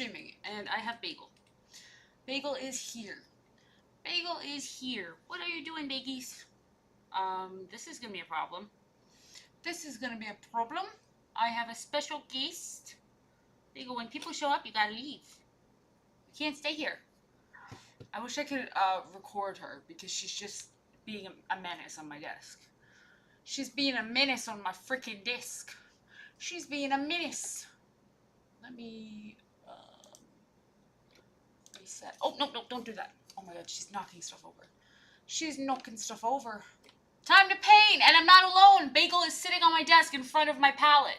streaming, and I have Bagel. Bagel is here. Bagel is here. What are you doing, Baggies? This is gonna be a problem. This is gonna be a problem. I have a special guest. Bagel, when people show up, you gotta leave. You can't stay here. I wish I could record her because she's just being a menace on my desk. She's being a menace on my freaking desk. She's being a menace. Let me reset. Oh, no, don't do that. Oh my god, she's knocking stuff over. She's knocking stuff over. Time to paint, and I'm not alone. Bagel is sitting on my desk in front of my palette.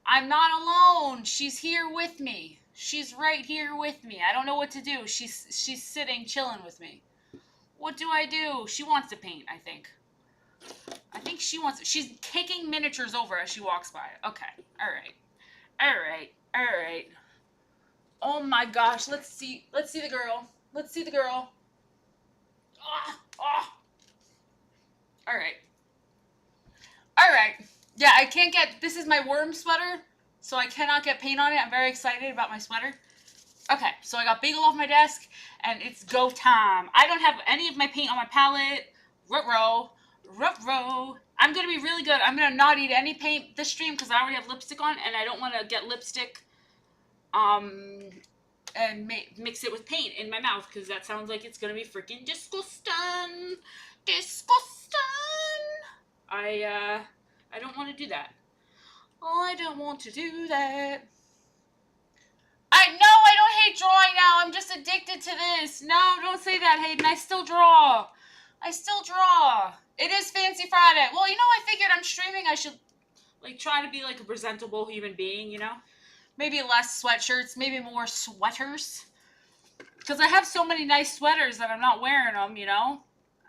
I'm not alone. She's here with me. She's right here with me. I don't know what to do. She's sitting, chilling with me. What do I do? She wants to paint, I think. I think she wants... She's kicking miniatures over as she walks by. Okay. Alright. Oh my gosh. Let's see the girl. Let's see the girl. Alright. Yeah, I can't get... This is my worm sweater, so I cannot get paint on it. I'm very excited about my sweater. Okay, so I got Bagel off my desk, and it's go time. I don't have any of my paint on my palette. Ruh-roh. I'm going to be really good. I'm going to not eat any paint this stream because I already have lipstick on, and I don't want to get lipstick and mix it with paint in my mouth because that sounds like it's going to be freaking disgusting. I don't want to do that. I don't want to do that. I don't hate drawing now. I'm just addicted to this. No, don't say that, Hayden. I still draw. It is Fancy Friday. Well, I figured I'm streaming. I should, try to be, a presentable human being, Maybe less sweatshirts, maybe more sweaters. Because I have so many nice sweaters that I'm not wearing them,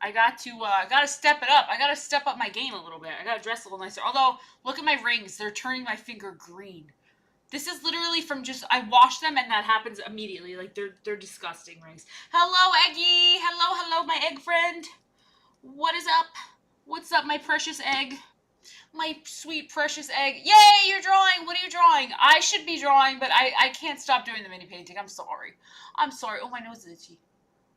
I got to step it up. I got to step up my game a little bit. I got to dress a little nicer. Although, look at my rings. They're turning my finger green. This is literally from I wash them and that happens immediately. They're disgusting rings. Hello, Eggy. Hello, my egg friend. What is up? What's up, my precious egg? My sweet, precious egg. Yay, you're drawing. What are you drawing? I should be drawing, but I can't stop doing the mini painting. I'm sorry. Oh, my nose is itchy.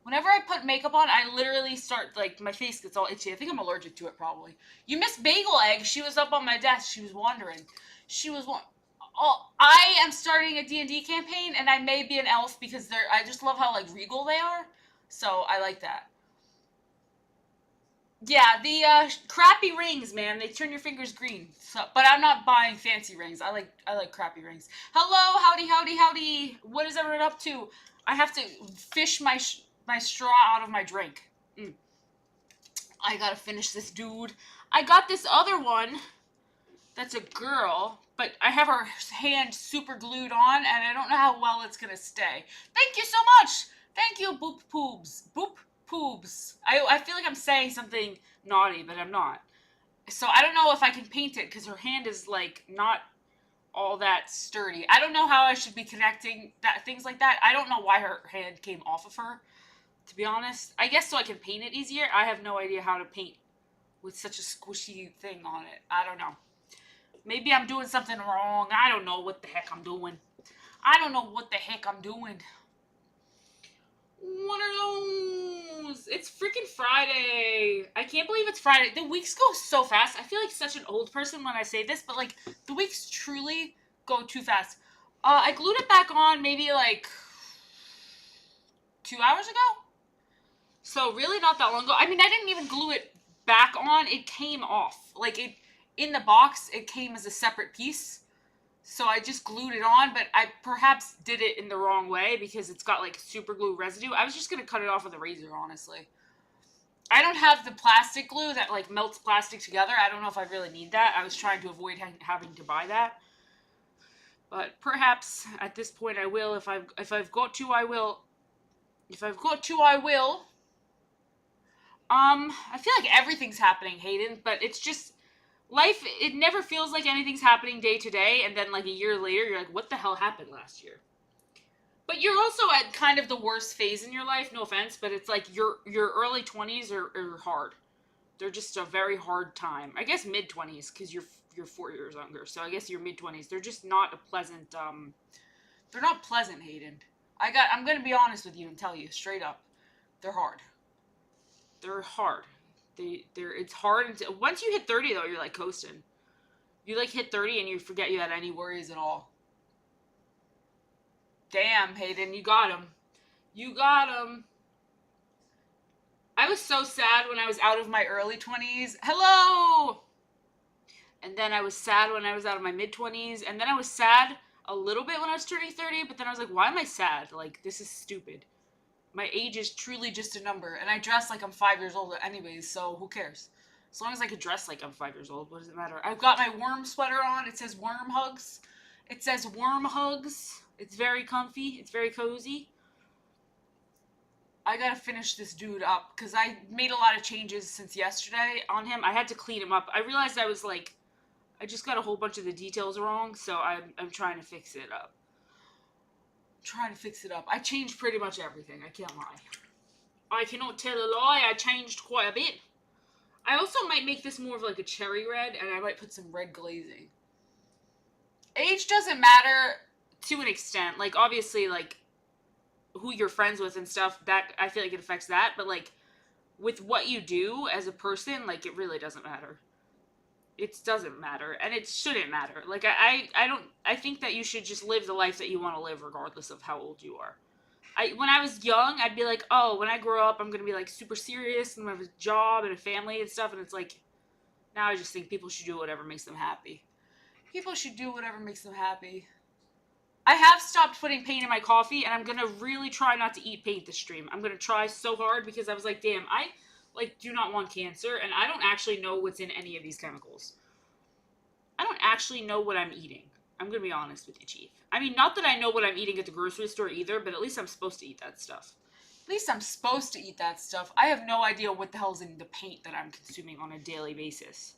Whenever I put makeup on, I literally start, my face gets all itchy. I think I'm allergic to it, probably. You missed Bagel Egg. She was up on my desk. She was wandering. I am starting a D&D campaign, and I may be an elf because I just love how, regal they are. So, I like that. Yeah, the crappy rings, man. They turn your fingers green. So, but I'm not buying fancy rings. I like crappy rings. Hello, howdy. What is everyone up to? I have to fish my straw out of my drink. I gotta finish this dude. I got this other one that's a girl, but I have her hand super glued on, and I don't know how well it's gonna stay. Thank you so much! Thank you, Boop Poobs. Boop Poobs. I feel like I'm saying something naughty, but I'm not. So I don't know if I can paint it, because her hand is, not all that sturdy. I don't know how I should be connecting things like that. I don't know why her hand came off of her, to be honest. I guess so I can paint it easier. I have no idea how to paint with such a squishy thing on it. I don't know. Maybe I'm doing something wrong. I don't know what the heck I'm doing. What are those? It's freaking Friday. I can't believe it's Friday. The weeks go so fast. I feel like such an old person when I say this, but the weeks truly go too fast. I glued it back on maybe 2 hours ago. So really not that long ago. I mean, I didn't even glue it back on. It came off. In the box, it came as a separate piece. So I just glued it on, but I perhaps did it in the wrong way because it's got super glue residue. I was just going to cut it off with a razor, honestly. I don't have the plastic glue that melts plastic together. I don't know if I really need that. I was trying to avoid having to buy that. But perhaps at this point I will. If I've got to, I will. I feel like everything's happening, Hayden, but it's just life. It never feels like anything's happening day to day, and then a year later, you're like, what the hell happened last year? But you're also at kind of the worst phase in your life, no offense, but it's your early 20s are hard. They're just a very hard time. I guess mid-20s, because you're 4 years younger, so I guess your mid-20s. They're just not a pleasant They're not pleasant, Hayden. I'm gonna be honest with you and tell you straight up. They're hard. They're hard. It's hard until once you hit 30 though, you're like coasting. You like hit 30 and you forget you had any worries at all. Damn, Hayden, you got him. You got him. I was so sad when I was out of my early 20s. Hello! And then I was sad when I was out of my mid-20s. And then I was sad a little bit when I was turning 30. But then I was like, why am I sad? Like, this is stupid. My age is truly just a number. And I dress like I'm 5 years old anyways, so who cares? As long as I could dress like I'm 5 years old, what does it matter? I've got my worm sweater on. It says worm hugs. It says worm hugs. It's very comfy. It's very cozy. I gotta finish this dude up because I made a lot of changes since yesterday on him. I had to clean him up. I realized I was like, I just got a whole bunch of the details wrong, so I'm trying to fix it up. I changed pretty much everything. I can't lie. I cannot tell a lie. I changed quite a bit. I also might make this more of like a cherry red, and I might put some red glazing. Age doesn't matter to an extent. Like, obviously, like, who you're friends with and stuff, that I feel like it affects that, but like with what you do as a person, like it really doesn't matter. It doesn't matter, and it shouldn't matter. Like I think that you should just live the life that you want to live regardless of how old you are. When I was young, I'd be like, oh, when I grow up I'm gonna be like super serious and have a job and a family and stuff, and it's like now I just think people should do whatever makes them happy. I have stopped putting paint in my coffee, and I'm going to really try not to eat paint this stream. I'm going to try so hard because I was like, damn, I like do not want cancer, and I don't actually know what's in any of these chemicals. I don't actually know what I'm eating. I'm going to be honest with you, Chief. I mean, not that I know what I'm eating at the grocery store either, but at least I'm supposed to eat that stuff. I have no idea what the hell's in the paint that I'm consuming on a daily basis.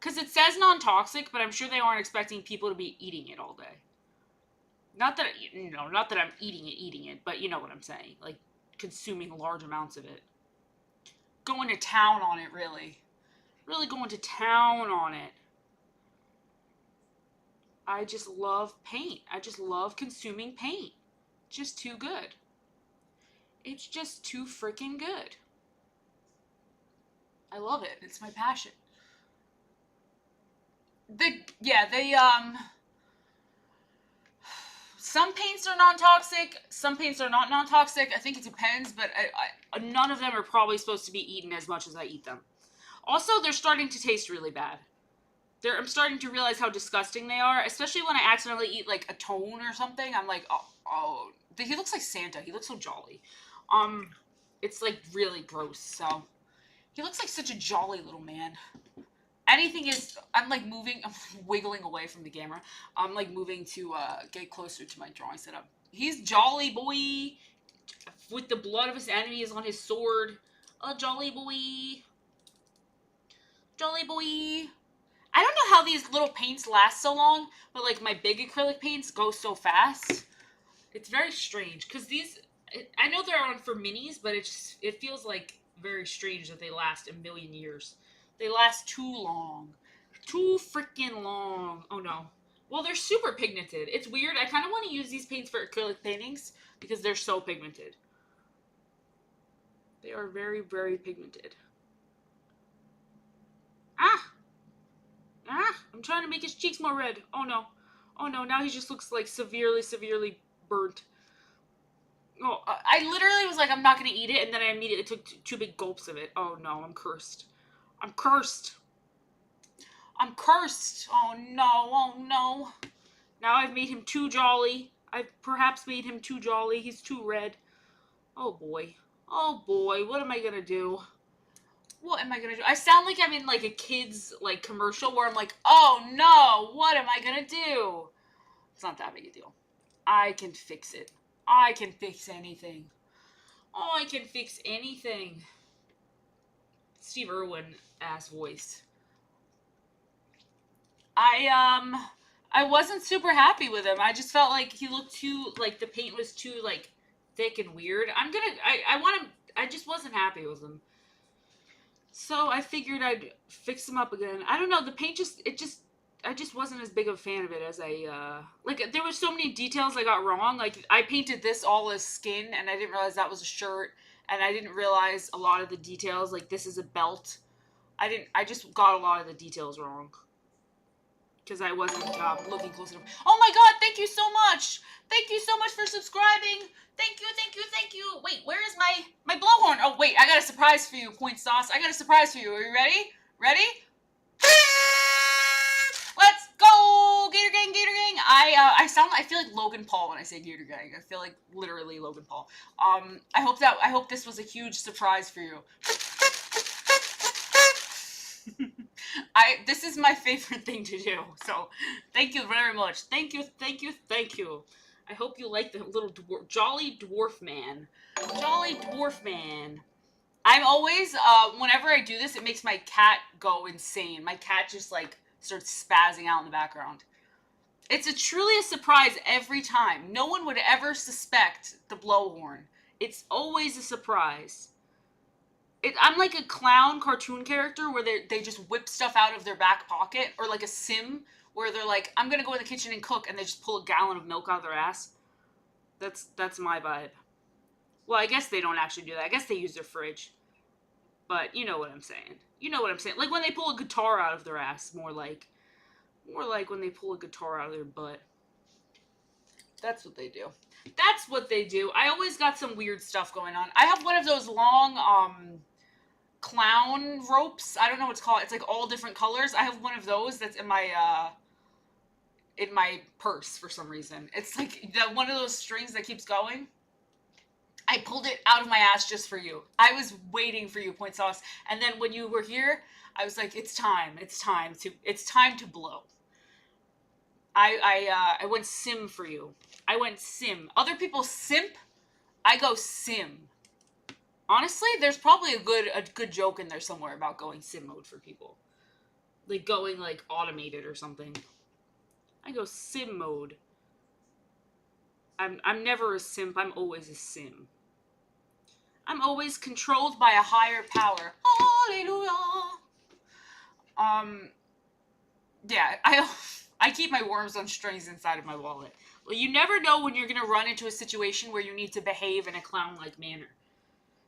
Because it says non-toxic, but I'm sure they aren't expecting people to be eating it all day. Not that I'm eating it, but you know what I'm saying. Like, consuming large amounts of it. Going to town on it, really. Really going to town on it. I just love paint. I just love consuming paint. Just too good. It's just too freaking good. I love it. It's my passion. Some paints are non-toxic, some paints are not non-toxic. I think it depends, but none of them are probably supposed to be eaten as much as I eat them. Also, they're starting to taste really bad. I'm starting to realize how disgusting they are, especially when I accidentally eat, like, a tone or something. I'm like, oh. He looks like Santa. He looks so jolly. It's, like, really gross, so. He looks like such a jolly little man. I'm wiggling away from the camera. I'm like moving to get closer to my drawing setup. He's jolly boy with the blood of his enemies on his sword. A jolly boy. Jolly boy. I don't know how these little paints last so long, but like my big acrylic paints go so fast. It's very strange because I know they're on for minis, but it feels like very strange that they last a million years. They last too long. Too freaking long. Oh no. Well, they're super pigmented. It's weird. I kind of want to use these paints for acrylic paintings because they're so pigmented. They are very, very pigmented. I'm trying to make his cheeks more red. Oh no. Oh no, now he just looks like severely, severely burnt. Oh, I literally was like, I'm not going to eat it, and then I immediately took two big gulps of it. Oh no, I'm cursed. I'm cursed. I'm cursed. Oh no. Now I've made him too jolly. I've perhaps made him too jolly. He's too red. Oh boy. Oh boy, what am I going to do? What am I going to do? I sound like I'm in like a kid's like commercial where I'm like, oh no, what am I going to do? It's not that big a deal. I can fix it. I can fix anything. Oh, I can fix anything. Steve Irwin ass voice. I wasn't super happy with him. I just felt like he looked too, like the paint was too like thick and weird. I just wasn't happy with him. So I figured I'd fix him up again. I don't know, the paint I just wasn't as big of a fan of it as like. There were so many details I got wrong. Like I painted this all as skin, and I didn't realize that was a shirt, and I didn't realize a lot of the details. Like this is a belt. I didn't. I just got a lot of the details wrong because I wasn't looking close enough. Oh my god! Thank you so much. Thank you so much for subscribing. Thank you. Thank you. Thank you. Wait, where is my blowhorn? Oh wait, I got a surprise for you, Point Sauce. I got a surprise for you. Are you ready? Ready? Let's go, Gator Gang, Gator Gang. I feel like Logan Paul when I say Gator Gang. I feel like literally Logan Paul. I hope this was a huge surprise for you. This is my favorite thing to do. So, thank you very much. Thank you, thank you, thank you. I hope you like the little jolly dwarf man. Jolly dwarf man. I'm always, whenever I do this, it makes my cat go insane. My cat just, like, starts spazzing out in the background. It's truly a surprise every time. No one would ever suspect the blowhorn. It's always a surprise. I'm like a clown cartoon character where they just whip stuff out of their back pocket, or like a Sim where they're like, I'm gonna go in the kitchen and cook, and they just pull a gallon of milk out of their ass. That's my vibe. Well, I guess they don't actually do that. I guess they use their fridge. But you know what I'm saying. You know what I'm saying. Like when they pull a guitar out of their ass, more like when they pull a guitar out of their butt. That's what they do. That's what they do. I always got some weird stuff going on. I have one of those long clown ropes. I don't know what it's called. It's like all different colors. I have one of those that's in my purse for some reason. It's like one of those strings that keeps going. I pulled it out of my ass just for you. I was waiting for you, Point Sauce. And then when you were here, I was like, it's time to blow. I went sim for you. I went sim. Other people simp, I go sim. Honestly, there's probably a good joke in there somewhere about going sim mode for people. Like going like automated or something. I go sim mode. I'm never a simp, I'm always a sim. I'm always controlled by a higher power. Hallelujah. Yeah, I keep my worms on strings inside of my wallet. Well, you never know when you're going to run into a situation where you need to behave in a clown-like manner.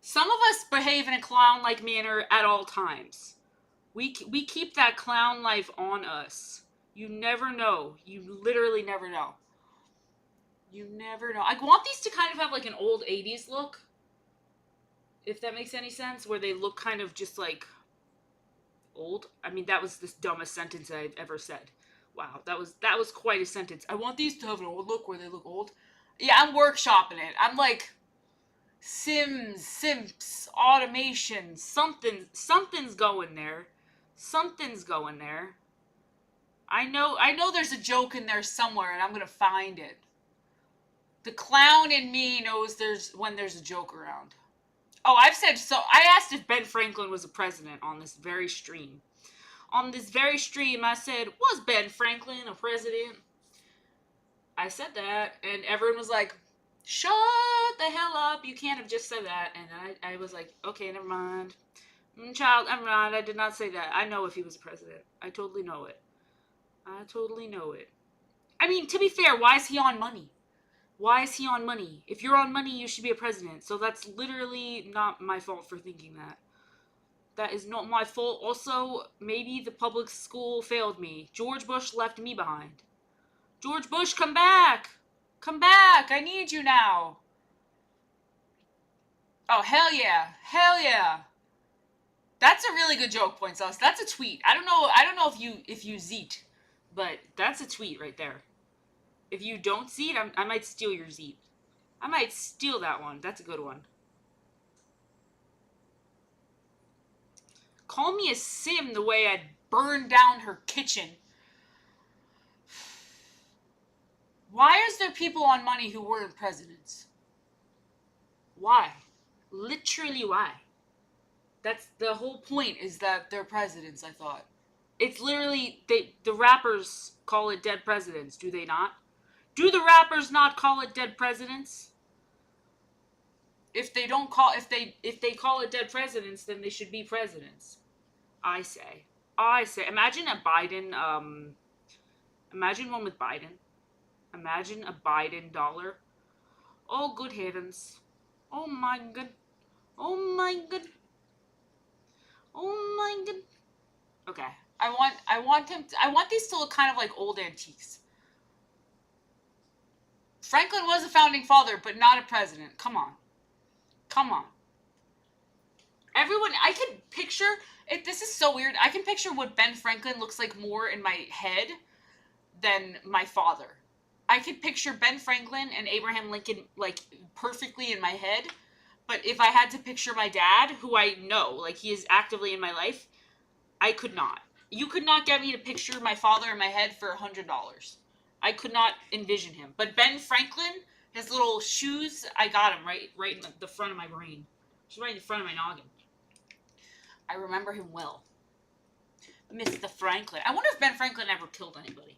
Some of us behave in a clown-like manner at all times. We keep that clown life on us. You never know. You literally never know. You never know. I want these to kind of have like an old 80s look. If that makes any sense, where they look kind of just like old. I mean, that was the dumbest sentence I've ever said. Wow, that was quite a sentence. I want these to have an old look where they look old. Yeah, I'm workshopping it. I'm like simps, automation, something's going there. Something's going there. I know there's a joke in there somewhere, and I'm gonna find it. The clown in me knows when there's a joke around. Oh, I've said so. I asked if Ben Franklin was a president on this very stream. On this very stream, I said, was Ben Franklin a president? I said that, and everyone was like, shut the hell up. You can't have just said that. And I was like, okay, never mind. Child, never mind. I did not say that. I know if he was a president. I totally know it. I totally know it. I mean, to be fair, why is he on money? Why is he on money? If you're on money, you should be a president. So that's literally not my fault for thinking that. That is not my fault. Also, maybe the public school failed me. George Bush left me behind. George Bush, come back! Come back! I need you now. Oh, hell yeah. Hell yeah. That's a really good joke, Point Sauce. That's a tweet. I don't know if you zeet, but that's a tweet right there. If you don't zeet, I might steal your zeet. I might steal that one. That's a good one. Call me a sim the way I'd burn down her kitchen. Why is there people on money who weren't presidents? Why? Literally why? That's the whole point, is that they're presidents, I thought. It's literally, the rappers call it dead presidents, do they not? Do the rappers not call it dead presidents? If they call it dead presidents, then they should be presidents. I say. Imagine a Biden Imagine one with Biden. Imagine a Biden dollar. Oh, good heavens. Oh my god. Oh my god. Oh my god. Okay. I want these to look kind of like old antiques. Franklin was a founding father, but not a president. Come on. Come on. Everyone, I can picture it. This is so weird. I can picture what Ben Franklin looks like more in my head than my father. I could picture Ben Franklin and Abraham Lincoln like perfectly in my head, but if I had to picture my dad, who I know, like he is actively in my life, I could not. You could not get me to picture my father in my head for $100. I could not envision him. But Ben Franklin, his little shoes, I got him right in the front of my brain. Just right in the front of my noggin. I remember him well. Mr. Franklin. I wonder if Ben Franklin ever killed anybody.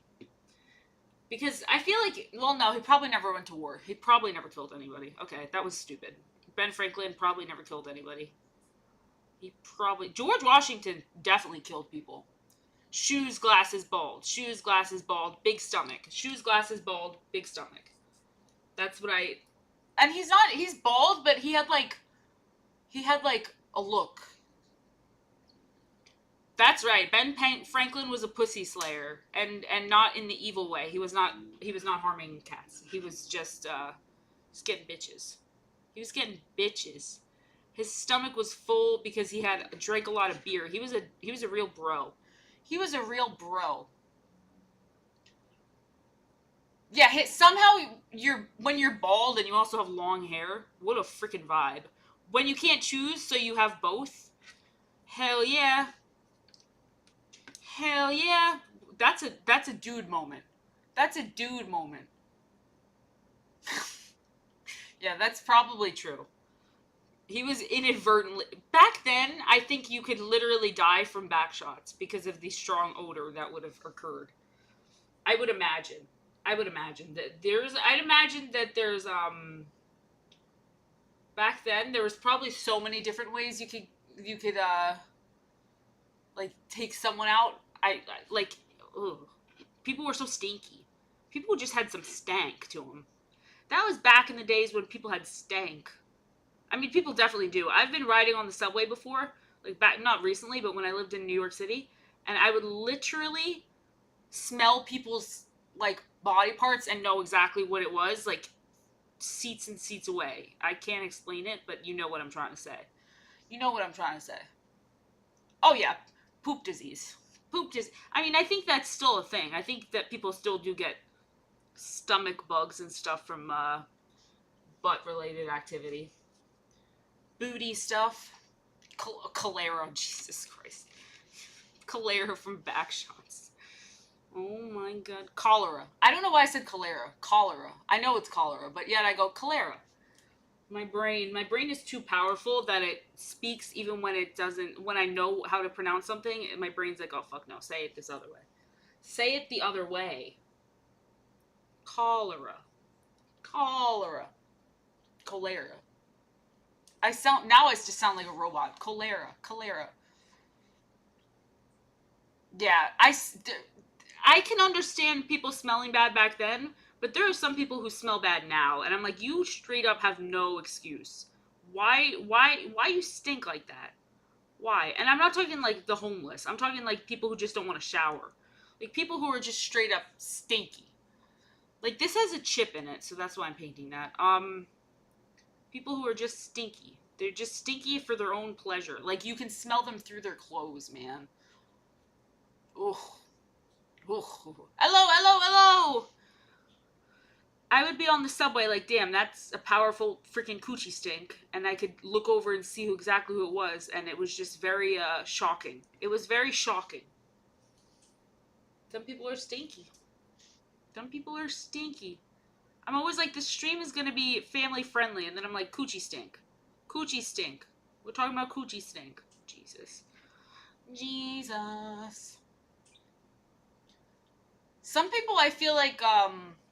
Because I feel like, well, no, he probably never went to war. He probably never killed anybody. Okay, that was stupid. Ben Franklin probably never killed anybody. George Washington definitely killed people. Shoes, glasses, bald. Shoes, glasses, bald. Big stomach. Shoes, glasses, bald. Big stomach. That's what I... And he's bald, but he had like a look. That's right. Ben Franklin was a pussy slayer, and not in the evil way. He was not harming cats. He was just getting bitches. He was getting bitches. His stomach was full because he had drank a lot of beer. He was a real bro. He was a real bro. Yeah, somehow when you're bald and you also have long hair, what a freaking vibe. When you can't choose, so you have both. Hell yeah. Hell yeah. That's a dude moment. That's a dude moment. Yeah, that's probably true. He was inadvertently... Back then, I think you could literally die from back shots because of the strong odor that would have occurred. I would imagine that there's back then there was probably so many different ways you could like take someone out. Like, ugh. People were so stinky. People just had some stank to them. That was back in the days when people had stank. I mean, people definitely do. I've been riding on the subway before, like back, not recently, but when I lived in New York City, and I would literally smell people's like body parts and know exactly what it was, like seats and seats away. I can't explain it, but you know what I'm trying to say. You know what I'm trying to say. Oh yeah, poop disease. I mean, I think that's still a thing. I think that people still do get stomach bugs and stuff from butt-related activity. Booty stuff. Cholera, Jesus Christ. Cholera from back shots. Oh my god. Cholera. I don't know why I said cholera. Cholera. I know it's cholera, but yet I go cholera. My brain is too powerful that it speaks even when it doesn't. When I know how to pronounce something, my brain's like, oh fuck no, say it this other way. Say it the other way. Cholera. Cholera. Cholera. I just sound like a robot. Cholera. Yeah, I can understand people smelling bad back then, but there are some people who smell bad now, and I'm like, you straight up have no excuse. Why you stink like that? Why? And I'm not talking like the homeless. I'm talking like people who just don't want to shower. Like people who are just straight up stinky. Like this has a chip in it, so that's why I'm painting that. People who are just stinky. They're just stinky for their own pleasure. Like you can smell them through their clothes, man. Ugh. Hello. I would be on the subway like, damn, that's a powerful freaking coochie stink. And I could look over and see exactly who it was. And it was just very shocking. It was very shocking. Some people are stinky. I'm always like, this stream is going to be family friendly. And then I'm like, coochie stink. We're talking about coochie stink. Jesus. Some people, I feel like,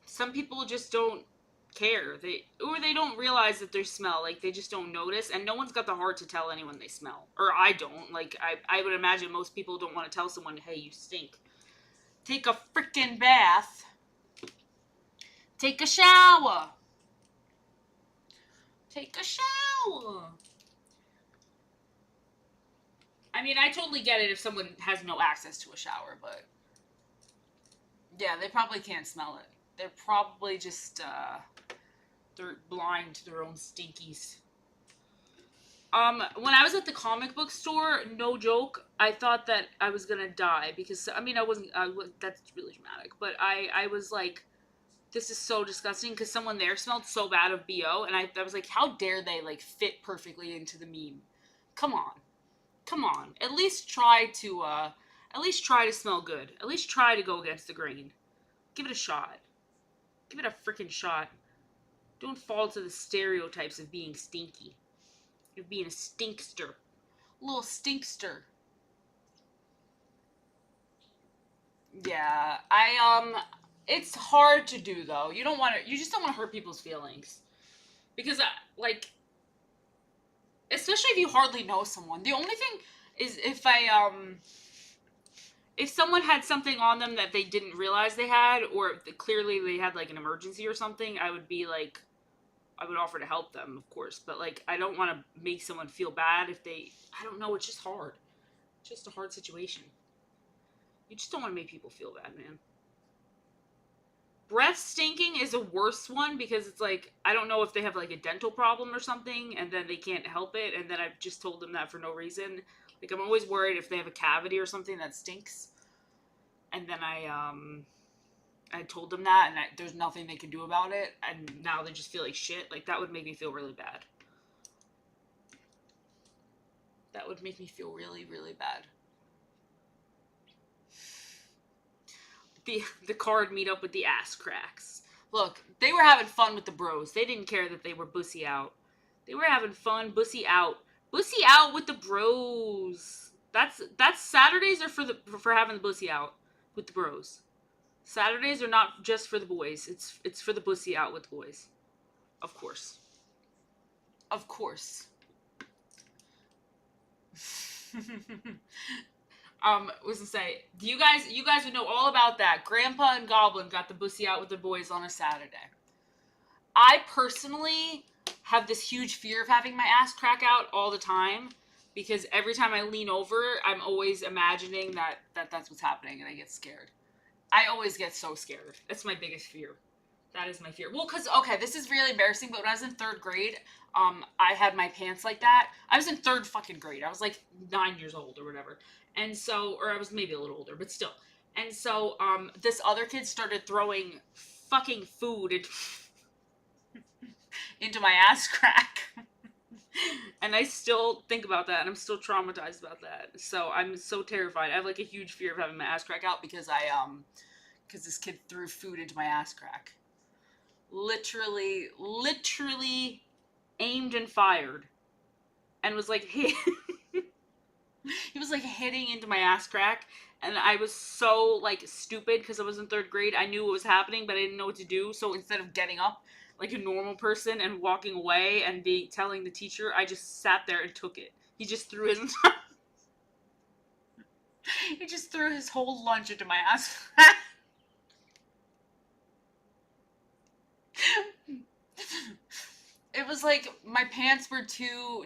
some people just don't care. They don't realize that they smell. Like, they just don't notice. And no one's got the heart to tell anyone they smell. Or I don't. Like, I would imagine most people don't want to tell someone, hey, you stink. Take a freaking bath. Take a shower. Take a shower. I mean, I totally get it if someone has no access to a shower, but yeah, they probably can't smell it. They're probably just, they're blind to their own stinkies. When I was at the comic book store, no joke, I thought that I was gonna die because, I mean, that's really dramatic, but I was like, this is so disgusting because someone there smelled so bad of BO, and I was like, how dare they, like, fit perfectly into the meme? Come on. Come on. At least try to smell good. At least try to go against the grain. Give it a shot. Give it a freaking shot. Don't fall to the stereotypes of being stinky. Of being a stinkster. A little stinkster. Yeah, it's hard to do though. You just don't want to hurt people's feelings. Because, like, especially if you hardly know someone. The only thing is if someone had something on them that they didn't realize they had, or clearly they had, like, an emergency or something, I would be like, I would offer to help them, of course. But, like, I don't want to make someone feel bad if I don't know, it's just hard. It's just a hard situation. You just don't want to make people feel bad, man. Breath stinking is a worse one because it's like, I don't know if they have, like, a dental problem or something, and then they can't help it, and then I've just told them that for no reason. Like, I'm always worried if they have a cavity or something that stinks. And then I told them that, and there's nothing they can do about it, and now they just feel like shit. Like, that would make me feel really bad. That would make me feel really, really bad. The card meet up with the ass cracks. Look, they were having fun with the bros. They didn't care that they were bussy out. They were having fun, bussy out. Bussy out with the bros. That's Saturdays are for having the bussy out with the bros. Saturdays are not just for the boys. It's for the bussy out with the boys. Of course. Of course. Was to say, you guys would know all about that. Grandpa and Goblin got the bussy out with the boys on a Saturday. I personally have this huge fear of having my ass crack out all the time because every time I lean over, I'm always imagining that's what's happening, and I get scared. I always get so scared. That's my biggest fear. That is my fear. Well, because, okay, this is really embarrassing, but when I was in 3rd grade, I had my pants like that. I was in 3rd fucking grade. I was like 9 years old or whatever. And so, or I was maybe a little older, but still. And so, this other kid started throwing fucking food into my ass crack. And I still think about that, and I'm still traumatized about that. So I'm so terrified. I have, like, a huge fear of having my ass crack out because because this kid threw food into my ass crack. Literally aimed and fired. And was like, he was like hitting into my ass crack. And I was so, like, stupid because I was in 3rd grade. I knew what was happening, but I didn't know what to do. So instead of getting up like a normal person and walking away and telling the teacher, I just sat there and took it. He just threw his he just threw his whole lunch into my ass crack. It was like my pants were too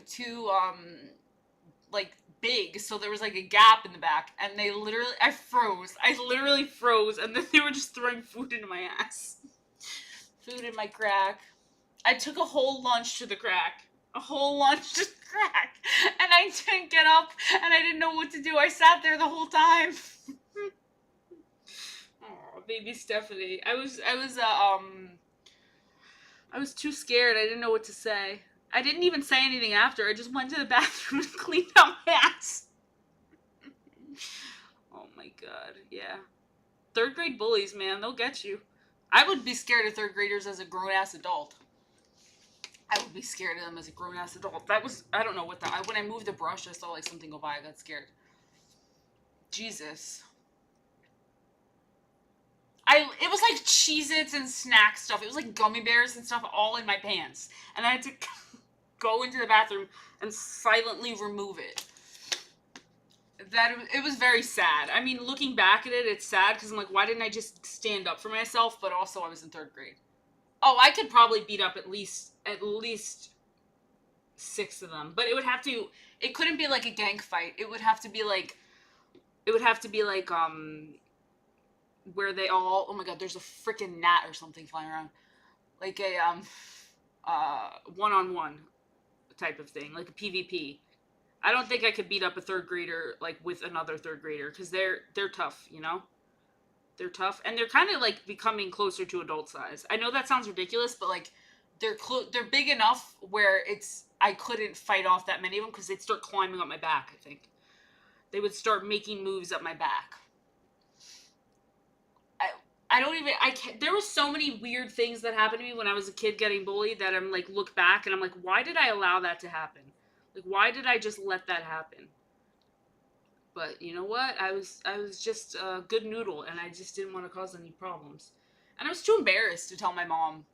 like big, so there was like a gap in the back, and I literally froze, and then they were just throwing food into my ass. Food in my crack. I took a whole lunch to the crack. And I didn't get up, and I didn't know what to do. I sat there the whole time. Oh, baby Stephanie. I was too scared. I didn't know what to say. I didn't even say anything after. I just went to the bathroom and cleaned out my ass. Oh my god, yeah. 3rd grade bullies, man, they'll get you. I would be scared of 3rd graders as a grown-ass adult. I would be scared of them as a grown-ass adult. That was, I don't know what when I moved the brush, I saw, like, something go by. I got scared. Jesus. It was like Cheez-Its and snack stuff. It was like gummy bears and stuff all in my pants. And I had to go into the bathroom and silently remove it. It was very sad. I mean, looking back at it, it's sad because I'm like, why didn't I just stand up for myself? But also, I was in third grade. Oh, I could probably beat up at least six of them, but it would have to. It couldn't be like a gang fight. It would have to be like. It would have to be like where they all. Oh my god, there's a freaking gnat or something flying around, like a one on one type of thing, like a PvP. I don't think I could beat up a third grader like with another third grader because they're tough, you know. They're tough and they're kind of like becoming closer to adult size. I know that sounds ridiculous, but like they're big enough where it's I couldn't fight off that many of them because they'd start climbing up my back. I think they would start making moves up my back. I I don't even I can't, there were so many weird things that happened to me when I was a kid getting bullied that I'm like look back and I'm like why did I allow that to happen? Like why did I just let that happen? But you know what? I was just a good noodle, and I just didn't want to cause any problems. And I was too embarrassed to tell my mom.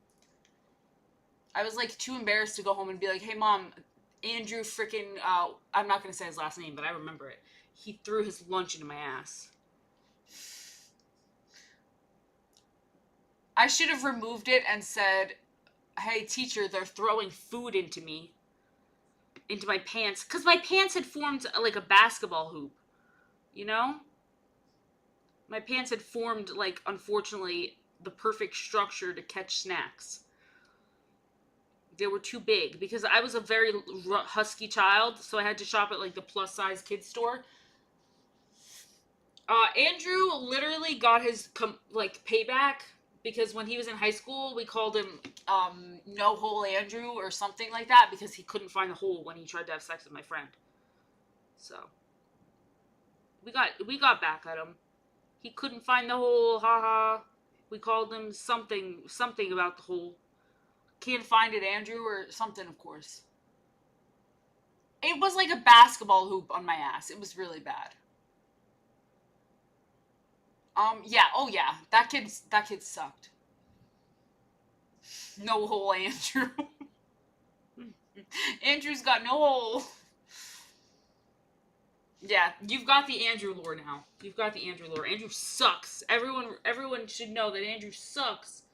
I was like too embarrassed to go home and be like, "Hey, mom, Andrew freaking I'm not gonna say his last name, but I remember it. He threw his lunch into my ass." I should have removed it and said, "Hey, teacher, they're throwing food into me, into my pants, because my pants had formed like a basketball hoop. You know, my pants had formed like unfortunately the perfect structure to catch snacks. They were too big because I was a very husky child, so I had to shop at like the plus size kids store. Andrew literally got his like payback because when he was in high school, we called him No Hole Andrew or something like that because he couldn't find the hole when he tried to have sex with my friend. So we got back at him. He couldn't find the hole. Haha. We called him something about the hole. Can't find it, Andrew, or something. Of course, it was like a basketball hoop on my ass. It was really bad. Yeah. Oh yeah. That kid sucked. No hole, Andrew. Andrew's got no hole. Yeah, you've got the Andrew lore now. You've got the Andrew lore. Andrew sucks. Everyone should know that Andrew sucks.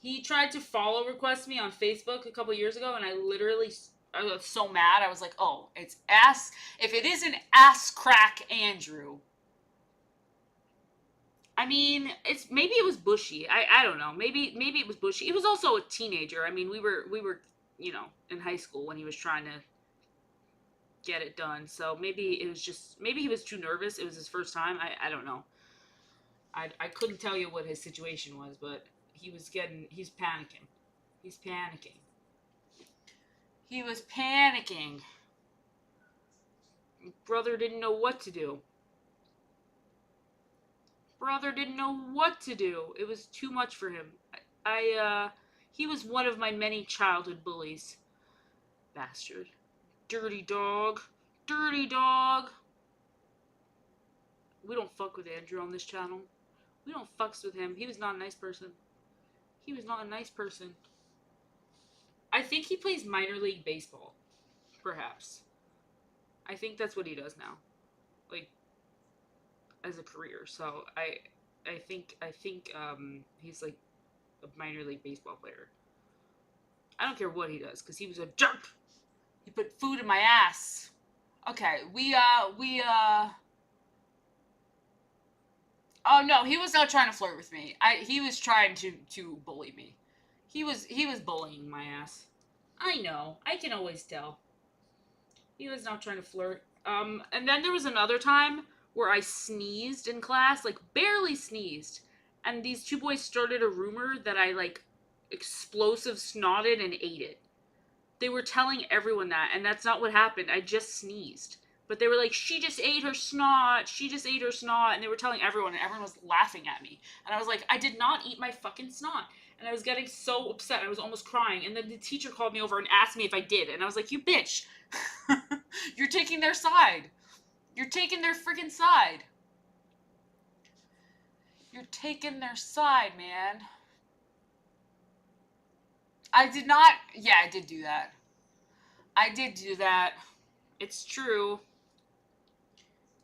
He tried to follow request me on Facebook a couple years ago, and I was so mad. I was like, oh, it's ass. If it isn't ass crack Andrew, I mean, it's maybe it was Bushy. I don't know. Maybe it was Bushy. He was also a teenager. I mean, we were in high school when he was trying to get it done. So maybe he was too nervous. It was his first time. I don't know. I couldn't tell you what his situation was, but he's panicking. He's panicking. He was panicking. Brother didn't know what to do. Brother didn't know what to do. It was too much for him. He was one of my many childhood bullies. Bastard. Dirty dog. Dirty dog. We don't fuck with Andrew on this channel. We don't fucks with him. He was not a nice person. He was not a nice person. I think he plays minor league baseball. Perhaps. I think that's what he does now. Like, as a career. So I think he's like a minor league baseball player. I don't care what he does because he was a jerk. He put food in my ass. Okay, we. Oh no, he was not trying to flirt with me. He was trying to bully me. He was bullying my ass. I know. I can always tell. He was not trying to flirt. And then there was another time where I sneezed in class, like barely sneezed, and these two boys started a rumor that I like explosive snotted and ate it. They were telling everyone that, and that's not what happened. I just sneezed. But they were like, she just ate her snot. She just ate her snot. And they were telling everyone, and everyone was laughing at me. And I was like, I did not eat my fucking snot. And I was getting so upset. I was almost crying. And then the teacher called me over and asked me if I did. And I was like, you bitch. You're taking their side. You're taking their freaking side. You're taking their side, man. I did not. Yeah, I did do that. I did do that. It's true.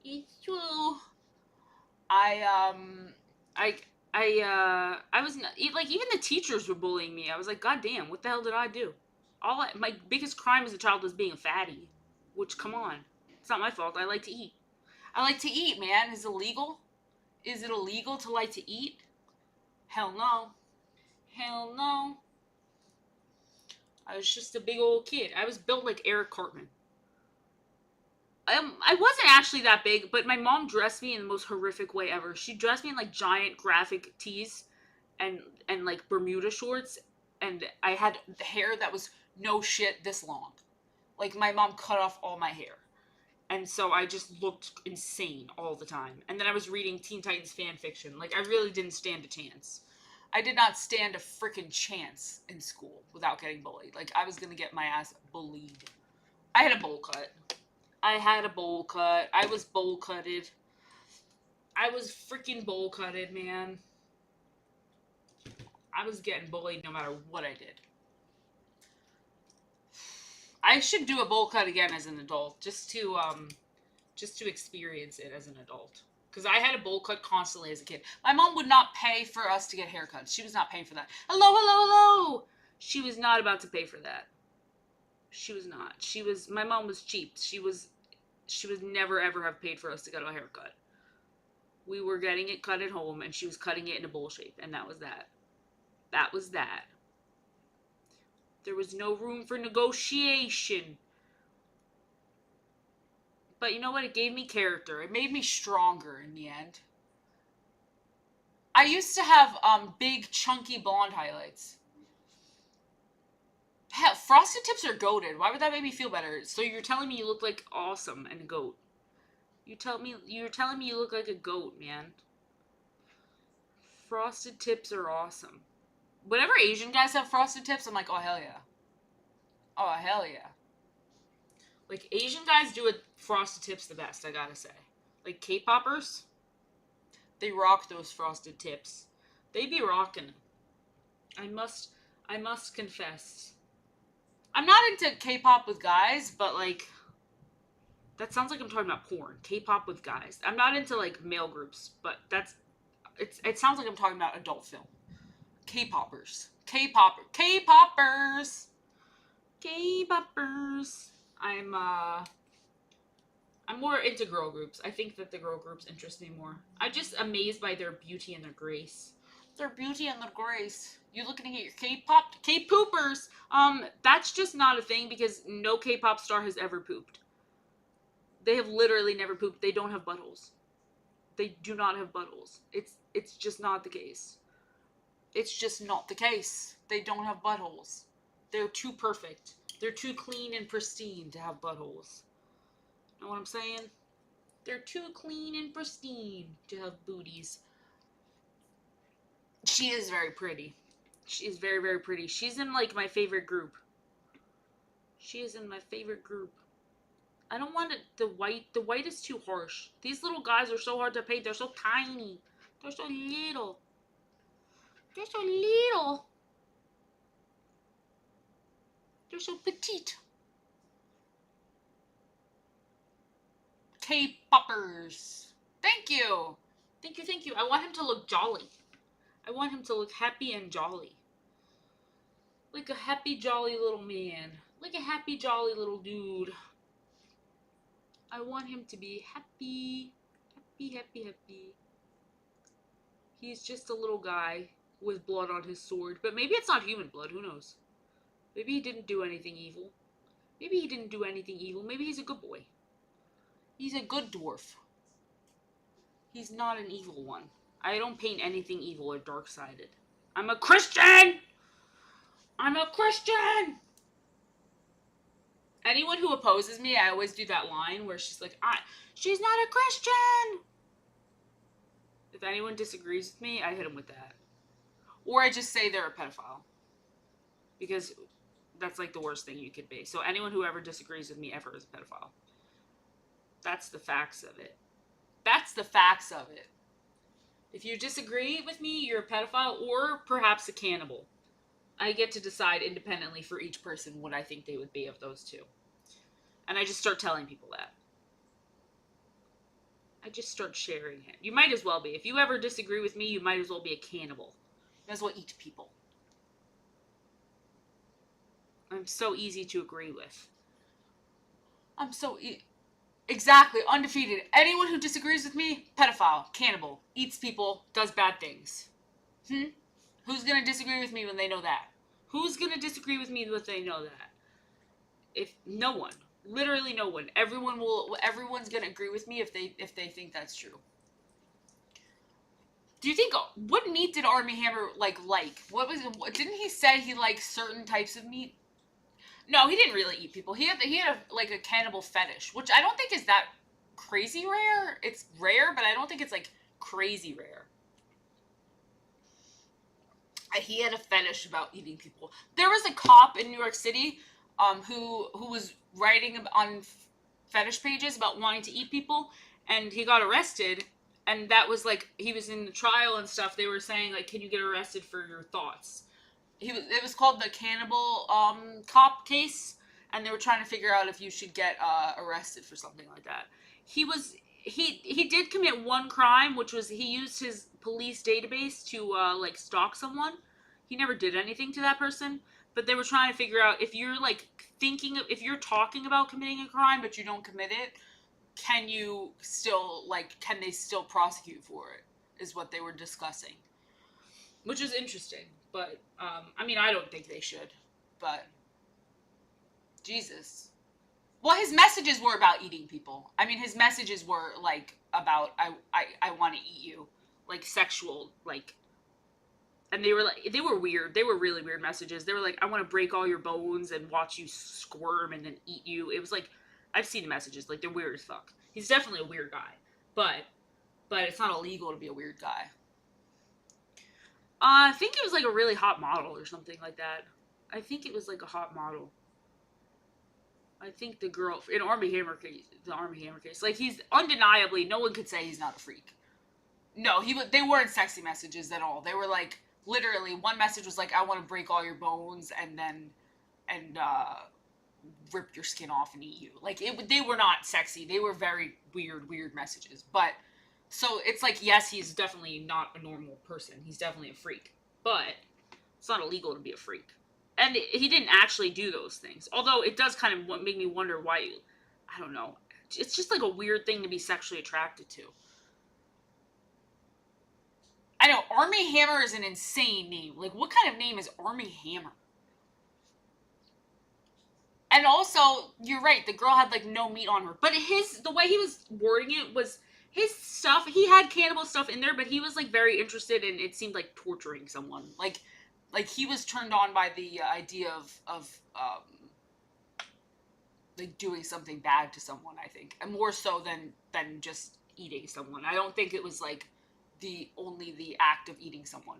It's true. I I I was not, like, even the teachers were bullying me. I was like, God damn, what the hell did I do? My biggest crime as a child was being a fatty. Which, come on, it's not my fault. I like to eat. I like to eat, man. Is it illegal? Is it illegal to like to eat? Hell no. Hell no. I was just a big old kid. I was built like Eric Cartman. I wasn't actually that big, but my mom dressed me in the most horrific way ever. She dressed me in like giant graphic tees and like Bermuda shorts, and I had hair that was no shit this long. Like, my mom cut off all my hair. And so I just looked insane all the time. And then I was reading Teen Titans fan fiction. Like, I really didn't stand a chance. I did not stand a freaking chance in school without getting bullied. Like, I was gonna get my ass bullied. I had a bowl cut. I had a bowl cut. I was bowl cutted. I was freaking bowl cutted, man. I was getting bullied no matter what I did. I should do a bowl cut again as an adult, just to experience it as an adult. Because I had a bowl cut constantly as a kid. My mom would not pay for us to get haircuts. She was not paying for that. Hello, hello, hello. She was not about to pay for that. She was not. My mom was cheap. She was never ever have paid for us to get a haircut. We were getting it cut at home, and she was cutting it in a bowl shape, and that was that. That was that. There was no room for negotiation. But you know what? It gave me character. It made me stronger in the end. I used to have big, chunky blonde highlights. Hell, frosted tips are goated. Why would that make me feel better? So you're telling me you look like awesome and a goat? You're telling me you look like a goat, man. Frosted tips are awesome. Whenever Asian guys have frosted tips, I'm like, oh hell yeah. Oh hell yeah. Like, Asian guys do it frosted tips the best, I gotta say. Like, K-poppers, they rock those frosted tips. They be rocking. I must confess. I'm not into K-pop with guys, but like, that sounds like I'm talking about porn. K-pop with guys. I'm not into like male groups, but it sounds like I'm talking about adult film. K-poppers. K-poppers. I'm more into girl groups. I think that the girl groups interest me more. I'm just amazed by their beauty and their grace. Their beauty and their grace. You looking at your K-poopers? That's just not a thing because no K-pop star has ever pooped. They have literally never pooped. They don't have buttholes. They do not have buttholes. It's just not the case. It's just not the case. They don't have buttholes. They're too perfect. They're too clean and pristine to have buttholes. Know what I'm saying? They're too clean and pristine to have booties. She is very pretty. She is very, very pretty. She's in like my favorite group. She is in my favorite group. I don't want it, the white is too harsh. These little guys are so hard to paint. They're so tiny. They're so little. They're so little. They're so petite. K-poppers. Thank you. Thank you. I want him to look jolly. I want him to look happy and jolly. Like a happy, jolly little man. Like a happy, jolly little dude. I want him to be happy. Happy, happy, happy. He's just a little guy with blood on his sword. But maybe it's not human blood. Who knows? Maybe he didn't do anything evil. Maybe he didn't do anything evil. Maybe he's a good boy. He's a good dwarf. He's not an evil one. I don't paint anything evil or dark-sided. I'm a Christian! I'm a Christian! Anyone who opposes me, I always do that line where she's like, she's not a Christian! If anyone disagrees with me, I hit them with that. Or I just say they're a pedophile. Because that's like the worst thing you could be. So anyone who ever disagrees with me ever is a pedophile. That's the facts of it. That's the facts of it. If you disagree with me, you're a pedophile or perhaps a cannibal. I get to decide independently for each person what I think they would be of those two. And I just start telling people that. I just start sharing it. You might as well be. If you ever disagree with me, you might as well be a cannibal. You might as well eat people. I'm so easy to agree with. I'm so exactly undefeated. Anyone who disagrees with me, pedophile, cannibal, eats people, does bad things. Who's gonna disagree with me when they know that? Who's gonna disagree with me when they know that? If no one, literally no one. Everyone's gonna agree with me if they think that's true. Do you think what meat did Army Hammer like? What was it? Didn't he say he liked certain types of meat? No, he didn't really eat people. He had a cannibal fetish, which I don't think is that crazy rare. It's rare, but I don't think it's like crazy rare. He had a fetish about eating people. There was a cop in New York City, who was writing on fetish pages about wanting to eat people, and he got arrested. And that was like he was in the trial and stuff. They were saying like, "Can you get arrested for your thoughts?" It was called the cannibal cop case, and they were trying to figure out if you should get arrested for something like that. He did commit one crime, which was he used his police database to like stalk someone. He never did anything to that person, but they were trying to figure out if you're like if you're talking about committing a crime but you don't commit it, can they still prosecute for it? Is what they were discussing, which is interesting. But I mean, I don't think they should. But Jesus. Well, his messages were about eating people. I mean, his messages were like about I want to eat you, like sexual, like. And they were weird. They were really weird messages. They were like, I want to break all your bones and watch you squirm and then eat you. It was like, I've seen the messages. Like, they're weird as fuck. He's definitely a weird guy. But it's not illegal to be a weird guy. I think it was like a really hot model or something like that. I think it was like a hot model. I think the girl in the Army Hammer case, like he's undeniably, no one could say he's not a freak. No, they weren't sexy messages at all. They were like literally one message was like, I want to break all your bones and rip your skin off and eat you. Like they were not sexy. They were very weird messages. But so it's like, yes, he's definitely not a normal person. He's definitely a freak. But it's not illegal to be a freak. And he didn't actually do those things. Although it does kind of make me wonder why, I don't know. It's just like a weird thing to be sexually attracted to. I know, Army Hammer is an insane name. Like, what kind of name is Army Hammer? And also, you're right, the girl had like no meat on her. But the way he was wording it was his stuff, he had cannibal stuff in there, but he was like very interested in, it seemed like torturing someone. Like he was turned on by the idea of like doing something bad to someone, I think. And more so than just eating someone. I don't think it was like only the act of eating someone.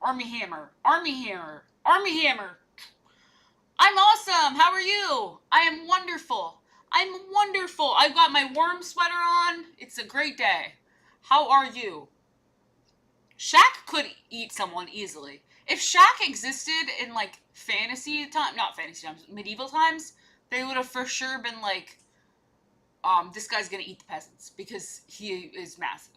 Army Hammer. Army Hammer. Army Hammer. I'm awesome. How are you? I am wonderful. I'm wonderful. I've got my worm sweater on. It's a great day. How are you? Shaq could eat someone easily. If Shaq existed in like not fantasy times, medieval times, they would have for sure been like, this guy's gonna eat the peasants because he is massive.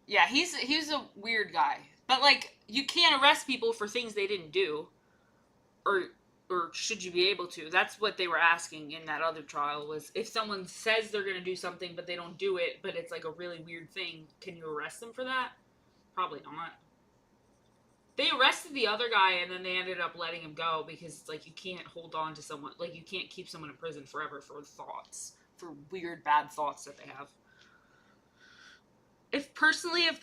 Yeah, he's a weird guy. But like, you can't arrest people for things they didn't do. Or should you be able to? That's what they were asking in that other trial, was if someone says they're going to do something but they don't do it, but it's like a really weird thing, can you arrest them for that? Probably not. They arrested the other guy and then they ended up letting him go because it's like you can't hold on to someone, like you can't keep someone in prison forever for weird bad thoughts that they have. If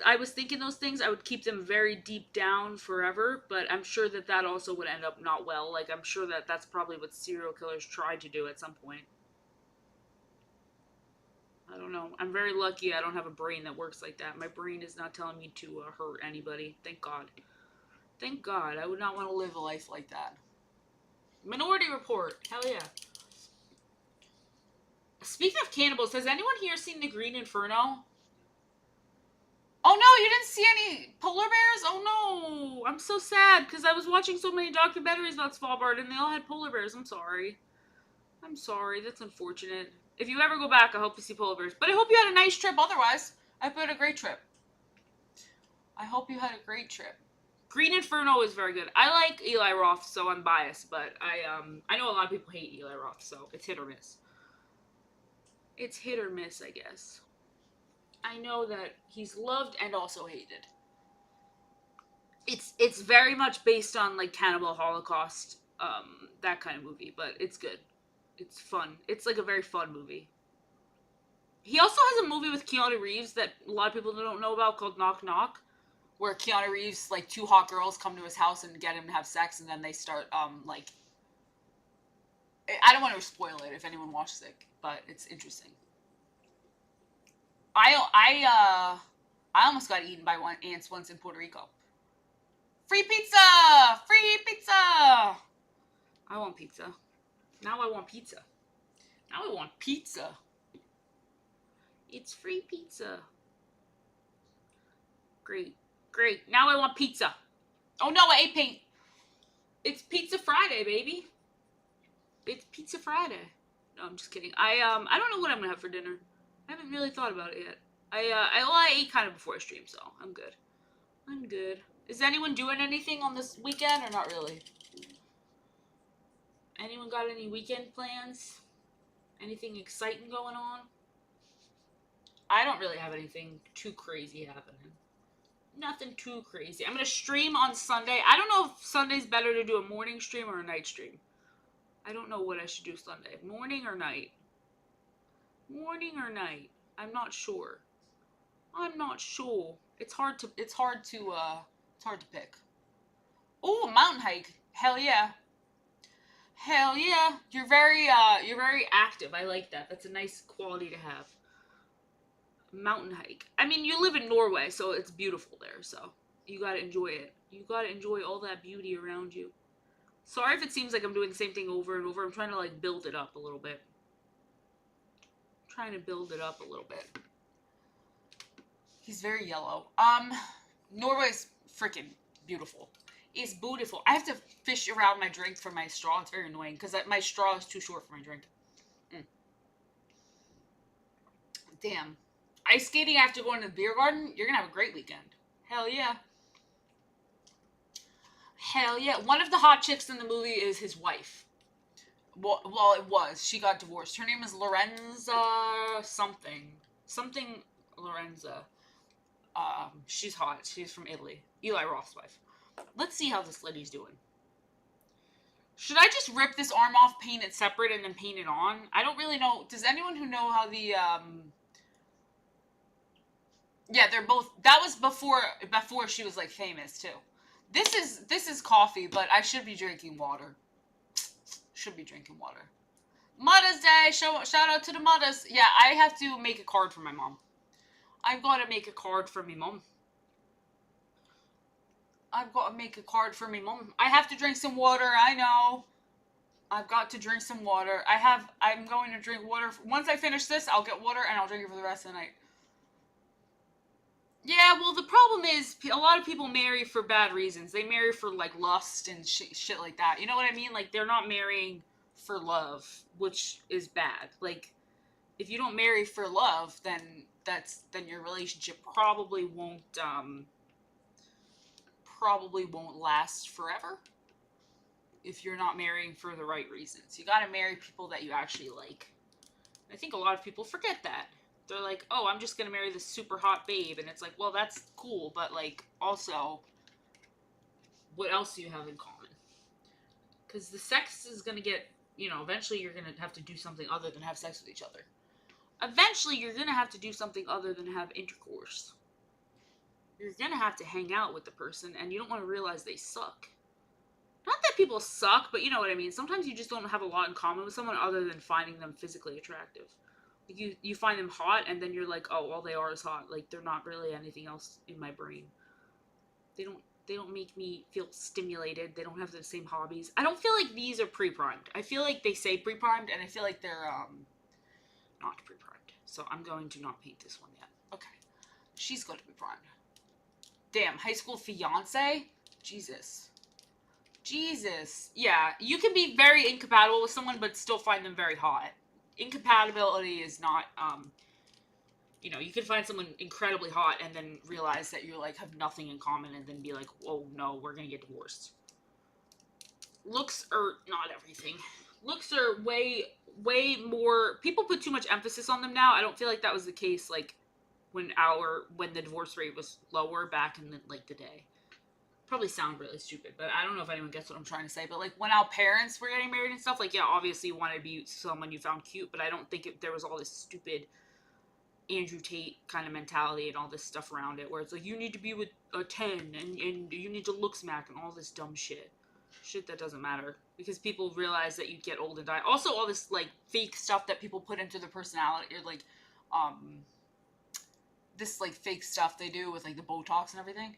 I was thinking those things, I would keep them very deep down forever, but I'm sure that also would end up not well. Like, I'm sure that's probably what serial killers tried to do at some point. I don't know. I'm very lucky I don't have a brain that works like that. My brain is not telling me to hurt anybody. Thank God. Thank God. I would not want to live a life like that. Minority Report. Hell yeah. Speaking of cannibals, has anyone here seen The Green Inferno? Oh no, you didn't see any polar bears? Oh no, I'm so sad because I was watching so many documentaries about Svalbard and they all had polar bears. I'm sorry. I'm sorry. That's unfortunate. If you ever go back, I hope you see polar bears. But I hope you had a nice trip otherwise. I hope you had a great trip. I hope you had a great trip. Green Inferno is very good. I like Eli Roth, so I'm biased, but I know a lot of people hate Eli Roth, so it's hit or miss. It's hit or miss, I guess. I know that he's loved and also hated. It's very much based on like Cannibal Holocaust, that kind of movie, but it's good. It's fun. It's like a very fun movie. He also has a movie with Keanu Reeves that a lot of people don't know about called Knock Knock, where Keanu Reeves, like, two hot girls come to his house and get him to have sex, and then they start, like, I don't want to spoil it if anyone watches it, but it's interesting. I almost got eaten by ants once in Puerto Rico. Free pizza! Free pizza! I want pizza. Now I want pizza. Now I want pizza. It's free pizza. Great. Great. Now I want pizza. Oh no, I ate paint. It's Pizza Friday, baby. It's Pizza Friday. No, I'm just kidding. I don't know what I'm gonna have for dinner. I haven't really thought about it yet. I ate kind of before I stream, so I'm good. I'm good. Is anyone doing anything on this weekend or not really? Anyone got any weekend plans? Anything exciting going on? I don't really have anything too crazy happening. Nothing too crazy. I'm going to stream on Sunday. I don't know if Sunday's better to do a morning stream or a night stream. I don't know what I should do Sunday. Morning or night? Morning or night? I'm not sure. I'm not sure. It's hard to pick. Oh, mountain hike. Hell yeah. Hell yeah. You're very active. I like that. That's a nice quality to have. Mountain hike. I mean, you live in Norway, so it's beautiful there, so you gotta enjoy it. You gotta enjoy all that beauty around you. Sorry if it seems like I'm doing the same thing over and over. I'm trying to, like, build it up a little bit. He's very yellow. Norway's freaking beautiful. It's beautiful. I have to fish around my drink for my straw. It's very annoying, because my straw is too short for my drink. Damn. Ice skating after going to the beer garden? You're gonna have a great weekend. Hell yeah. Hell yeah. One of the hot chicks in the movie is his wife. Well, it was. She got divorced. Her name is Lorenza something. Something Lorenza. She's hot. She's from Italy. Eli Roth's wife. Let's see how this lady's doing. Should I just rip this arm off, paint it separate, and then paint it on? I don't really know. Does anyone who know how the, Yeah, they're both. That was before she was, like, famous too. This is coffee, but I should be drinking water. Mother's Day. Shout out to the mothers. Yeah, I have to make a card for my mom. I've got to make a card for me mom. I have to drink some water. I know. I've got to drink some water. I'm going to drink water. Once I finish this, I'll get water and I'll drink it for the rest of the night. Yeah, well, the problem is a lot of people marry for bad reasons. They marry for, like, lust and shit like that. You know what I mean? Like, they're not marrying for love, which is bad. Like, if you don't marry for love, then your relationship probably won't last forever. If you're not marrying for the right reasons. You gotta marry people that you actually like. I think a lot of people forget that. They're like, oh, I'm just going to marry this super hot babe. And it's like, well, that's cool. But, like, also, what else do you have in common? Because the sex is going to get, eventually you're going to have to do something other than have sex with each other. Eventually you're going to have to do something other than have intercourse. You're going to have to hang out with the person. And you don't want to realize they suck. Not that people suck, but you know what I mean. Sometimes you just don't have a lot in common with someone other than finding them physically attractive. You find them hot, and then you're like, oh, all they are is hot. Like, they're not really anything else in my brain. They don't make me feel stimulated. They don't have the same hobbies. I don't feel like these are pre-primed. I feel like they say pre-primed, and I feel like they're not pre-primed. So I'm going to not paint this one yet. Okay. She's going to be primed. Damn, high school fiance? Jesus. Jesus. Yeah, you can be very incompatible with someone but still find them very hot. Incompatibility is not you can find someone incredibly hot and then realize that you like have nothing in common and then be like, "Oh no, we're going to get divorced." Looks are not everything. Looks are way more, people put too much emphasis on them now. I don't feel like that was the case like when the divorce rate was lower back in the day. Probably sound really stupid, but I don't know if anyone gets what I'm trying to say. But like when our parents were getting married and stuff, like yeah, obviously you wanted to be someone you found cute, but I don't think there was all this stupid Andrew Tate kind of mentality and all this stuff around it, where it's like you need to be with a 10 and you need to look smack and all this dumb shit that doesn't matter because people realize that you get old and die. Also, all this like fake stuff that people put into their personality, or like this like fake stuff they do with like the Botox and everything.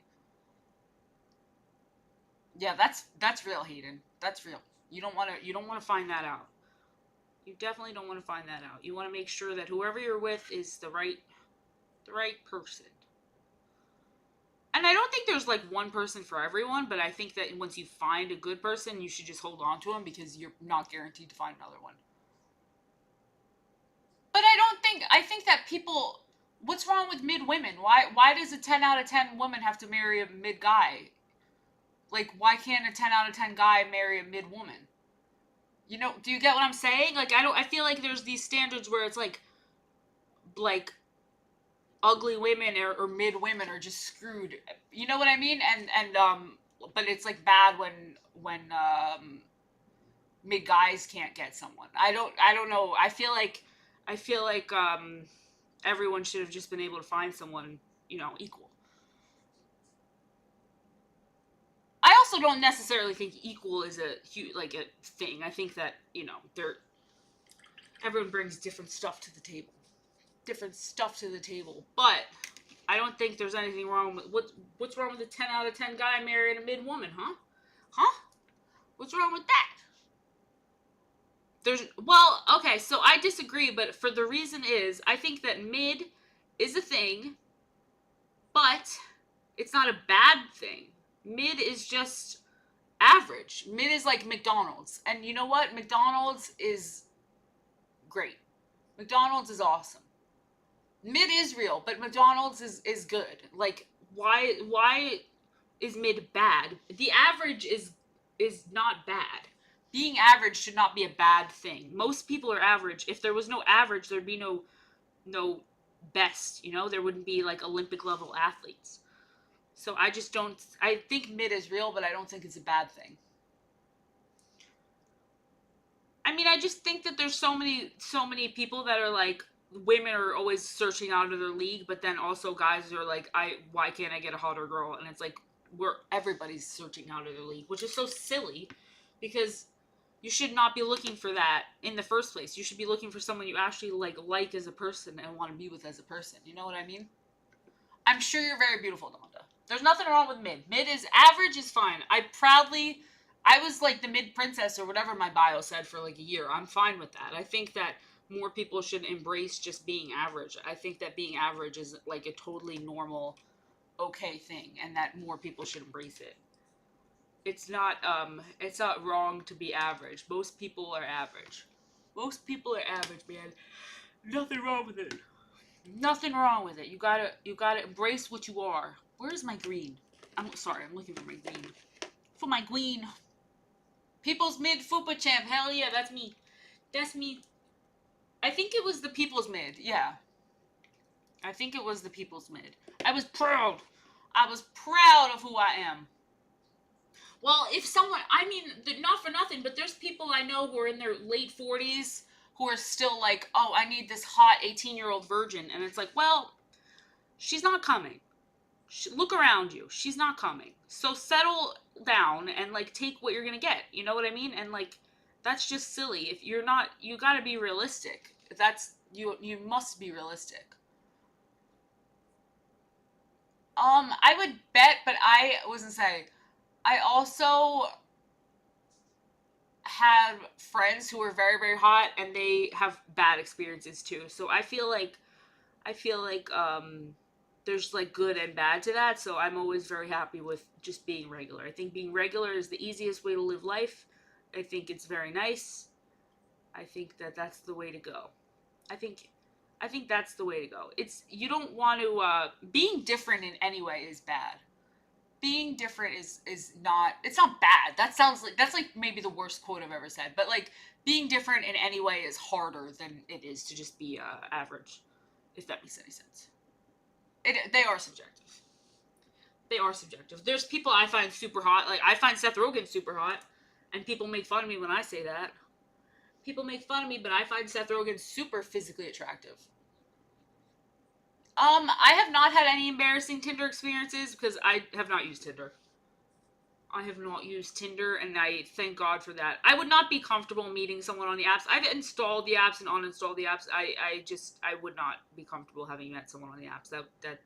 Yeah, that's real, Hayden. That's real. You don't want to find that out. You definitely don't want to find that out. You want to make sure that whoever you're with is the right person. And I don't think there's like one person for everyone, but I think that once you find a good person, you should just hold on to them because you're not guaranteed to find another one. But I think that people, what's wrong with mid women? Why does a 10 out of 10 woman have to marry a mid guy? Like why can't a 10 out of 10 guy marry a mid woman? Do you get what I'm saying? Like I feel like there's these standards where it's like ugly women or mid women are just screwed. You know what I mean? And but it's like bad when mid guys can't get someone. I don't know. I feel like everyone should have just been able to find someone, equal. I also don't necessarily think equal is a thing. I think that, everyone brings different stuff to the table. But I don't think there's anything wrong with what's wrong with a 10 out of 10 guy marrying a mid woman, huh? Huh? What's wrong with that? Okay, so I disagree, but for the reason is I think that mid is a thing, but it's not a bad thing. Mid is just average. Mid is like McDonald's. And you know what? McDonald's is great. McDonald's is awesome. Mid is real, but McDonald's is good. Like why is mid bad? The average is not bad. Being average should not be a bad thing. Most people are average. If there was no average, there'd be no best, there wouldn't be like Olympic level athletes. So I think mid is real, but I don't think it's a bad thing. I mean, I just think that there's so many people that are like, women are always searching out of their league, but then also guys are like, why can't I get a hotter girl? And it's like, everybody's searching out of their league, which is so silly because you should not be looking for that in the first place. You should be looking for someone you actually like as a person and want to be with as a person. You know what I mean? I'm sure you're very beautiful, Donda. There's nothing wrong with mid. Mid is average is fine. I was like the mid princess or whatever my bio said for like a year. I'm fine with that. I think that more people should embrace just being average. I think that being average is like a totally normal, okay thing, and that more people should embrace it. It's not wrong to be average. Most people are average. Most people are average, man. Nothing wrong with it. Nothing wrong with it. You gotta embrace what you are. Where's my green? I'm sorry, I'm looking for my green. For my green. People's Mid Fupa Champ. Hell yeah, that's me. That's me. I think it was the People's Mid. Yeah. I think it was the People's Mid. I was proud. I was proud of who I am. Well, if someone, I mean, not for nothing, but there's people I know who are in their late 40s who are still like, oh, I need this hot 18-year-old virgin. And it's like, well, she's not coming. Look around you. She's not coming. So settle down and like take what you're going to get. You know what I mean? And like, that's just silly. If you're not, you got to be realistic. You must be realistic. I would bet, but I wasn't saying. I also have friends who are very, very hot and they have bad experiences too. So I feel like there's like good and bad to that, so I'm always very happy with just being regular. I think being regular is the easiest way to live life. I think it's very nice. I think that that's the way to go. I think I think that's the way to go. It's you don't want to being different in any way is bad. Being different is not, it's not bad. That sounds like that's like maybe the worst quote I've ever said. But like being different in any way is harder than it is to just be average, if that makes any sense. They are subjective. They are subjective. There's people I find super hot. Like I find Seth Rogen super hot, and people make fun of me when I say that. People make fun of me, but I find Seth Rogen super physically attractive. I have not had any embarrassing Tinder experiences because I have not used Tinder. I have not used Tinder, and I thank God for that. I would not be comfortable meeting someone on the apps. I've installed the apps and uninstalled the apps. I would not be comfortable having met someone on the apps. That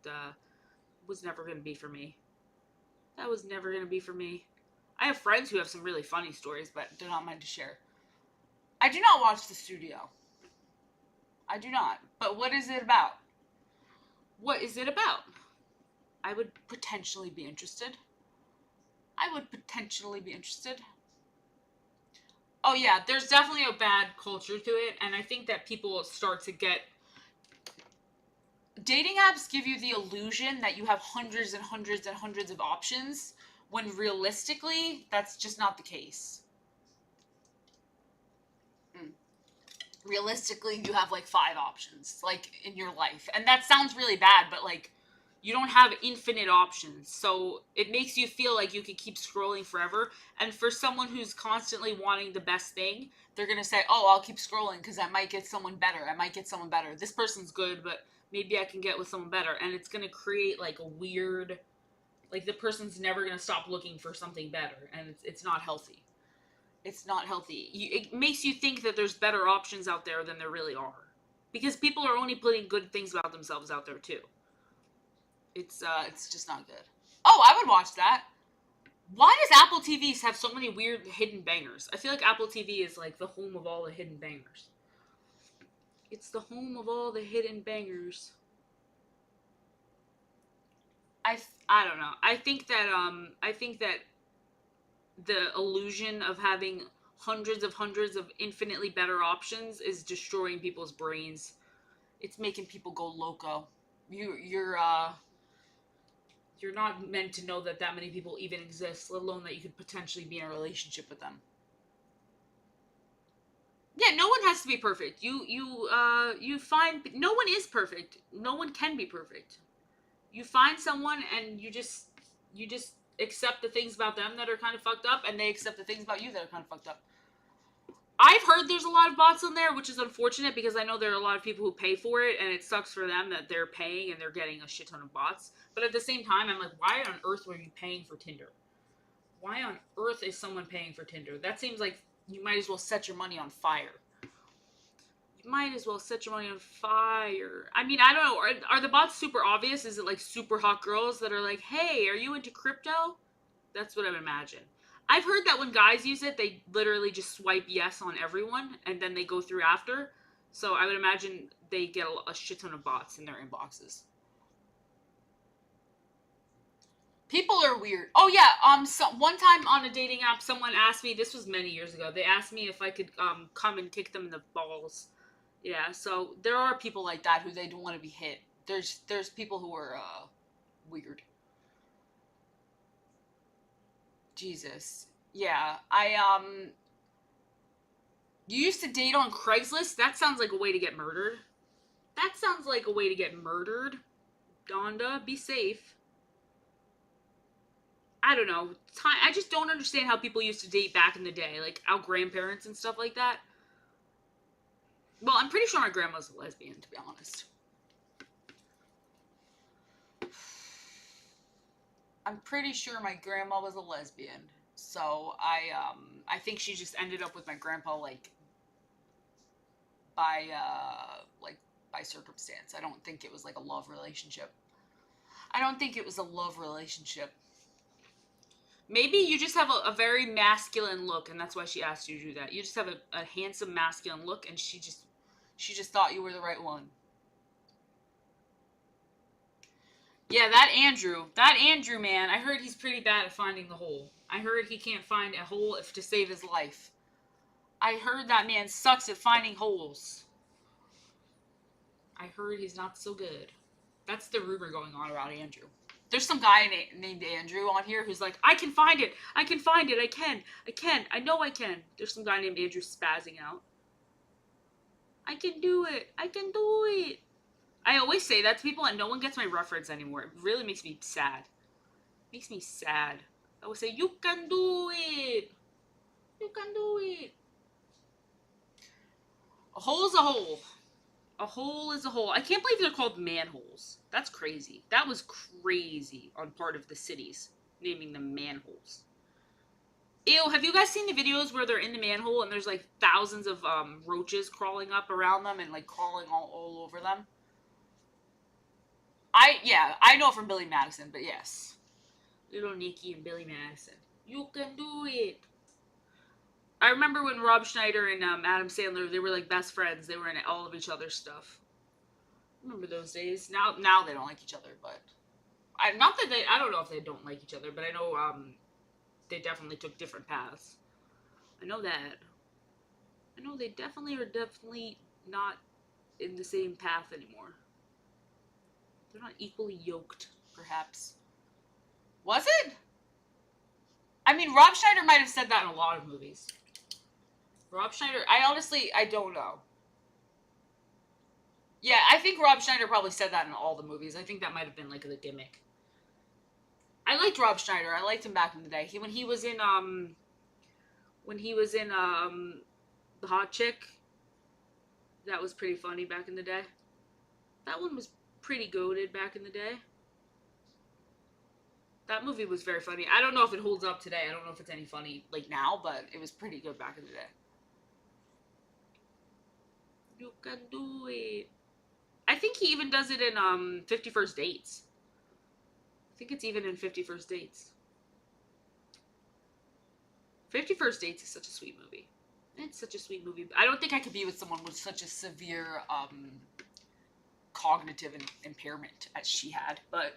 was never going to be for me. That was never going to be for me. I have friends who have some really funny stories, but they're not mine to share. I do not watch The Studio. I do not. But what is it about? What is it about? I would potentially be interested. I would potentially be interested. Oh yeah, there's definitely a bad culture to it, and I think that people start to get... Dating apps give you the illusion that you have hundreds and hundreds and hundreds of options, when realistically, that's just not the case. Realistically, you have like 5 options, like, in your life. And that sounds really bad, but like, you don't have infinite options. So it makes you feel like you could keep scrolling forever. And for someone who's constantly wanting the best thing, they're going to say, oh, I'll keep scrolling because I might get someone better. I might get someone better. This person's good, but maybe I can get with someone better. And it's going to create like a weird, like the person's never going to stop looking for something better. And it's not healthy. It's not healthy. It makes you think that there's better options out there than there really are. Because people are only putting good things about themselves out there too. It's just not good. Oh, I would watch that. Why does Apple TVs have so many weird hidden bangers? I feel like Apple TV is like the home of all the hidden bangers. It's the home of all the hidden bangers. I don't know. I think that the illusion of having hundreds of infinitely better options is destroying people's brains. It's making people go loco. You're not meant to know that many people even exist, let alone that you could potentially be in a relationship with them. Yeah, no one has to be perfect. You find no one is perfect. No one can be perfect. You find someone and you just accept the things about them that are kind of fucked up, and they accept the things about you that are kind of fucked up. I've heard there's a lot of bots on there, which is unfortunate because I know there are a lot of people who pay for it, and it sucks for them that they're paying and they're getting a shit ton of bots. But at the same time, I'm like, why on earth were you paying for Tinder? Why on earth is someone paying for Tinder? That seems like you might as well set your money on fire. You might as well set your money on fire. I mean, I don't know. Are the bots super obvious? Is it like super hot girls that are like, hey, are you into crypto? That's what I would imagine. I've heard that when guys use it, they literally just swipe yes on everyone, and then they go through after. So I would imagine they get a shit ton of bots in their inboxes. People are weird. Oh yeah, so one time on a dating app, someone asked me, this was many years ago, they asked me if I could come and kick them in the balls. Yeah, so there are people like that who they don't want to be hit. There's people who are weird. Jesus. Yeah, you used to date on Craigslist? That sounds like a way to get murdered. That sounds like a way to get murdered. Donda, be safe. I don't know. I just don't understand how people used to date back in the day, like our grandparents and stuff like that. Well, I'm pretty sure my grandma's a lesbian, to be honest. I'm pretty sure my grandma was a lesbian. So I think she just ended up with my grandpa by by circumstance. I don't think it was like a love relationship. I don't think it was a love relationship. Maybe you just have a very masculine look, and that's why she asked you to do that. You just have a handsome masculine look, and she just thought you were the right one. Yeah, that Andrew man, I heard he's pretty bad at finding the hole. I heard he can't find a hole if to save his life. I heard that man sucks at finding holes. I heard he's not so good. That's the rumor going on about Andrew. There's some guy named Andrew on here who's like, I can find it. I can find it. I can. I know I can. There's some guy named Andrew spazzing out. I can do it. I can do it. I always say that to people and no one gets my reference anymore. It really makes me sad. Makes me sad. I would say, you can do it. You can do it. A hole's a hole. A hole is a hole. I can't believe they're called manholes. That's crazy. That was crazy on part of the cities, naming them manholes. Ew, have you guys seen the videos where they're in the manhole and there's like thousands of roaches crawling up around them and like crawling all over them? I know from Billy Madison, but yes. Little Nicky and Billy Madison. You can do it. I remember when Rob Schneider and Adam Sandler, they were like best friends. They were in all of each other's stuff. Remember those days? Now they don't like each other, but I don't know if they don't like each other, but I know they definitely took different paths. I know that. I know they definitely are not in the same path anymore. They're not equally yoked, perhaps. Was it? I mean, Rob Schneider might have said that in a lot of movies. Rob Schneider, I don't know. Yeah, I think Rob Schneider probably said that in all the movies. I think that might have been like the gimmick. I liked Rob Schneider. I liked him back in the day. When he was in The Hot Chick, that was pretty funny back in the day. That one was pretty goated back in the day. That movie was very funny. I don't know if it holds up today. I don't know if it's any funny like now, but it was pretty good back in the day. You can do it. I think he even does it in 50 First Dates. I think it's even in 50 First Dates. 50 First Dates is such a sweet movie. It's such a sweet movie. I don't think I could be with someone with such a severe cognitive impairment as she had, but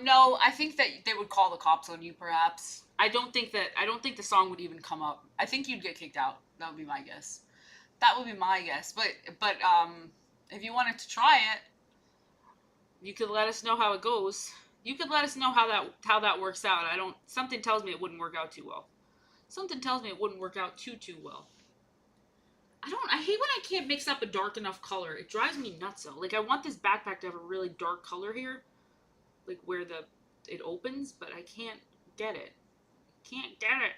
no, I think that they would call the cops on you, perhaps. I don't think the song would even come up. I think you'd get kicked out. That would be my guess. That would be my guess. But if you wanted to try it, you could let us know how it goes. You could let us know how that works out. Something tells me it wouldn't work out too well. Something tells me it wouldn't work out too well. I hate when I can't mix up a dark enough color. It drives me nuts though. Like I want this backpack to have a really dark color here. Like where it opens, but I can't get it. Can't get it.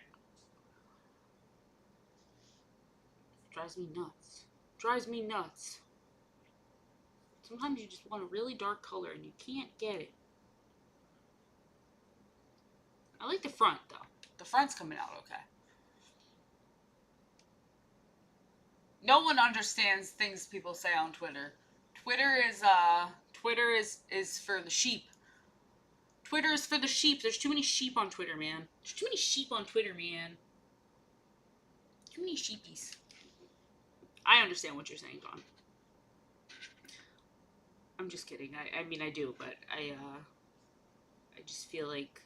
Drives me nuts. Drives me nuts. Sometimes you just want a really dark color and you can't get it. I like the front though. The front's coming out okay. No one understands things people say on Twitter. Twitter is for the sheep. Twitter is for the sheep. There's too many sheep on Twitter, man. There's too many sheep on Twitter, man. Too many sheepies. I understand what you're saying, Don. I'm just kidding. I mean, I do, but I just feel like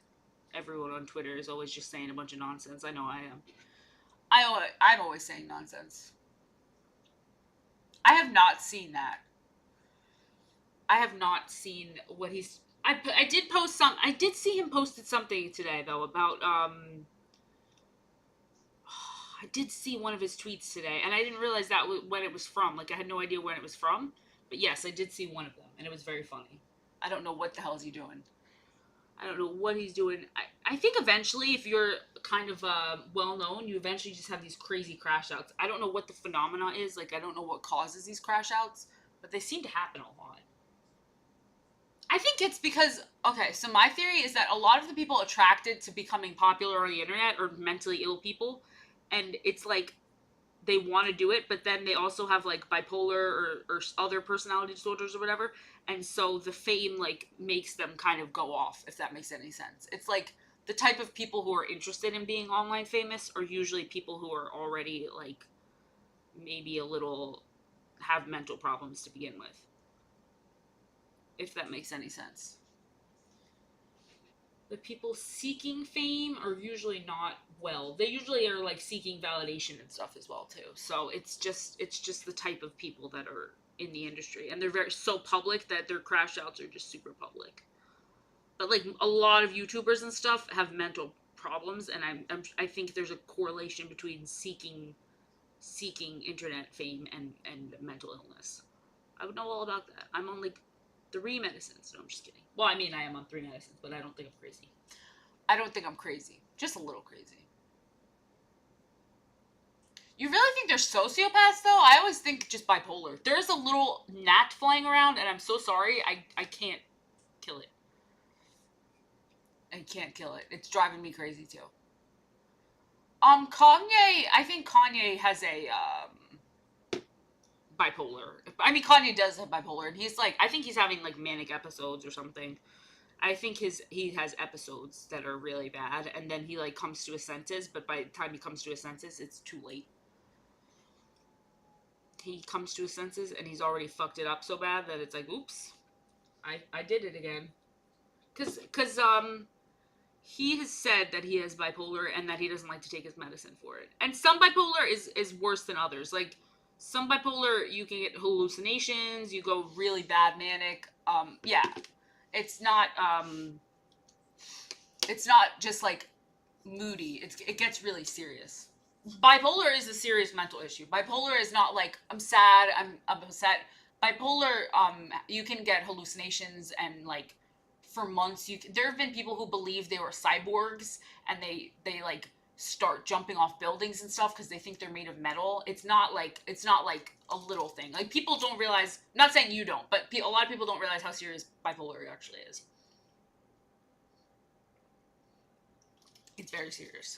everyone on Twitter is always just saying a bunch of nonsense. I know I am. I'm always saying nonsense. I have not seen that. I have not seen what he's... I did post some... I did see him posted something today, though, about... I did see one of his tweets today, and I didn't realize that when it was from. Like, I had no idea when it was from. But yes, I did see one of them, and it was very funny. I don't know what the hell is he doing. I don't know what he's doing. I think eventually, if you're kind of well-known, you eventually just have these crazy crash outs. I don't know what the phenomena is. Like, I don't know what causes these crash outs, but they seem to happen a lot. I think it's because, okay, so my theory is that a lot of the people attracted to becoming popular on the internet are mentally ill people, and it's like they want to do it, but then they also have like bipolar or other personality disorders or whatever, and so the fame like makes them kind of go off, if that makes any sense. It's like the type of people who are interested in being online famous are usually people who are already like maybe a little have mental problems to begin with. if that makes any sense. The people seeking fame are usually not well. They usually are like seeking validation and stuff as well too. So it's just the type of people that are in the industry, and they're very so public that their crash outs are just super public. But like a lot of YouTubers and stuff have mental problems, and I think there's a correlation between seeking internet fame and mental illness. I would know all about that. I'm on like 3 medicines. No, I'm just kidding. Well, I mean, I am on 3 medicines, but I don't think I'm crazy. I don't think I'm crazy. Just a little crazy. You really think they're sociopaths, though? I always think just bipolar. There's a little gnat flying around, and I'm so sorry. I can't kill it. I can't kill it. It's driving me crazy, too. Kanye, I think Kanye has a, bipolar. I mean, Kanye does have bipolar, and he's like, I think he's having like manic episodes or something. I think he has episodes that are really bad, and then he like comes to his senses. But by the time he comes to his senses, it's too late. He comes to his senses, and he's already fucked it up so bad that it's like, oops, I did it again. Cause he has said that he has bipolar and that he doesn't like to take his medicine for it. And some bipolar is worse than others. Like some bipolar, you can get hallucinations, you go really bad manic. Yeah, it's not just like moody. It gets really serious. Bipolar is a serious mental issue. Bipolar is not like I'm sad, I'm upset. Bipolar, you can get hallucinations and like for months. There have been people who believe they were cyborgs and they like start jumping off buildings and stuff because they think they're made of metal. It's not like a little thing. Like people don't realize. Not saying you don't, but a lot of people don't realize how serious bipolar actually is. It's very serious.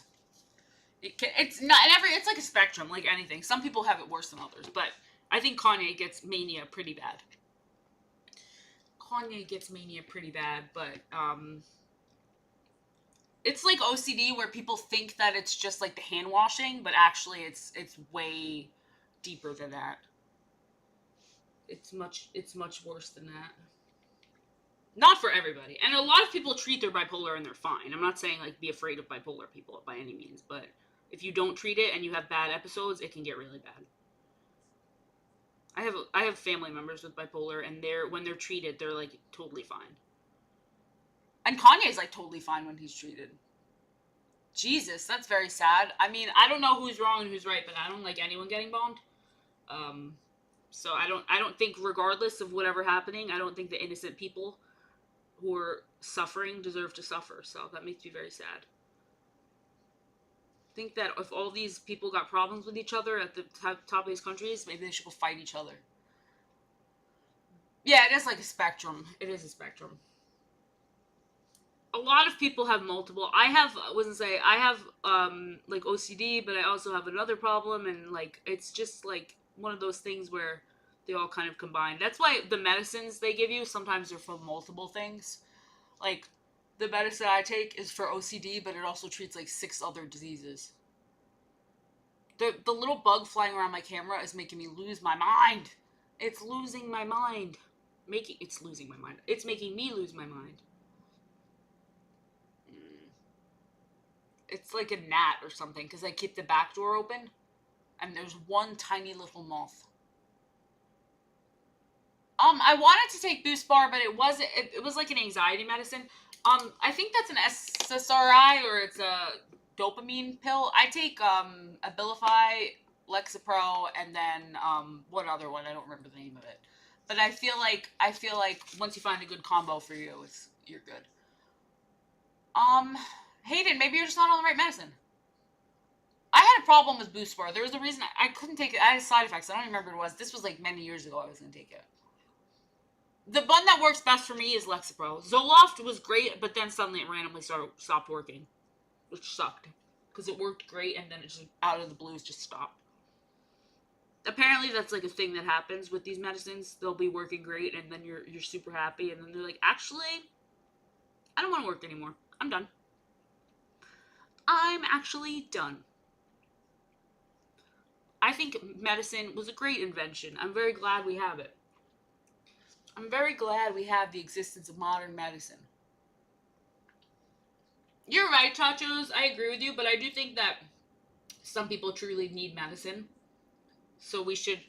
It's not and it's like a spectrum, like anything. Some people have it worse than others, but I think Kanye gets mania pretty bad. Kanye gets mania pretty bad, but it's like OCD where people think that it's just like the hand washing, but actually it's way deeper than that. It's much worse than that. Not for everybody. And a lot of people treat their bipolar and they're fine. I'm not saying like be afraid of bipolar people by any means, but if you don't treat it and you have bad episodes, it can get really bad. I have family members with bipolar, and when they're treated, they're like totally fine. And Kanye's like totally fine when he's treated. Jesus, that's very sad. I mean, I don't know who's wrong and who's right, but I don't like anyone getting bombed. Um, so I don't think regardless of whatever happening, I don't think the innocent people who are suffering deserve to suffer. So that makes me very sad. Think that if all these people got problems with each other at the top of these countries, maybe they should go fight each other. Yeah, it is like a spectrum. It is a spectrum. A lot of people have multiple. I wasn't say I have like OCD, but I also have another problem, and like it's just like one of those things where they all kind of combine. That's why the medicines they give you sometimes are for multiple things. Like the medicine I take is for OCD, but it also treats like 6 other diseases. The little bug flying around my camera is making me lose my mind. It's losing my mind. It's losing my mind. It's making me lose my mind. It's like a gnat or something because I keep the back door open, and there's one tiny little moth. I wanted to take Boost Bar, but it was like an anxiety medicine. I think that's an SSRI or it's a dopamine pill. I take Abilify, Lexapro, and then one other one. I don't remember the name of it. But I feel like once you find a good combo for you, you're good. Hayden, maybe you're just not on the right medicine. I had a problem with Boost Bar. There was a reason I couldn't take it. I had side effects. I don't even remember what it was. This was like many years ago I was going to take it. The one that works best for me is Lexapro. Zoloft was great, but then suddenly it randomly stopped working, which sucked. Because it worked great, and then it just, out of the blues, just stopped. Apparently that's like a thing that happens with these medicines. They'll be working great, and then you're super happy, and then they're like, actually, I don't want to work anymore. I'm done. I'm actually done. I think medicine was a great invention. I'm very glad we have it. I'm very glad we have the existence of modern medicine. You're right, Chachos. I agree with you, but I do think that some people truly need medicine. So we should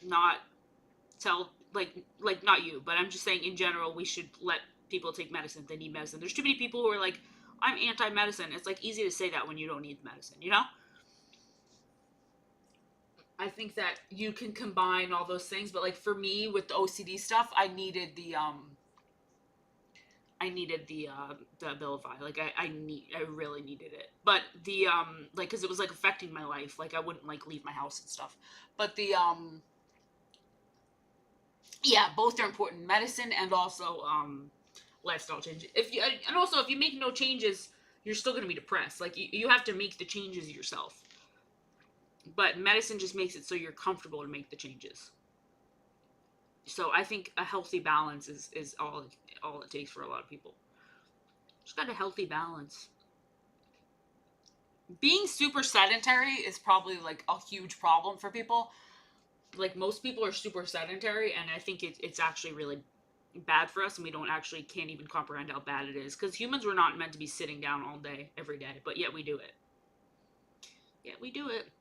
not tell not you, but I'm just saying in general we should let people take medicine if they need medicine. There's too many people who are like, I'm anti-medicine. It's like easy to say that when you don't need medicine, you know? I think that you can combine all those things, but like for me with the OCD stuff, I needed the Abilify. Like I really needed it. But the like cuz it was like affecting my life. Like I wouldn't like leave my house and stuff. But the yeah, both are important. Medicine and also lifestyle changes. If you and also if you make no changes, you're still going to be depressed. Like you have to make the changes yourself. But medicine just makes it so you're comfortable to make the changes. So I think a healthy balance is all it takes for a lot of people. Just got a healthy balance. Being super sedentary is probably like a huge problem for people. Like most people are super sedentary, and I think it's actually really bad for us, and we don't actually can't even comprehend how bad it is because humans were not meant to be sitting down all day every day, but yet we do it. Yet we do it.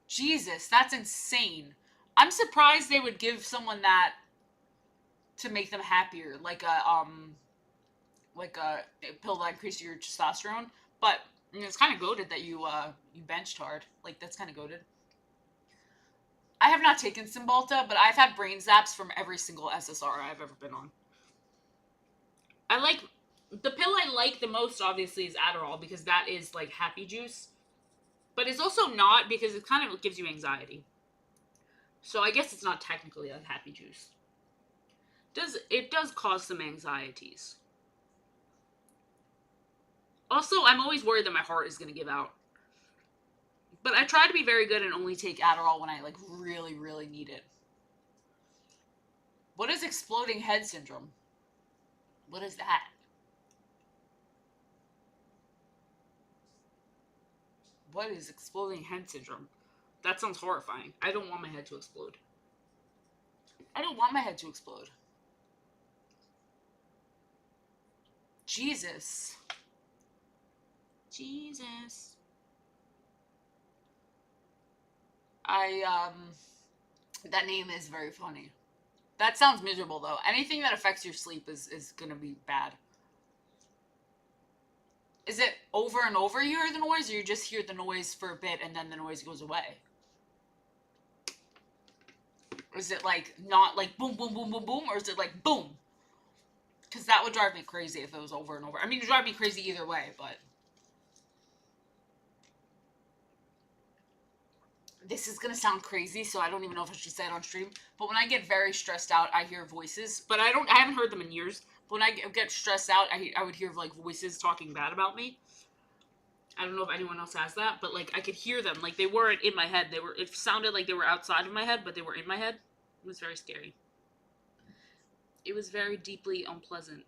Jesus, that's insane. I'm surprised they would give someone that to make them happier, like a pill that increases your testosterone. But it's kind of goaded that you benched hard. Like that's kind of goaded. I have not taken Cymbalta, but I've had brain zaps from every single SSR I've ever been on. I like the pill I like the most. Obviously, is Adderall because that is like happy juice, but it's also not because it kind of gives you anxiety. So I guess it's not technically a happy juice. Does cause some anxieties. Also, I'm always worried that my heart is going to give out. But I try to be very good and only take Adderall when I like really, really need it. What is exploding head syndrome? What is that? What is exploding head syndrome? That sounds horrifying. I don't want my head to explode. I don't want my head to explode. Jesus. Jesus. That name is very funny. That sounds miserable though. Anything that affects your sleep is gonna be bad. Is it over and over you hear the noise, or you just hear the noise for a bit and then the noise goes away? Or is it like not like boom, boom, boom, boom, boom, or is it like boom? Because that would drive me crazy if it was over and over. I mean, it would drive me crazy either way, but this is gonna sound crazy, so I don't even know if I should say it on stream. But when I get very stressed out, I hear voices. But I haven't heard them in years. But when I get stressed out, I would hear like voices talking bad about me. I don't know if anyone else has that, but like I could hear them. Like they weren't in my head. It sounded like they were outside of my head, but they were in my head. It was very scary. It was very deeply unpleasant.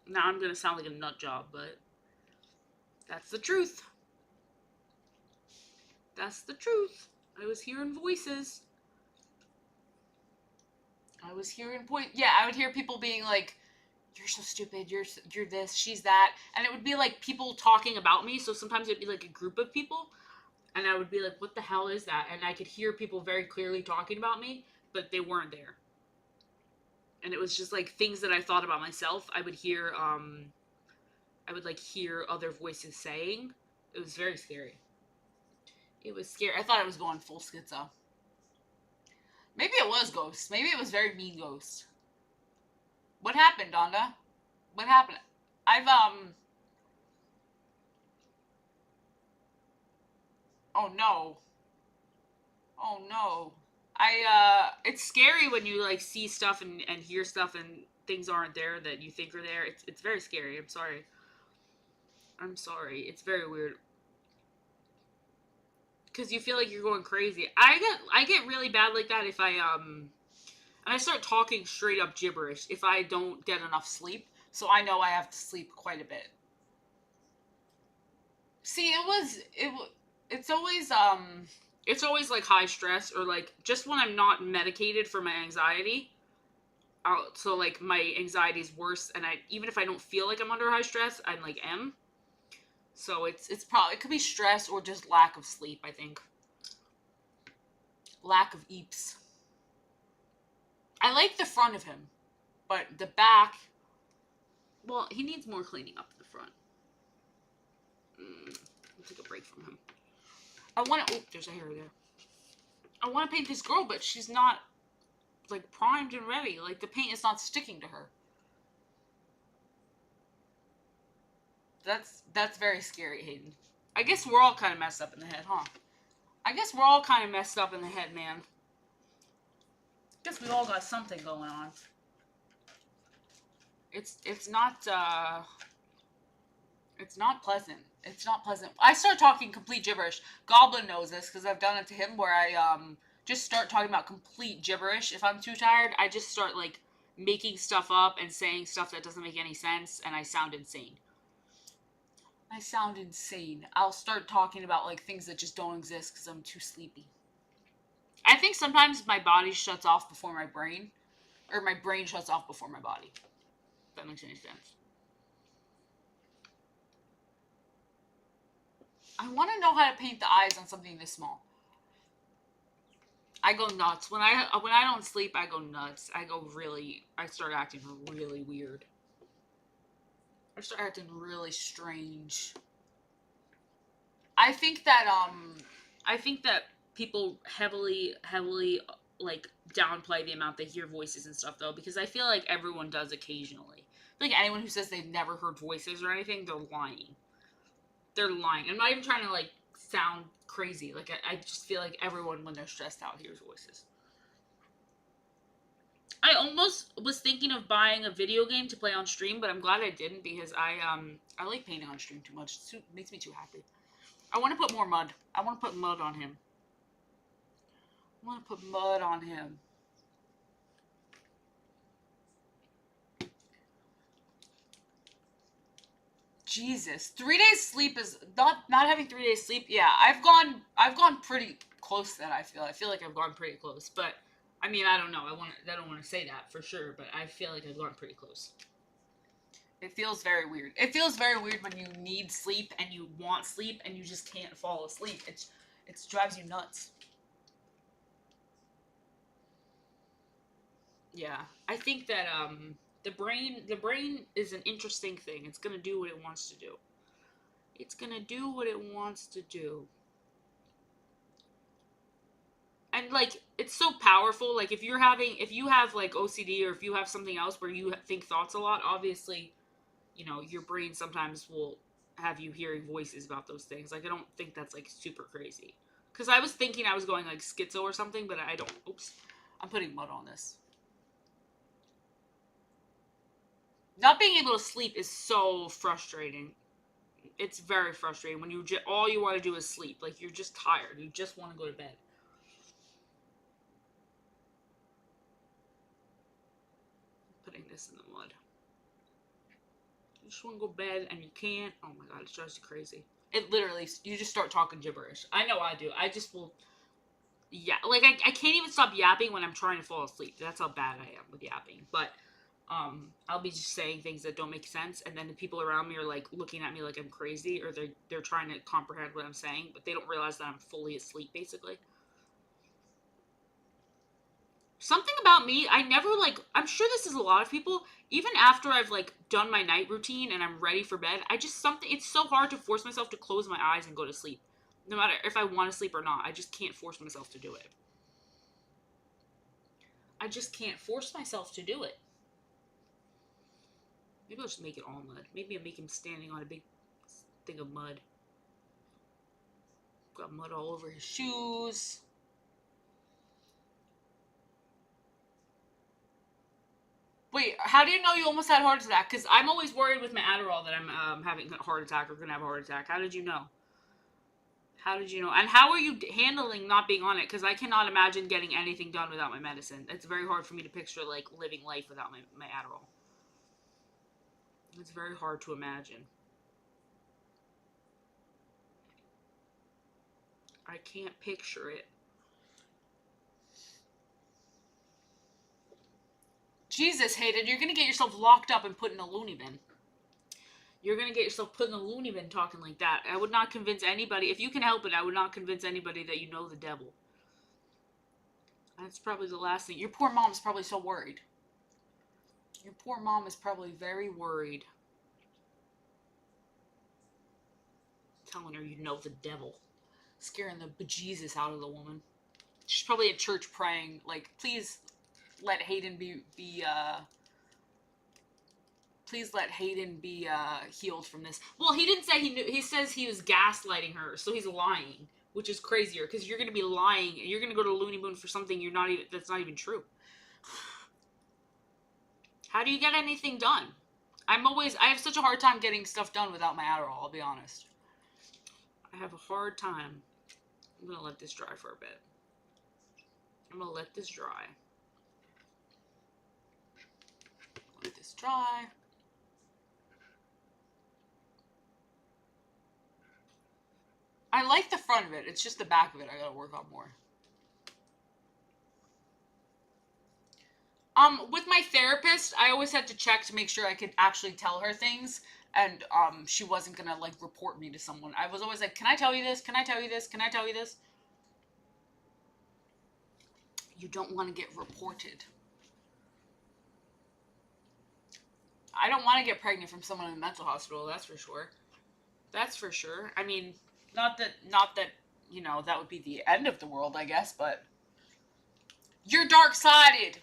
Now I'm gonna sound like a nut job, but that's the truth. That's the truth. I was hearing voices. I was hearing point. Yeah, I would hear people being like, "You're so stupid. You're this. She's that," and it would be like people talking about me. So sometimes it'd be like a group of people, and I would be like, "What the hell is that?" And I could hear people very clearly talking about me, but they weren't there. And it was just like things that I thought about myself. I would like hear other voices saying. It was very scary. It was scary. I thought I was going full schizo. Maybe it was Ghost. Maybe it was very mean Ghost. What happened, Donda? What happened? I've Oh no. Oh no. It's scary when you like see stuff and hear stuff and things aren't there that you think are there. It's very scary. I'm sorry. I'm sorry. It's very weird. Cuz you feel like you're going crazy. I get really bad like that if and I start talking straight up gibberish if I don't get enough sleep. So I know I have to sleep quite a bit. See, it was it's always like high stress, or like just when I'm not medicated for my anxiety. So like my anxiety is worse, and I, even if I don't feel like I'm under high stress, I'm like am. So it's probably, it could be stress or just lack of sleep. I think lack of eeps. I like the front of him, but the back, well, he needs more cleaning up in the front. I'll take a break from him. I want to. Oh, there's a hair there. I want to paint this girl, but she's not like primed and ready. Like the paint is not sticking to her. That's very scary, Hayden. I guess we're all kind of messed up in the head, huh? I guess we're all kind of messed up in the head, man. Guess we all got something going on. It's not it's not pleasant. It's not pleasant. I start talking complete gibberish. Goblin knows this because I've done it to him, where I just start talking about complete gibberish. If I'm too tired, I just start like making stuff up and saying stuff that doesn't make any sense, and I sound insane. I sound insane. I'll start talking about like things that just don't exist because I'm too sleepy. I think sometimes my body shuts off before my brain, or my brain shuts off before my body. If that makes any sense. I want to know how to paint the eyes on something this small. I go nuts when I don't sleep. I go nuts. I start acting really weird. I start acting really strange. I think that people heavily like downplay the amount they hear voices and stuff, though, because I feel like everyone does occasionally. I feel like anyone who says they've never heard voices or anything, they're lying. They're lying. I'm not even trying to like sound crazy. Like I just feel like everyone, when they're stressed out, hears voices. I almost was thinking of buying a video game to play on stream, but I'm glad I didn't, because I like painting on stream too much. It makes me too happy. I want to put more mud. I want to put mud on him. I want to put mud on him. Jesus, 3 days sleep is not having 3 days sleep. Yeah, I've gone pretty close to that. I feel like I've gone pretty close, but I mean, I don't know. I don't want to say that for sure, but I feel like I've gone pretty close. It feels very weird. It feels very weird when you need sleep and you want sleep and you just can't fall asleep. It drives you nuts. Yeah, I think that the brain is an interesting thing. It's gonna do what it wants to do. It's gonna do what it wants to do. And like it's so powerful. Like if you have like OCD, or if you have something else where you think thoughts a lot, obviously, your brain sometimes will have you hearing voices about those things. Like I don't think that's like super crazy. Because I was thinking I was going like schizo or something, but I don't. Oops, I'm putting mud on this. Not being able to sleep is so frustrating. It's very frustrating when all you want to do is sleep. Like you're just tired. You just want to go to bed. Putting this in the mud. You just want to go to bed and you can't. Oh my god, it drives you crazy. It literally, you just start talking gibberish. I know I do. I just will. Yeah, like I can't even stop yapping when I'm trying to fall asleep. That's how bad I am with yapping. But I'll be just saying things that don't make sense, and then the people around me are like looking at me like I'm crazy, or they're trying to comprehend what I'm saying, but they don't realize that I'm fully asleep, basically. Something about me, I never like. I'm sure this is a lot of people. Even after I've like done my night routine and I'm ready for bed, I just something. It's so hard to force myself to close my eyes and go to sleep, no matter if I want to sleep or not. I just can't force myself to do it. I just can't force myself to do it. Maybe I'll just make it all mud. Maybe I'll make him standing on a big thing of mud. Got mud all over his shoes. Wait, how do you know you almost had a heart attack? Because I'm always worried with my Adderall that I'm having a heart attack or going to have a heart attack. How did you know? How did you know? And how are you handling not being on it? Because I cannot imagine getting anything done without my medicine. It's very hard for me to picture, like, living life without my Adderall. It's very hard to imagine. I can't picture it. Jesus, Hayden, you're gonna get yourself locked up and put in a loony bin. You're gonna get yourself put in a loony bin talking like that. I would not convince anybody. If you can help it, I would not convince anybody that you know the devil. That's probably the last thing. Your poor mom's probably so worried. Your poor mom is probably very worried. Telling her you know the devil. Scaring the bejesus out of the woman. She's probably at church praying, like, please let Hayden be please let Hayden be healed from this. Well, he didn't say he knew. He says he was gaslighting her, so he's lying, which is crazier because you're going to be lying. You're going to go to Looney Moon for something that's not even true. How do you get anything done? I have such a hard time getting stuff done without my Adderall, I'll be honest. I have a hard time. I'm going to let this dry for a bit. I'm going to let this dry. Let this dry. I like the front of it. It's just the back of it I gotta work on more. With my therapist, I always had to check to make sure I could actually tell her things, and she wasn't gonna like report me to someone. I was always like, "Can I tell you this? Can I tell you this? Can I tell you this?" You don't want to get reported. I don't want to get pregnant from someone in a mental hospital. That's for sure. That's for sure. I mean, not that you know that would be the end of the world, I guess, but you're dark-sided.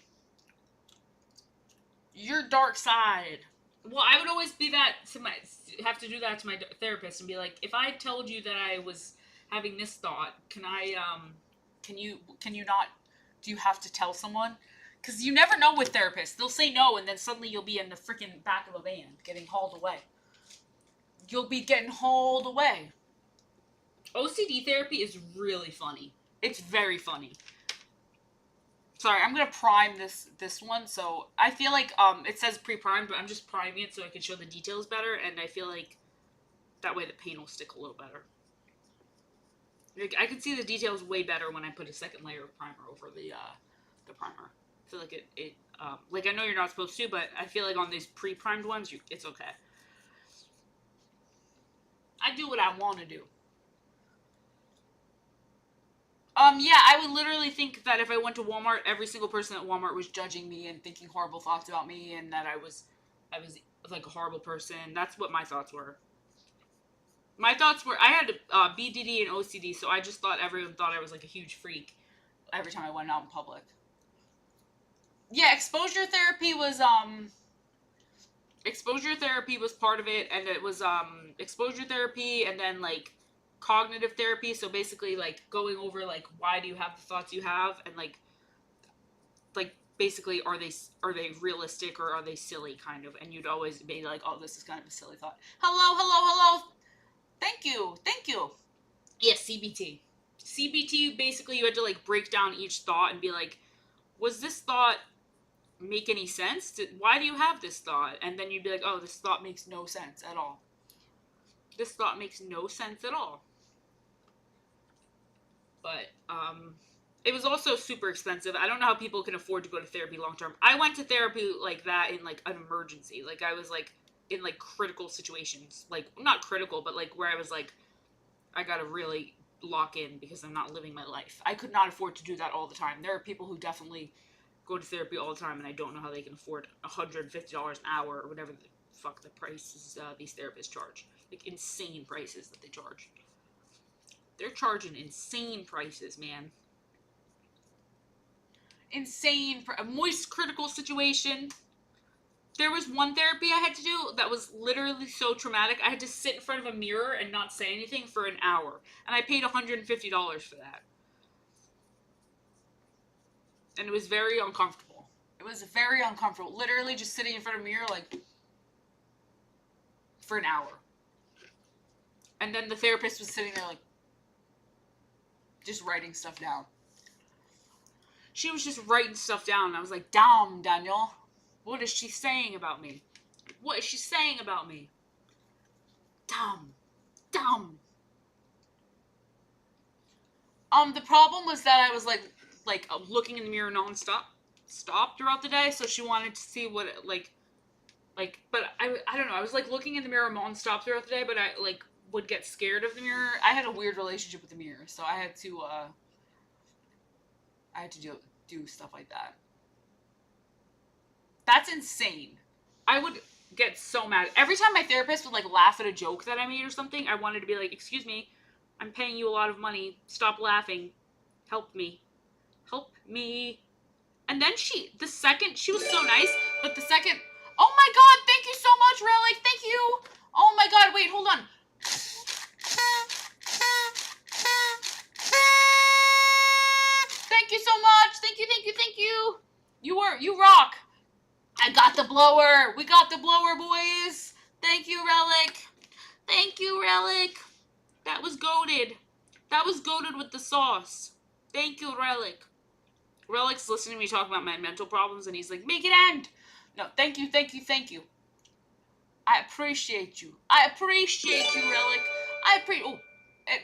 You're dark-sided. Well, I would always be have to do that to my therapist and be like, if I told you that I was having this thought, can you not? Do you have to tell someone? Because you never know with therapists. They'll say no, and then suddenly you'll be in the freaking back of a van getting hauled away. You'll be getting hauled away. OCD therapy is really funny. It's very funny. Sorry, I'm gonna prime this one. So I feel like it says pre-primed, but I'm just priming it so I can show the details better, and I feel like that way the paint will stick a little better. Like, I can see the details way better when I put a second layer of primer over the primer. I feel like it like, I know you're not supposed to, but I feel like on these pre-primed ones, it's okay. I do what I want to do. Yeah, I would literally think that if I went to Walmart, every single person at Walmart was judging me and thinking horrible thoughts about me, and that I was like a horrible person. That's what my thoughts were. My thoughts were, I had BDD and OCD, so I just thought everyone thought I was like a huge freak every time I went out in public. Yeah, exposure therapy was part of it, and it was exposure therapy, and then like cognitive therapy. So basically, like, going over like, why do you have the thoughts you have, and like basically, are they realistic or are they silly, kind of. And you'd always be like, oh, this is kind of a silly thought. Hello. Thank you. Yes, CBT. CBT, basically, you had to like break down each thought and be like, was this thought make any sense? Why do you have this thought? And then you'd be like, oh, this thought makes no sense at all. This thought makes no sense at all. But it was also super expensive. I don't know how people can afford to go to therapy long term. I went to therapy like that in like an emergency. Like, I was like in like critical situations. Like, not critical, but like where I was like, I gotta really lock in because I'm not living my life. I could not afford to do that all the time. There are people who definitely go to therapy all the time, and I don't know how they can afford $150 an hour or whatever the fuck the prices these therapists charge. Like, insane prices that they charge. They're charging insane prices, man. Insane. A moist critical situation. There was one therapy I had to do that was literally so traumatic. I had to sit in front of a mirror and not say anything for an hour. And I paid $150 for that. And it was very uncomfortable. It was very uncomfortable. Literally just sitting in front of a mirror, like, for an hour. And then the therapist was sitting there, like, just writing stuff down. She was just writing stuff down. And I was like, damn, Daniel. What is she saying about me? What is she saying about me? Damn. The problem was that I was like looking in the mirror nonstop, throughout the day. So she wanted to see what it, but I don't know. I was like looking in the mirror nonstop throughout the day, but I like would get scared of the mirror. I had a weird relationship with the mirror, so I had to do stuff like that. That's insane. I would get so mad every time my therapist would like laugh at a joke that I made or something. I wanted to be like, "Excuse me, I'm paying you a lot of money. Stop laughing. Help me. Help me." And then the second, she was so nice, but the second, oh my god, thank you so much, Relic, thank you. Oh my god, wait, hold on. Thank you so much. Thank you, thank you, thank you. You rock. I got the blower. We got the blower, boys. Thank you, Relic. Thank you, Relic. That was goated. That was goated with the sauce. Thank you, Relic. Relic's listening to me talk about my mental problems, and he's like, make it end. No, thank you, thank you, thank you. I appreciate you. I appreciate you, Relic.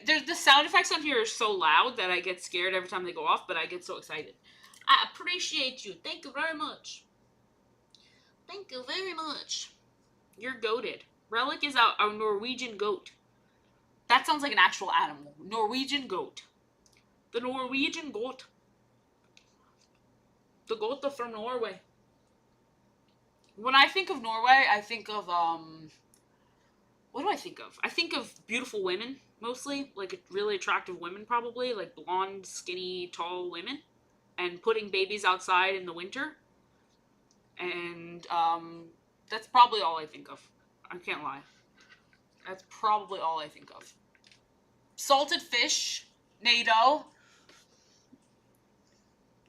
The sound effects on here are so loud that I get scared every time they go off, but I get so excited. I appreciate you. Thank you very much. Thank you very much. You're goated. Relic is a Norwegian goat. That sounds like an actual animal. Norwegian goat. The Norwegian goat. The goat from Norway. When I think of Norway, I think of, what do I think of? I think of beautiful women, mostly. Like, really attractive women, probably. Like, blonde, skinny, tall women. And putting babies outside in the winter. And, that's probably all I think of. I can't lie. That's probably all I think of. Salted fish. NATO.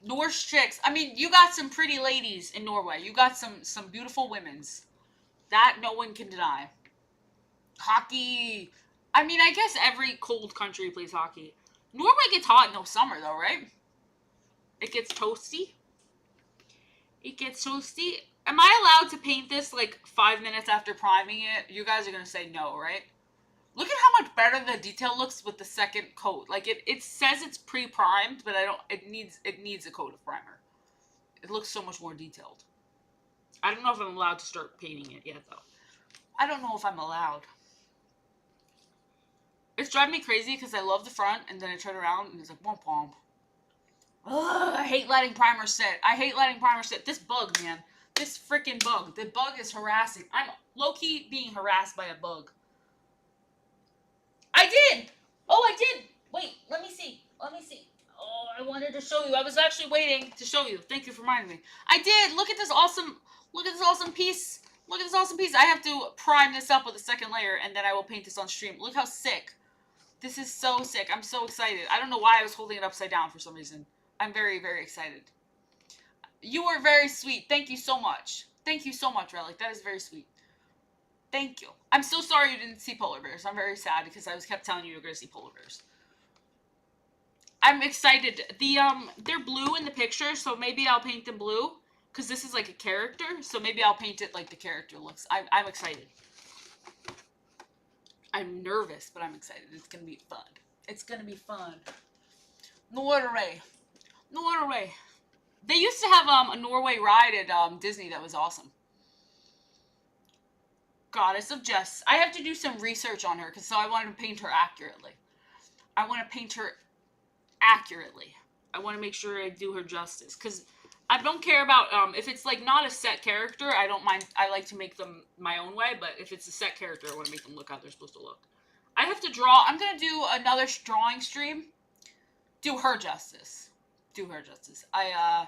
Norse chicks. I mean, you got some pretty ladies in Norway. You got some beautiful women's. That no one can deny. Hockey. I mean, I guess every cold country plays hockey. Norway gets hot in the summer, though, right? It gets toasty. It gets toasty. Am I allowed to paint this, like, 5 minutes after priming it? You guys are going to say no, right? Look at how much better the detail looks with the second coat. Like, it says it's pre-primed, but it needs a coat of primer. It looks so much more detailed. I don't know if I'm allowed to start painting it yet, though. I don't know if I'm allowed. It's driving me crazy because I love the front, and then I turn around, and it's like, womp womp. Ugh, I hate letting primer sit. This bug, man. This freaking bug. The bug is harassing. I'm low-key being harassed by a bug. I did! Oh, I did! Wait, let me see. Oh, I wanted to show you. I was actually waiting to show you. Thank you for reminding me. I did! Look at this awesome piece. I have to prime this up with a second layer, and then I will paint this on stream. Look how sick. This is so sick. I'm so excited. I don't know why I was holding it upside down for some reason. I'm very, very excited. You are very sweet. Thank you so much. Thank you so much, Relic. That is very sweet. Thank you. I'm so sorry you didn't see polar bears. I'm very sad because I kept telling you were going to see polar bears. I'm excited. They're blue in the picture, so maybe I'll paint them blue because this is like a character. So maybe I'll paint it like the character looks. I'm excited. I'm nervous, but I'm excited. It's going to be fun. It's going to be fun. Norway. They used to have a Norway ride at Disney that was awesome. Goddess of Jess. I have to do some research on her, so I want to paint her accurately. I want to make sure I do her justice, because I don't care about, if it's, like, not a set character, I don't mind, I like to make them my own way, but if it's a set character, I want to make them look how they're supposed to look. I have to draw, I'm going to do another drawing stream, do her justice. I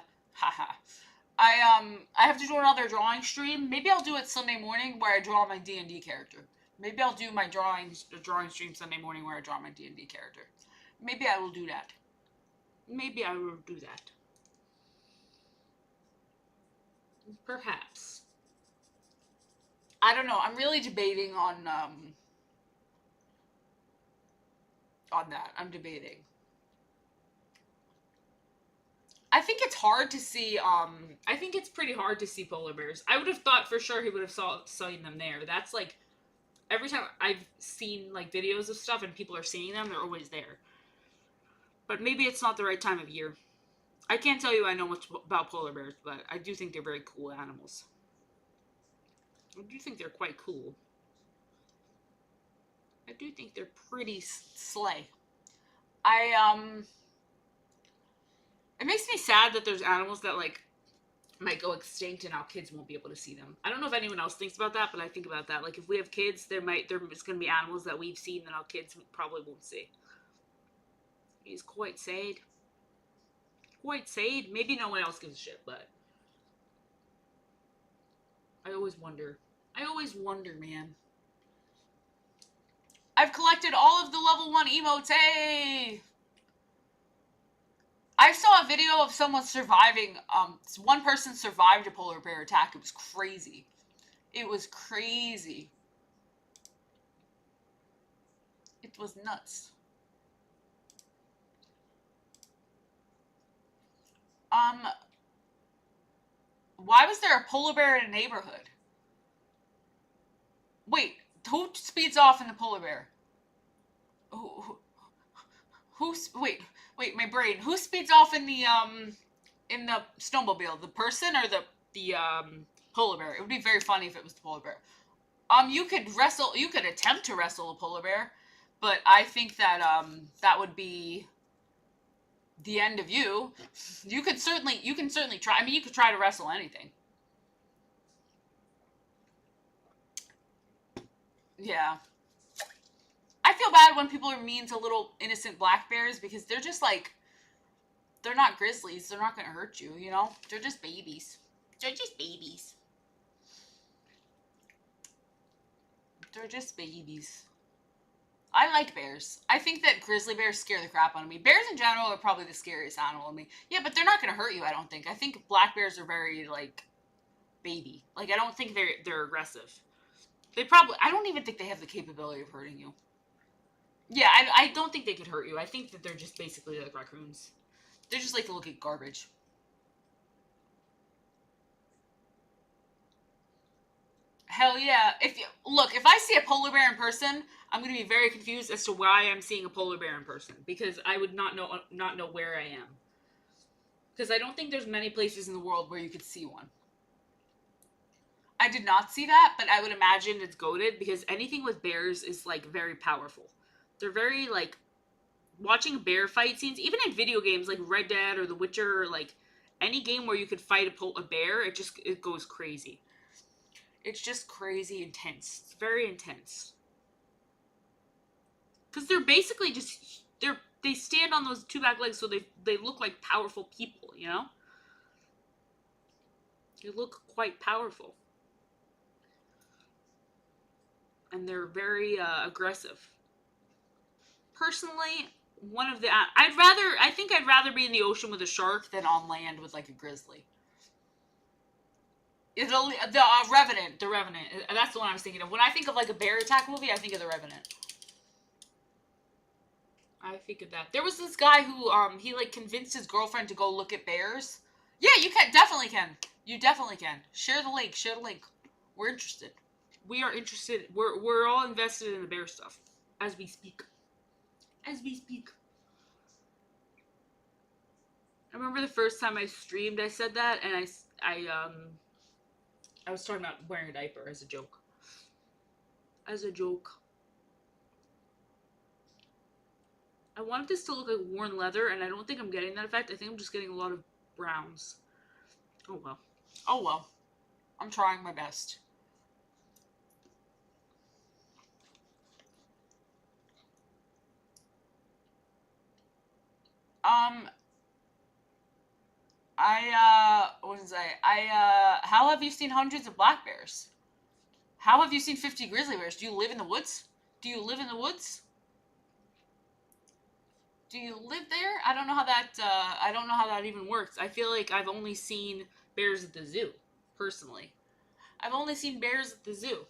have to do another drawing stream. Maybe I'll do it Sunday morning where I draw my D&D character. Maybe I'll do my drawing stream Sunday morning where I draw my D&D character. Maybe I will do that. Perhaps. I don't know. I'm really debating on that. I'm debating. I think it's hard to see, I think it's pretty hard to see polar bears. I would have thought for sure he would have seen them there. That's, like, every time I've seen, like, videos of stuff and people are seeing them, they're always there. But maybe it's not the right time of year. I can't tell you I know much about polar bears, but I do think they're very cool animals. I do think they're quite cool. I do think they're pretty slay. I it makes me sad that there's animals that like might go extinct and our kids won't be able to see them. I don't know if anyone else thinks about that, but I think about that. Like if we have kids, there's going to be animals that we've seen that our kids probably won't see. He's quite sad. Quite sad. Maybe no one else gives a shit, but I always wonder. I always wonder, man. I've collected all of the level 1 emotes. Hey! I saw a video of someone surviving. One person survived a polar bear attack. It was crazy. It was crazy. It was nuts. Why was there a polar bear in a neighborhood? Wait, who speeds off in the polar bear? Wait, my brain. Who speeds off in the snowmobile? The person or the polar bear? It would be very funny if it was the polar bear. You could attempt to wrestle a polar bear, but I think that that would be the end of you. You can certainly try. I mean, you could try to wrestle anything. Yeah. I feel bad when people are mean to little innocent black bears because they're just like, they're not grizzlies. They're not going to hurt you, you know? They're just babies. They're just babies. They're just babies. I like bears. I think that grizzly bears scare the crap out of me. Bears in general are probably the scariest animal to me. Yeah, but they're not going to hurt you, I don't think. I think black bears are very, like, baby. Like, I don't think they're aggressive. I don't even think they have the capability of hurting you. Yeah, I don't think they could hurt you. I think that they're just basically like raccoons. They just like to look at garbage. Hell yeah. If I see a polar bear in person, I'm going to be very confused as to why I'm seeing a polar bear in person. Because I would not know where I am. Because I don't think there's many places in the world where you could see one. I did not see that, but I would imagine it's goated because anything with bears is like very powerful. They're very like watching bear fight scenes, even in video games like Red Dead or The Witcher, or like any game where you could fight a bear, it goes crazy. It's just crazy intense. It's very intense. Because they're basically they stand on those two back legs, so they look like powerful people, you know? They look quite powerful. And they're very aggressive. Personally, I think I'd rather be in the ocean with a shark than on land with like a grizzly. The Revenant. The Revenant. That's the one I was thinking of. When I think of like a bear attack movie, I think of The Revenant. I think of that. There was this guy who he like convinced his girlfriend to go look at bears. Yeah, you definitely can. You definitely can. Share the link. We're interested. We are interested. We're all invested in the bear stuff as we speak. I remember the first time I streamed, I said that, and I was talking about wearing a diaper as a joke. I wanted this to look like worn leather, and I don't think I'm getting that effect. I think I'm just getting a lot of browns. Oh well. I'm trying my best. What did I say? How have you seen hundreds of black bears? How have you seen 50 grizzly bears? Do you live in the woods? Do you live there? I don't know how that even works. I feel like I've only seen bears at the zoo, personally. I've only seen bears at the zoo.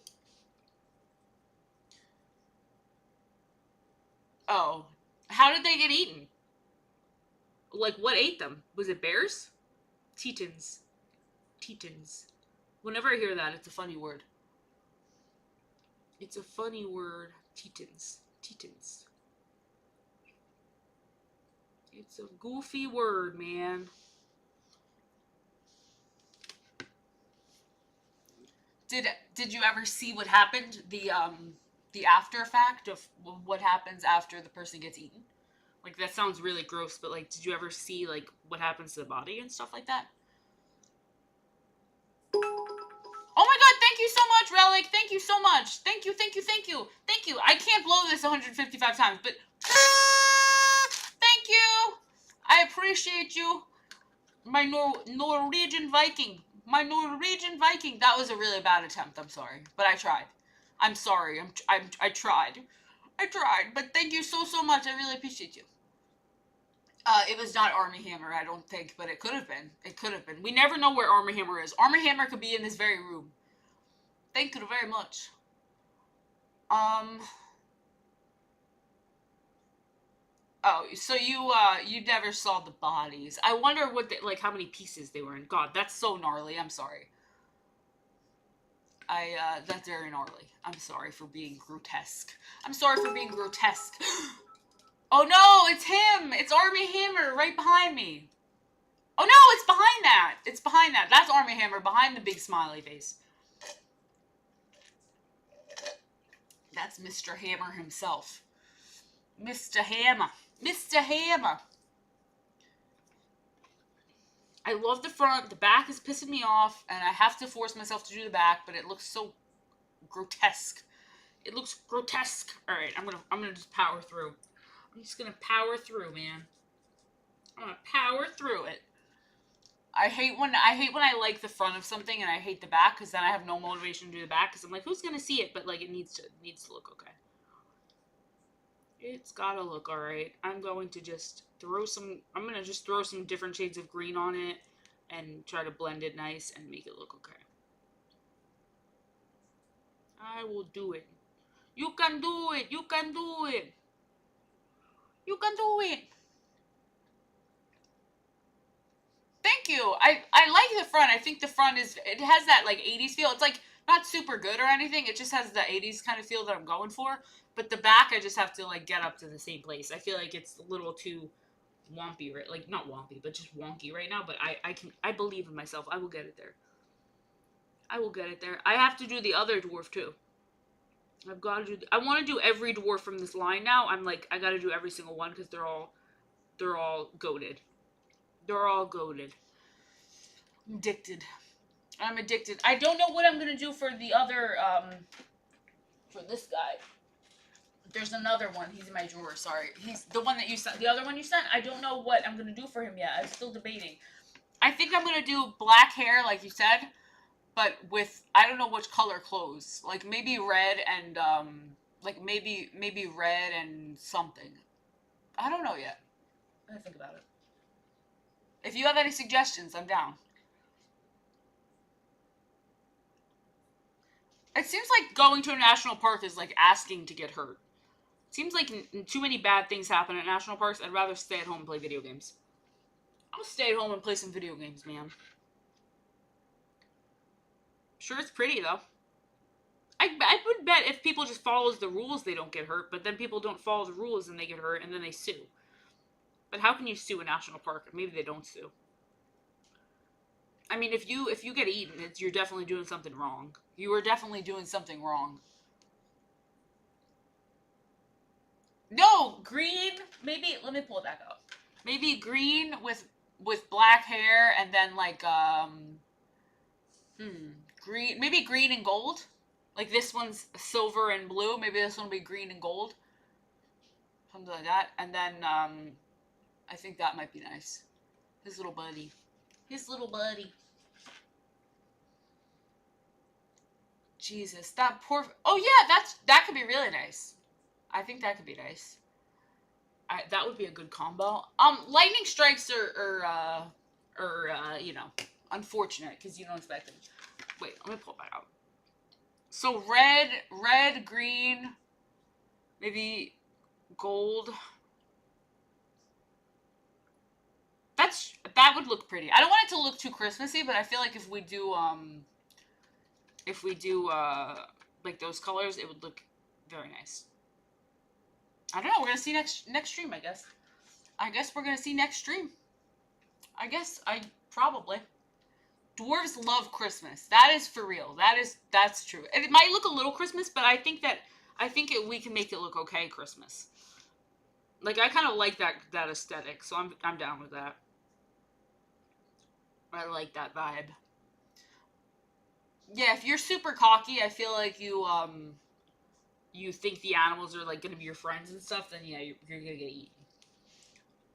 Oh. How did they get eaten? Like, what ate them? Was it bears? Tetons. Whenever I hear that, it's a funny word. Tetons. It's a goofy word, man. Did you ever see what happened? The after effect of what happens after the person gets eaten? Like that sounds really gross, but like, did you ever see like what happens to the body and stuff like that? Oh my god, thank you so much, Relic. Thank you so much. Thank you, thank you, thank you. Thank you. I can't blow this 155 times, but thank you. I appreciate you. My Norwegian Viking. My Norwegian Viking. That was a really bad attempt. I'm sorry, but I tried. I'm sorry. I tried. I tried, but thank you so so much. I really appreciate you. It was not Army Hammer, I don't think, but it could have been. It could have been. We never know where Army Hammer is. Army Hammer could be in this very room. Thank you very much. Um. Oh, so you never saw the bodies. I wonder what like how many pieces they were in. God, that's so gnarly. I'm sorry. That's very gnarly. I'm sorry for being grotesque. I'm sorry for being grotesque. Oh no, it's him. It's Army Hammer right behind me. Oh no, it's behind that. It's behind that. That's Army Hammer behind the big smiley face. That's Mr. Hammer himself. Mr. Hammer. Mr. Hammer. I love the front. The back is pissing me off, and I have to force myself to do the back, but it looks so grotesque. It looks grotesque. All right, I'm gonna just power through. I'm just gonna power through, man. I'm gonna power through it. I hate when I like the front of something and I hate the back because then I have no motivation to do the back because I'm like, who's gonna see it? But like, it needs to look okay. It's gotta look alright. I'm gonna just throw some different shades of green on it and try to blend it nice and make it look okay. I will do it. You can do it. You can do it. You can do it. Thank you. I like the front. I think the front it has that like 80s feel. It's like not super good or anything. It just has the 80s kind of feel that I'm going for. But the back, I just have to like get up to the same place. I feel like it's a little too wompy, right? Like not wompy, but just wonky right now. But I believe in myself. I will get it there. I will get it there. I have to do the other dwarf too. I've got to do. I want to do every dwarf from this line now. I'm like I got to do every single one because they're all goated. They're all goated. I'm addicted. I'm addicted. I don't know what I'm gonna do for the other for this guy. There's another one. He's in my drawer. Sorry. He's the one that you sent. The other one you sent. I don't know what I'm gonna do for him yet. I'm still debating. I think I'm gonna do black hair, like you said, but with I don't know which color clothes. Like maybe red and like maybe red and something. I don't know yet. I gotta think about it. If you have any suggestions, I'm down. It seems like going to a national park is like asking to get hurt. Seems like too many bad things happen at national parks. I'd rather stay at home and play video games. I'll stay at home and play some video games, man. Sure, it's pretty, though. I would bet if people just follows the rules, they don't get hurt. But then people don't follow the rules and they get hurt, and then they sue. But how can you sue a national park? Maybe they don't sue. I mean, if you get eaten, you're definitely doing something wrong. You are definitely doing something wrong. No, green. Maybe let me pull it back up. Maybe green with black hair and then like green. Maybe green and gold. Like this one's silver and blue. Maybe this one will be green and gold. Something like that. And then I think that might be nice. His little buddy. His little buddy. Jesus, that poor. Oh yeah, that could be really nice. I think that could be nice. That would be a good combo. Lightning strikes are you know, unfortunate because you don't expect them. Wait, let me pull that out. So red, green, maybe gold. That would look pretty. I don't want it to look too Christmassy, but I feel like if we do like those colors, it would look very nice. I don't know. We're gonna see next stream, I guess. I guess we're gonna see next stream. Probably. Dwarves love Christmas. That is for real. That's true. It might look a little Christmas, but we can make it look okay Christmas. Like I kind of like that aesthetic, so I'm down with that. I like that vibe. Yeah, if you're super cocky, I feel like you think the animals are like gonna be your friends and stuff, then yeah, you're gonna get eaten.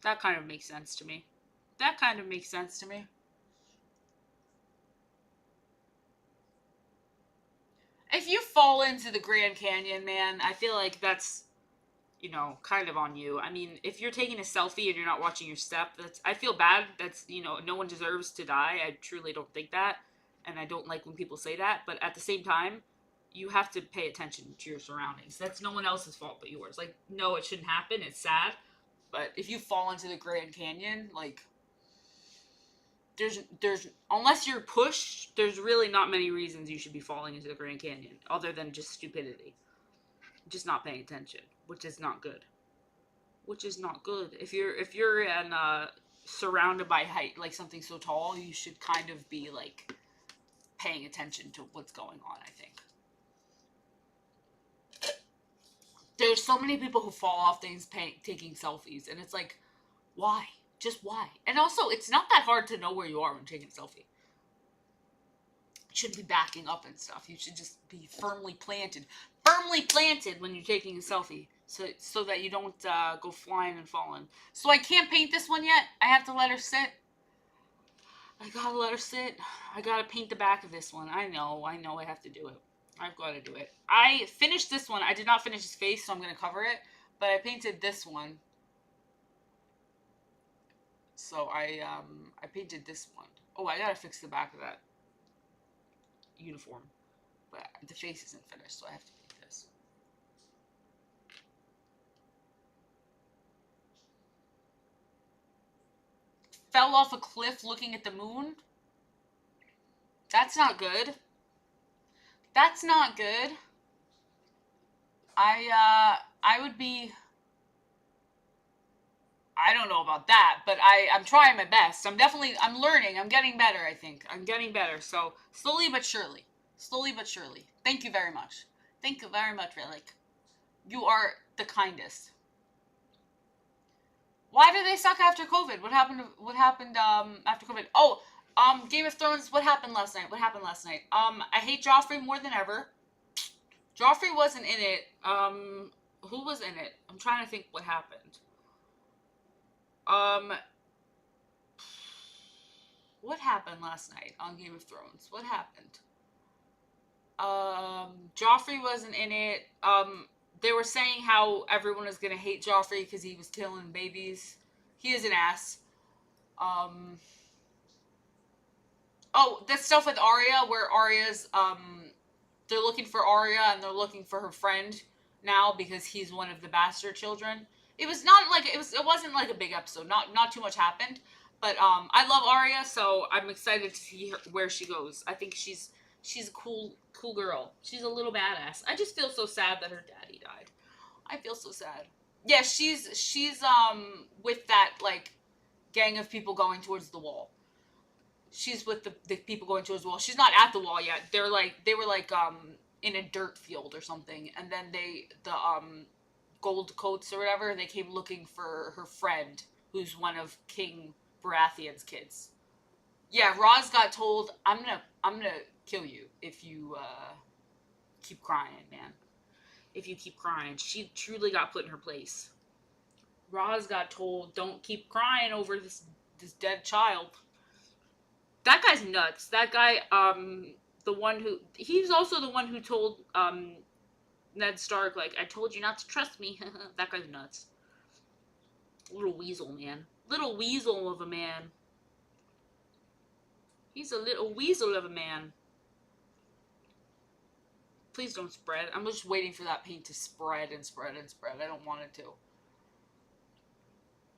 That kind of makes sense to me. That kind of makes sense to me. If you fall into the Grand Canyon, man, I feel like that's, kind of on you. I mean, if you're taking a selfie and you're not watching your step, I feel bad. That's, no one deserves to die. I truly don't think that. And I don't like when people say that. But at the same time, you have to pay attention to your surroundings. That's no one else's fault but yours. Like, no, it shouldn't happen. It's sad. But if you fall into the Grand Canyon, like, there's unless you're pushed, there's really not many reasons you should be falling into the Grand Canyon other than just stupidity, just not paying attention, which is not good. If you're in surrounded by height, like something so tall, you should kind of be like paying attention to what's going on. I think there's so many people who fall off things taking selfies, and it's like, why? Just why? And also, it's not that hard to know where you are when taking a selfie. You shouldn't be backing up and stuff. You should just be firmly planted when you're taking a selfie, so that you don't go flying and falling. So I can't paint this one yet. I have to let her sit. I gotta let her sit. I gotta paint the back of this one. I know. I have to do it. I've got to do it. I finished this one. I did not finish his face, so I'm gonna cover it. But I painted this one. So I painted this one. Oh, I gotta fix the back of that uniform. But the face isn't finished, so I have to paint this. Fell off a cliff looking at the moon? That's not good. That's not good. I would be... I don't know about that, but I'm trying my best. I'm learning. I'm getting better, I think. I'm getting better. So, slowly but surely. Slowly but surely. Thank you very much. Thank you very much, Relic. You are the kindest. Why do they suck after COVID? What happened after COVID? Oh, Game of Thrones, what happened last night? I hate Joffrey more than ever. Joffrey wasn't in it. Who was in it? I'm trying to think what happened. What happened last night on Game of Thrones? What happened? Joffrey wasn't in it. They were saying how everyone was gonna hate Joffrey because he was killing babies. He is an ass. Oh, that stuff with Arya, where Arya's, they're looking for Arya and they're looking for her friend now because he's one of the bastard children. It wasn't like a big episode. Not too much happened, but I love Arya, so I'm excited to see where she goes. I think she's a cool girl. She's a little badass. I just feel so sad that her daddy died. I feel so sad. Yeah, she's with that like gang of people going towards the wall. She's with the people going towards the wall. She's not at the wall yet. They were like in a dirt field or something, and then the gold coats or whatever, they came looking for her friend, who's one of King Baratheon's kids. Yeah, Roz got told, I'm gonna kill you if you keep crying, man. If you keep crying. She truly got put in her place. Roz got told, don't keep crying over this dead child. That guy's nuts. That guy, he's also the one who told Ned Stark, like, I told you not to trust me. That guy's nuts. Little weasel, man. Little weasel of a man. He's a little weasel of a man. Please don't spread. I'm just waiting for that paint to spread and spread and spread. I don't want it to.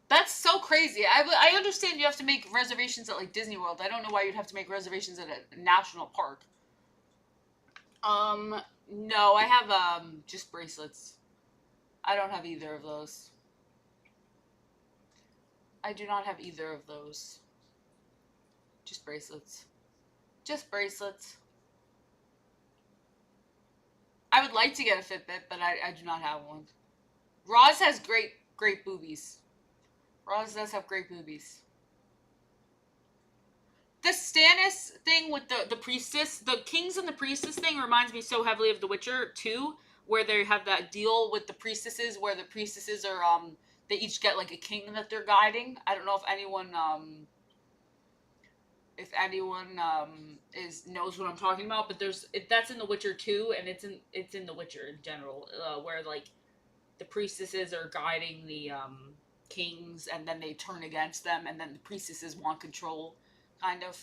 That's so crazy. I understand you have to make reservations at, like, Disney World. I don't know why you'd have to make reservations at a national park. No, I have, just bracelets. I don't have either of those. I do not have either of those. Just bracelets. Just bracelets. I would like to get a Fitbit, but I do not have one. Roz has great boobies. Roz does have great boobies. The Stannis thing with the priestess, the kings and the priestess thing reminds me so heavily of The Witcher 2, where they have that deal with the priestesses, where the priestesses are they each get like a king that they're guiding. I don't know if anyone is knows what I'm talking about, but that's in The Witcher 2, and it's in The Witcher in general, where like the priestesses are guiding the kings, and then they turn against them, and then the priestesses want control, kind of.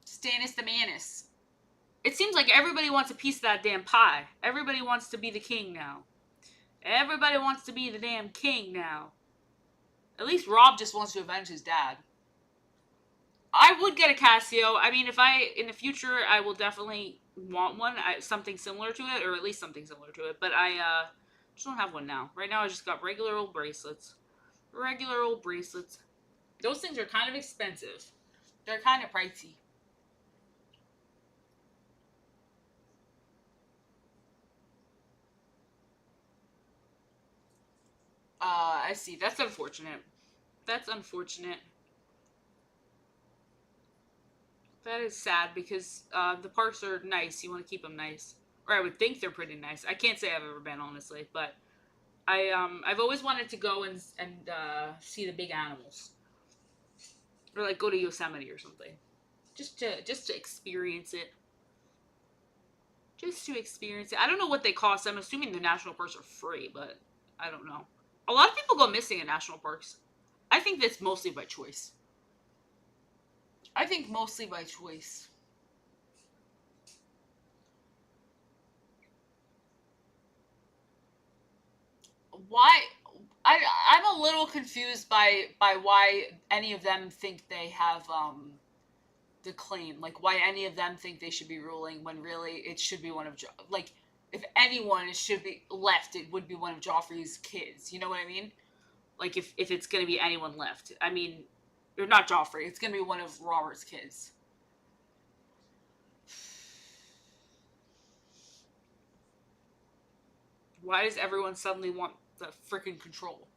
Stannis the Manus. It seems like everybody wants a piece of that damn pie. Everybody wants to be the king now. Everybody wants to be the damn king now. At least Rob just wants to avenge his dad. I would get a Casio. I mean, in the future, I will definitely want one, something similar to it, or at least something similar to it. But I just don't have one now. Right now, I just got regular old bracelets. Regular old bracelets. Those things are kind of expensive. They're kind of pricey. I see. That's unfortunate. That's unfortunate. That is sad because the parks are nice. You want to keep them nice, or I would think they're pretty nice. I can't say I've ever been, honestly, but I've always wanted to go and see the big animals, or like go to Yosemite or something, just to experience it. Just to experience it. I don't know what they cost. I'm assuming the national parks are free, but I don't know. A lot of people go missing in national parks. I think that's mostly by choice. I think mostly by choice. Why? I'm a little confused by why any of them think they have the claim. Like why any of them think they should be ruling when really it should be one of like if anyone should be left, it would be one of Joffrey's kids. You know what I mean? Like if it's gonna be anyone left, I mean, or not Joffrey. It's gonna be one of Robert's kids. Why does everyone suddenly want the freaking control?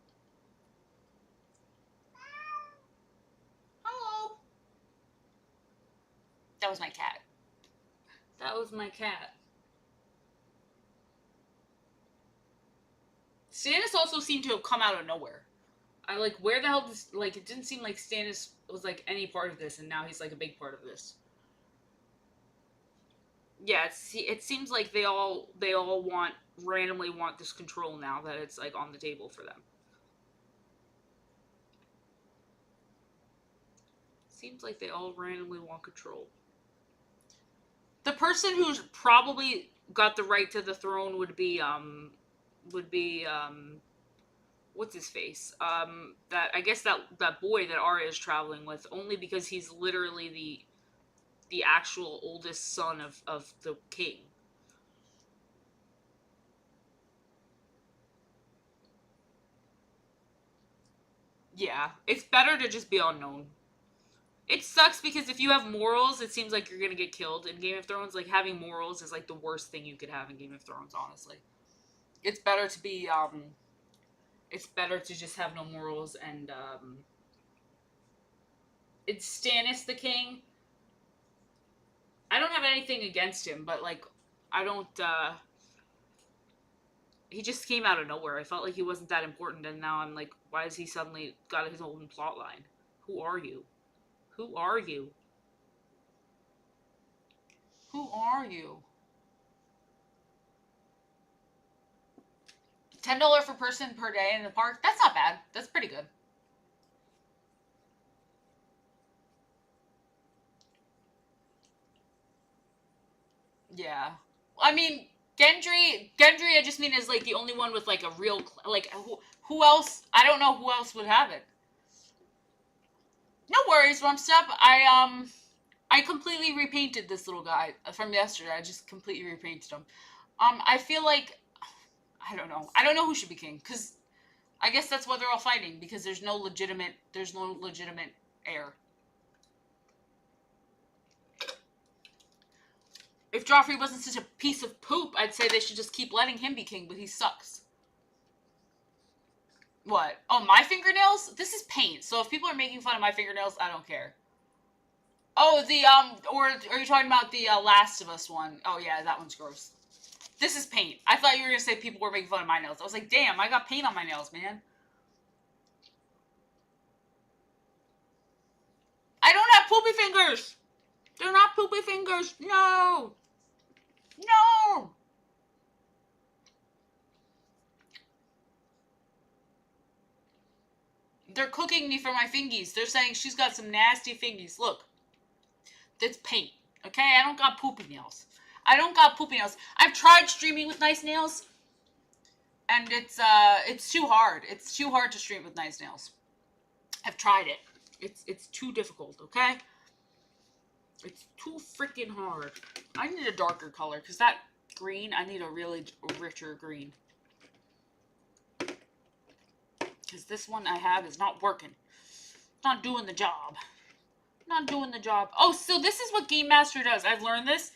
Hello. That was my cat. That was my cat. Stannis also seemed to have come out of nowhere. I like where the hell this like it didn't seem like Stannis was like any part of this, and now he's like a big part of this. Yeah, it seems like they all randomly want this control now that it's like on the table for them. Seems like they all randomly want control. The person who's probably got the right to the throne would be what's his face? That I guess that boy that Arya is traveling with, only because he's literally the actual oldest son of the king. Yeah, it's better to just be unknown. It sucks because if you have morals, it seems like you're gonna get killed in Game of Thrones. Like having morals is like the worst thing you could have in Game of Thrones, honestly. It's better to be it's better to just have no morals and it's Stannis the king. I don't have anything against him, but like I don't he just came out of nowhere. I felt like he wasn't that important, and now I'm like, why has he suddenly got his own plot line? Who are you? Who are you? Who are you? $10 per person per day in the park. That's not bad. That's pretty good. Yeah. I mean, Gendry. I just mean is like the only one with like a real like who else? I don't know who else would have it. No worries, Rumstep. I completely repainted this little guy from yesterday. I just completely repainted him. I feel like I don't know. I don't know who should be king because I guess that's why they're all fighting, because there's no legitimate heir. If Joffrey wasn't such a piece of poop, I'd say they should just keep letting him be king, but he sucks. What? Oh, my fingernails? This is paint, so if people are making fun of my fingernails, I don't care. Oh, or are you talking about the Last of Us one? Oh, yeah, that one's gross. This is paint. I thought you were going to say people were making fun of my nails. I was like, damn, I got paint on my nails, man. I don't have poopy fingers. They're not poopy fingers. No. No. They're cooking me for my fingies. They're saying she's got some nasty fingies. Look. That's paint. Okay? I don't got poopy nails. I don't got poopy nails. I've tried streaming with nice nails. And it's too hard. It's too hard to stream with nice nails. I've tried it. It's too difficult, okay? It's too freaking hard. I need a darker color, because that green, I need a really richer green. Because this one I have is not working. Not doing the job. Not doing the job. Oh, so this is what Game Master does. I've learned this.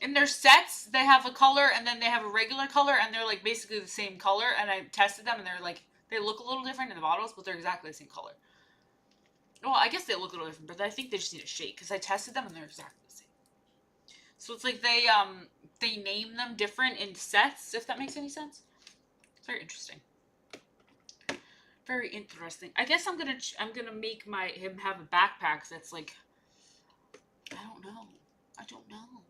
In their sets, they have a color, and then they have a regular color, and they're, like, basically the same color, and I tested them, and they're, like, they look a little different in the bottles, but they're exactly the same color. Well, I guess they look a little different, but I think they just need a shake, because I tested them, and they're exactly the same. So it's like they name them different in sets, if that makes any sense. It's very interesting. Very interesting. I guess I'm gonna make him have a backpack that's like, I don't know.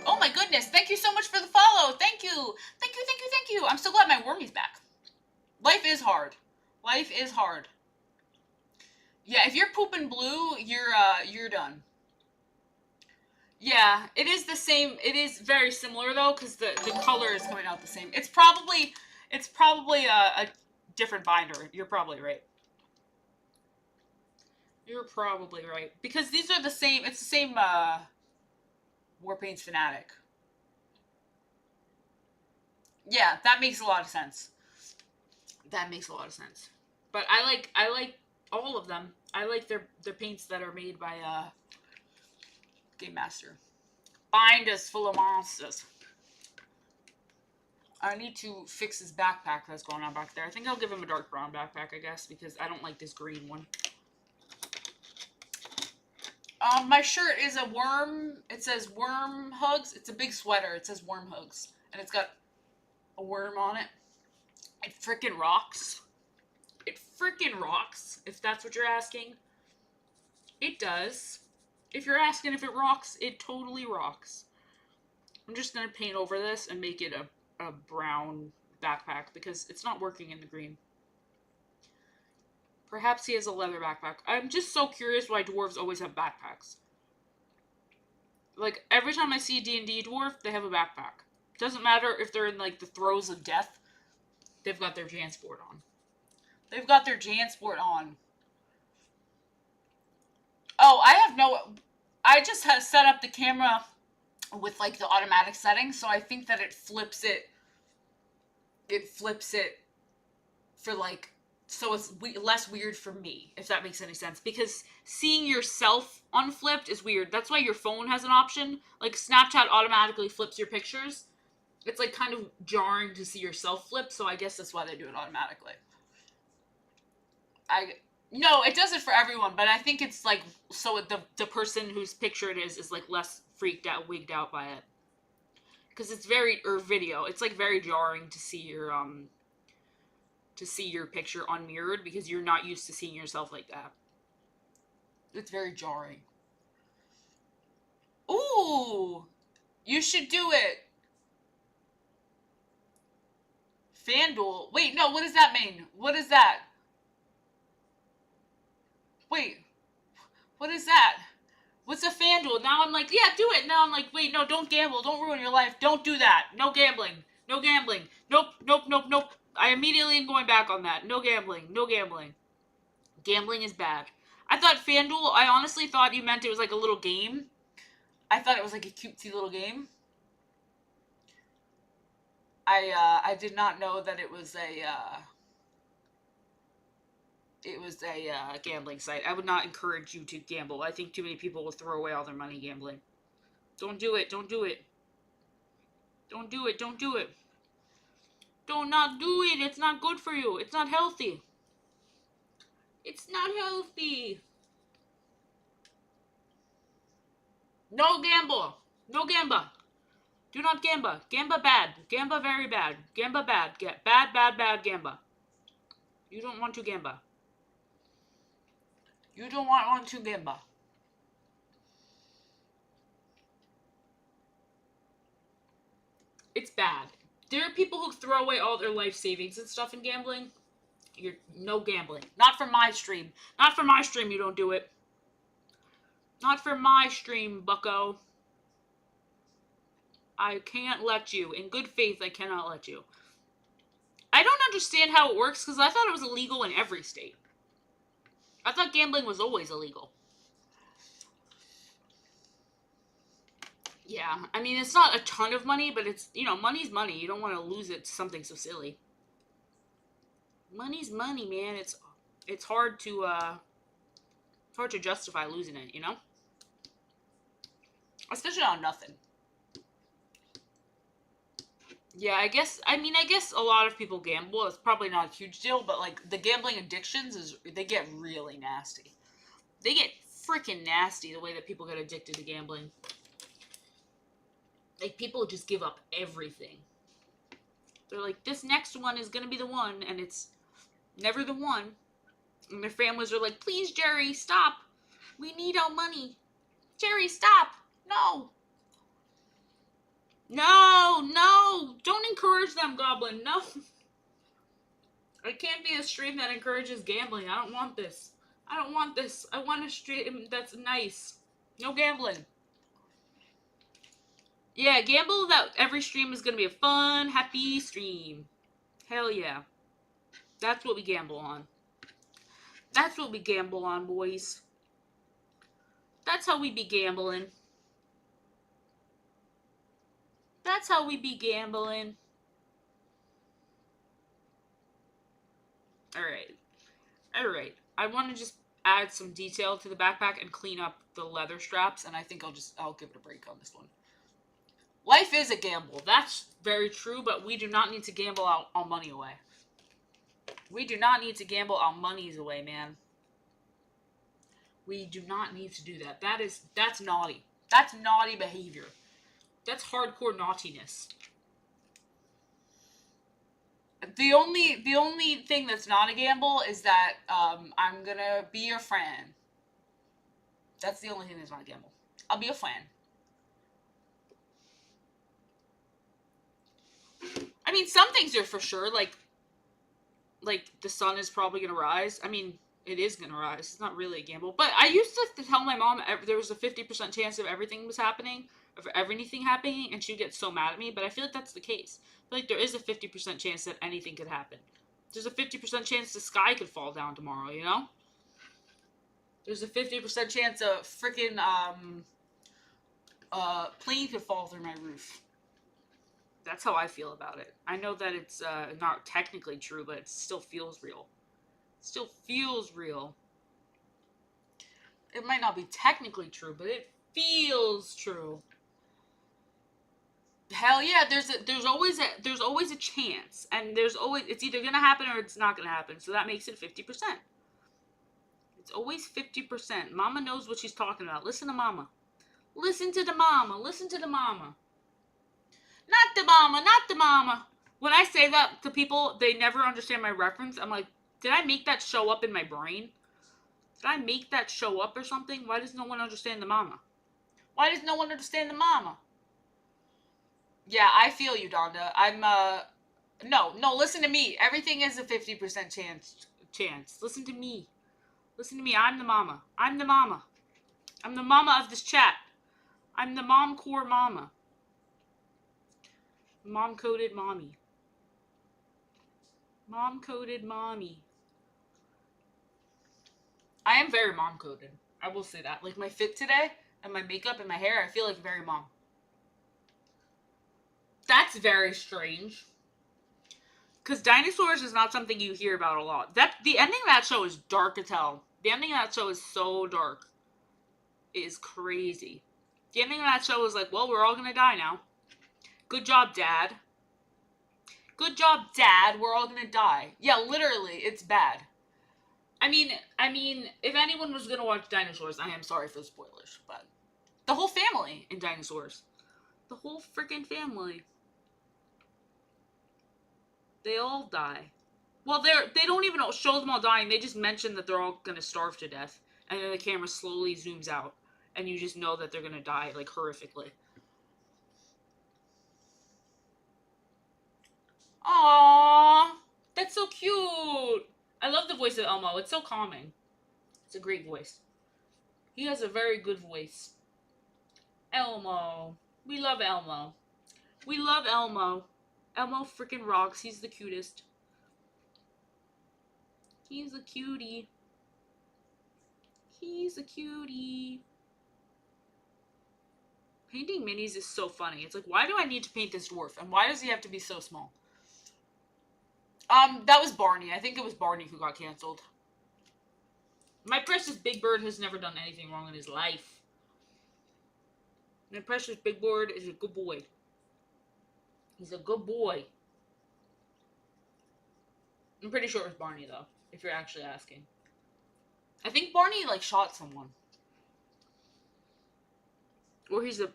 Oh my goodness! Thank you so much for the follow. Thank you. I'm so glad my wormy's back. Life is hard. Life is hard. Yeah, if you're pooping blue, you're done. Yeah, it is the same. It is very similar though, because the color is coming out the same. It's probably a different binder. You're probably right. You're probably right, because these are the same. It's the same Warpaint's Fanatic. Yeah, that makes a lot of sense. That makes a lot of sense. But I like all of them. I like their paints that are made by Game Master. Bind is full of monsters. I need to fix his backpack that's going on back there. I think I'll give him a dark brown backpack, I guess, because I don't like this green one. My shirt is a worm. It says worm hugs. It's a big sweater. It says worm hugs. And it's got a worm on it. It freaking rocks. It freaking rocks, if that's what you're asking. It does. If you're asking if it rocks, it totally rocks. I'm just going to paint over this and make it a brown backpack, because it's not working in the green. Perhaps he has a leather backpack. I'm just so curious why dwarves always have backpacks. Like, every time I see a D&D dwarf, they have a backpack. Doesn't matter if they're in, like, the throes of death. They've got their Jansport on. They've got their Jansport on. Oh, I just have set up the camera with, like, the automatic settings, so I think that it flips it for, like, so it's less weird for me, if that makes any sense. Because seeing yourself unflipped is weird. That's why your phone has an option. Like, Snapchat automatically flips your pictures. It's, like, kind of jarring to see yourself flip, so I guess that's why they do it automatically. No, it does it for everyone, but I think it's, like, so the person whose picture it is, like, less freaked out, wigged out by it. Because it's video, it's, like, very jarring to see your picture unmirrored, because you're not used to seeing yourself like that. It's very jarring. Ooh! You should do it! FanDuel? Wait, no, what does that mean? What is that? Wait, what is that? What's a FanDuel? Now I'm like, yeah, do it. Now I'm like, wait, no, don't gamble. Don't ruin your life. Don't do that. No gambling. No gambling. Nope. I immediately am going back on that. No gambling. No gambling. Gambling is bad. I thought FanDuel, I honestly thought you meant it was like a little game. I thought it was like a cutesy little game. I did not know that it was a gambling site. I would not encourage you to gamble. I think too many people will throw away all their money gambling. Don't do it. Don't do it. Don't do it. Don't do it. Don't not do it. It's not good for you. It's not healthy. It's not healthy. No gamble. No gamble. Do not gamba. Gamba bad. Gamba very bad. Gamba bad. Get bad, bad, bad gamba. You don't want to gamba. You don't want to gamba. It's bad. There are people who throw away all their life savings and stuff in gambling. You're no gambling. Not for my stream. Not for my stream, you don't do it. Not for my stream, bucko. I can't let you. In good faith, I cannot let you. I don't understand how it works because I thought it was illegal in every state. I thought gambling was always illegal. Yeah, I mean, it's not a ton of money, but it's, money's money. You don't want to lose it to something so silly. Money's money, man. It's hard to justify losing it, Especially on nothing. Yeah, I guess a lot of people gamble. It's probably not a huge deal, but like the gambling addictions they get really nasty. They get freaking nasty the way that people get addicted to gambling. Like people just give up everything. They're like, this next one is gonna be the one, and it's never the one. And their families are like, please, Jerry, stop. We need our money. Jerry, stop. No. No. Don't encourage them, Goblin. No. I can't be a stream that encourages gambling. I don't want this. I want a stream that's nice. No gambling. Yeah, gamble that every stream is going to be a fun, happy stream. Hell yeah. That's what we gamble on. That's what we gamble on, boys. That's how we be gambling. That's how we be gambling. Alright. I want to just add some detail to the backpack and clean up the leather straps, and I think I'll give it a break on this one. Life is a gamble. That's very true, but we do not need to gamble our money away. We do not need to gamble our monies away, man. We do not need to do that. That's naughty. That's naughty behavior. That's hardcore naughtiness. The only thing that's not a gamble is that I'm gonna be your friend. That's the only thing that's not a gamble. I'll be a friend. I mean, some things are for sure, like the sun is probably gonna rise. I mean, it is gonna rise. It's not really a gamble. But I used to tell my mom there was a 50% chance of everything was happening, of everything happening, and she'd get so mad at me. But I feel like that's the case. I feel like there is a 50% chance that anything could happen. There's a 50% chance the sky could fall down tomorrow, There's a 50% chance a freaking plane could fall through my roof. That's how I feel about it. I know that it's not technically true, but it still feels real. Still feels real. It might not be technically true, but it feels true. Hell yeah, there's always a chance, and it's either gonna happen or it's not gonna happen. So that makes it 50%. It's always 50%. Mama knows what she's talking about. Listen to Mama. Listen to the Mama. Listen to the Mama. Not the Mama. Not the Mama. When I say that to people, they never understand my reference. I'm like, did I make that show up in my brain? Did I make that show up or something? Why does no one understand the Mama? Why does no one understand the Mama? Yeah, I feel you, Donda. No, listen to me. Everything is a 50% chance. Listen to me. Listen to me. I'm the Mama. I'm the Mama. I'm the Mama of this chat. I'm the mom-core Mama. Mom-coded mommy. Mom-coded mommy. I am very mom-coded. I will say that. Like my fit today and my makeup and my hair, I feel like very mom. That's very strange. Because dinosaurs is not something you hear about a lot. The ending of that show is dark as hell. The ending of that show is so dark. It is crazy. The ending of that show is like, well, we're all gonna die now. Good job, Dad. Good job, Dad. We're all gonna die. Yeah, literally, it's bad. I mean, if anyone was gonna watch dinosaurs, I am sorry for the spoilers, but the whole family in dinosaurs, the whole freaking family, they all die. Well, they don't even show them all dying. They just mention that they're all gonna starve to death, and then the camera slowly zooms out, and you just know that they're gonna die like horrifically. Aww, that's so cute. I love the voice of Elmo. It's so calming. It's a great voice. He has a very good voice. Elmo. We love Elmo. We love Elmo. Elmo freaking rocks. He's the cutest. He's a cutie. He's a cutie. Painting minis is so funny. It's like, why do I need to paint this dwarf? And why does he have to be so small? That was Barney. I think it was Barney who got canceled. My precious Big Bird has never done anything wrong in his life. My precious Big Bird is a good boy. He's a good boy. I'm pretty sure it was Barney, though, if you're actually asking. I think Barney, like, shot someone. Or he's a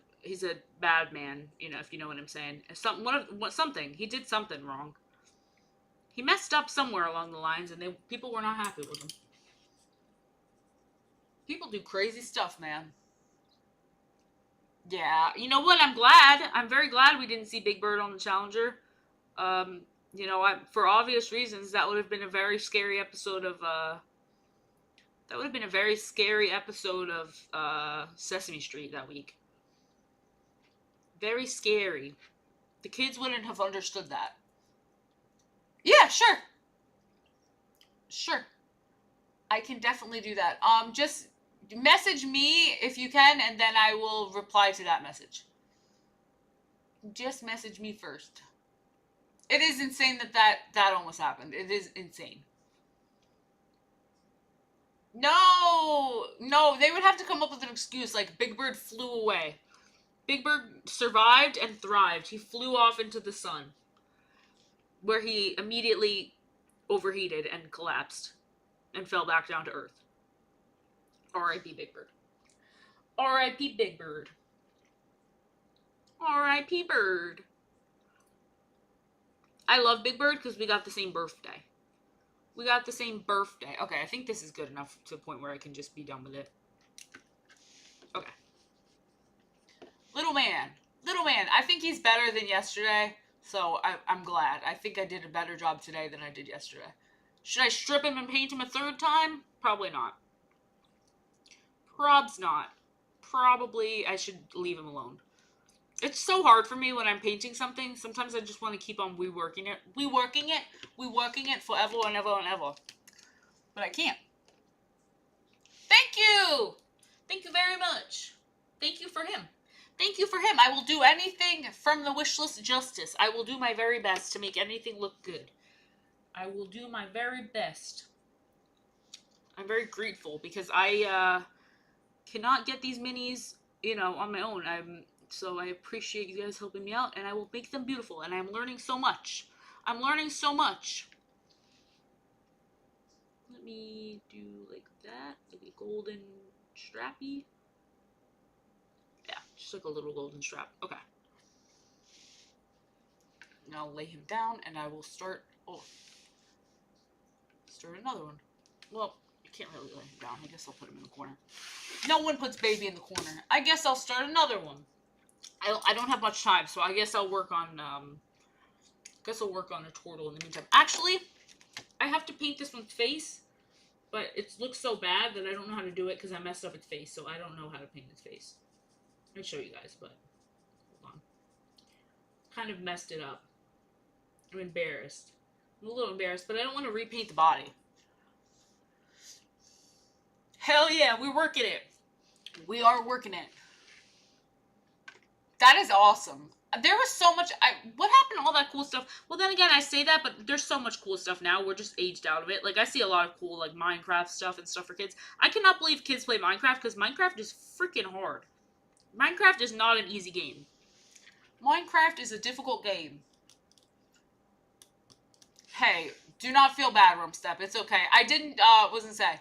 bad man, you know, if you know what I'm saying. Something. He did something wrong. He messed up somewhere along the lines, and people were not happy with him. People do crazy stuff, man. Yeah, you know what? I'm very glad we didn't see Big Bird on the Challenger. You know, for obvious reasons, that would have been a very scary episode of, Sesame Street that week. Very scary. The kids wouldn't have understood that. Yeah, sure. Sure. I can definitely do that. Just message me if you can, and then I will reply to that message. Just message me first. It is insane that almost happened. It is insane. No, they would have to come up with an excuse like Big Bird flew away. Big Bird survived and thrived. He flew off into the sun, where he immediately overheated and collapsed and fell back down to Earth. R.I.P. Big Bird. R.I.P. Big Bird. R.I.P. Bird. I love Big Bird because we got the same birthday. Okay, I think this is good enough to the point where I can just be done with it. Okay. Little man. I think he's better than yesterday, so I'm glad. I think I did a better job today than I did yesterday. Should I strip him and paint him a third time? Probably not. Probs not. Probably I should leave him alone. It's so hard for me when I'm painting something. Sometimes I just want to keep on reworking it forever and ever and ever. But I can't. Thank you! Thank you very much. Thank you for him. I will do anything from the wish list justice. I will do my very best to make anything look good. I will do my very best. I'm very grateful because I cannot get these minis, you know, on my own. So I appreciate you guys helping me out, and I will make them beautiful, and I'm learning so much. Let me do like that, like a golden strappy. Yeah, just like a little golden strap. Okay. Now lay him down, and I will start another one. Well, I can't really lay him down. I guess I'll put him in the corner. No one puts baby in the corner. I guess I'll start another one. I don't have much time, so I guess I'll work on a turtle in the meantime. Actually, I have to paint this one's face, but it looks so bad that I don't know how to do it because I messed up its face, so I don't know how to paint its face. I'll show you guys, but hold on. Kind of messed it up. I'm embarrassed. I'm a little embarrassed, but I don't want to repaint the body. Hell yeah, we're working it. We are working it. That is awesome. There was so much. What happened to all that cool stuff? Well, then again, I say that, but there's so much cool stuff now. We're just aged out of it. Like I see a lot of cool like Minecraft stuff and stuff for kids. I cannot believe kids play Minecraft because Minecraft is freaking hard. Minecraft is not an easy game. Minecraft is a difficult game. Hey, do not feel bad, Rumstep. It's okay. I didn't. Wasn't say.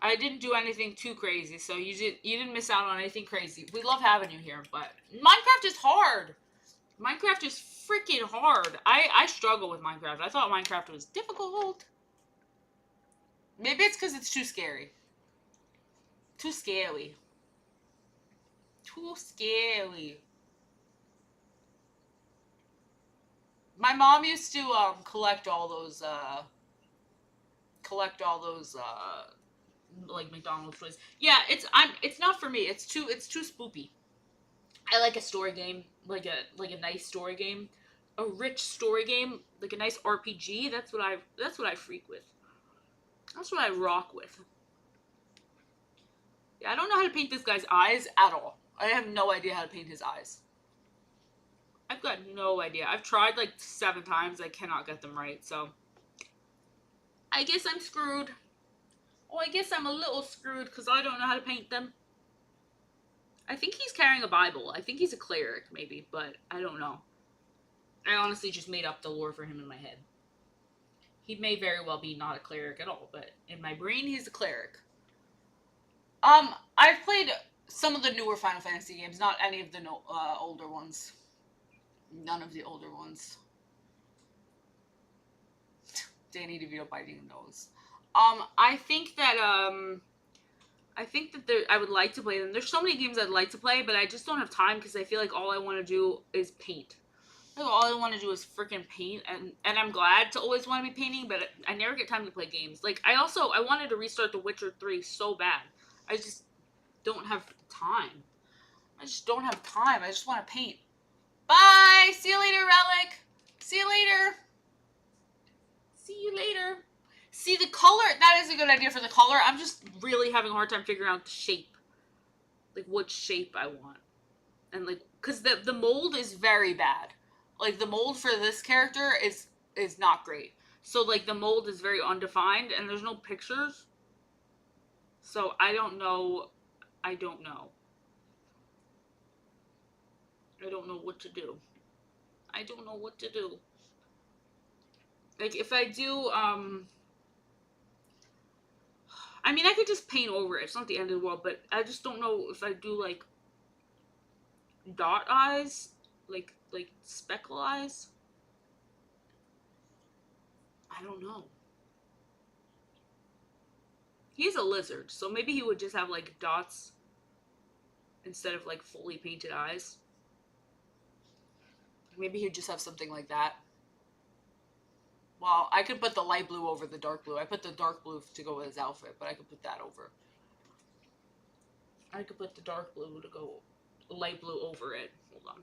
I didn't do anything too crazy, so you didn't miss out on anything crazy. We love having you here, but Minecraft is hard. Minecraft is freaking hard. I struggle with Minecraft. I thought Minecraft was difficult. Maybe it's because it's too scary. Too scary. Too scary. My mom used to collect all those like McDonald's toys. Yeah, it's not for me. It's too spoopy. I like a story game, like a nice story game, a rich story game, like a nice RPG. That's what I freak with. That's what I rock with. Yeah, I don't know how to paint this guy's eyes at all. I have no idea how to paint his eyes. I've got no idea. I've tried like 7 times. I cannot get them right, so I guess I'm screwed. Oh, I guess I'm a little screwed because I don't know how to paint them. I think he's carrying a Bible. I think he's a cleric, maybe, but I don't know. I honestly just made up the lore for him in my head. He may very well be not a cleric at all, but in my brain, he's a cleric. I've played some of the newer Final Fantasy games, not any of the older ones. None of the older ones. Danny DeVito biting a nose. I think that I would like to play them. There's so many games I'd like to play, but I just don't have time because I feel like all I want to do is paint. Like all I want to do is freaking paint, and I'm glad to always want to be painting, but I never get time to play games. Like I wanted to restart The Witcher 3 so bad. I just don't have time. I just don't have time. I just want to paint. Bye! See you later, Relic! See you later! See you later! See, the color, that is a good idea for the color. I'm just really having a hard time figuring out the shape. Like, what shape I want. And, like, because the mold is very bad. Like, the mold for this character is not great. So, like, the mold is very undefined, and there's no pictures. So, I don't know. I don't know. I don't know what to do. I don't know what to do. Like, if I do, I mean, I could just paint over it. It's not the end of the world, but I just don't know if I do, like, dot eyes, like speckle eyes. I don't know. He's a lizard, so maybe he would just have, like, dots instead of, like, fully painted eyes. Maybe he'd just have something like that. Well, I could put the light blue over the dark blue. I put the dark blue to go with his outfit, but I could put that over. I could put the dark blue to go light blue over it. Hold on.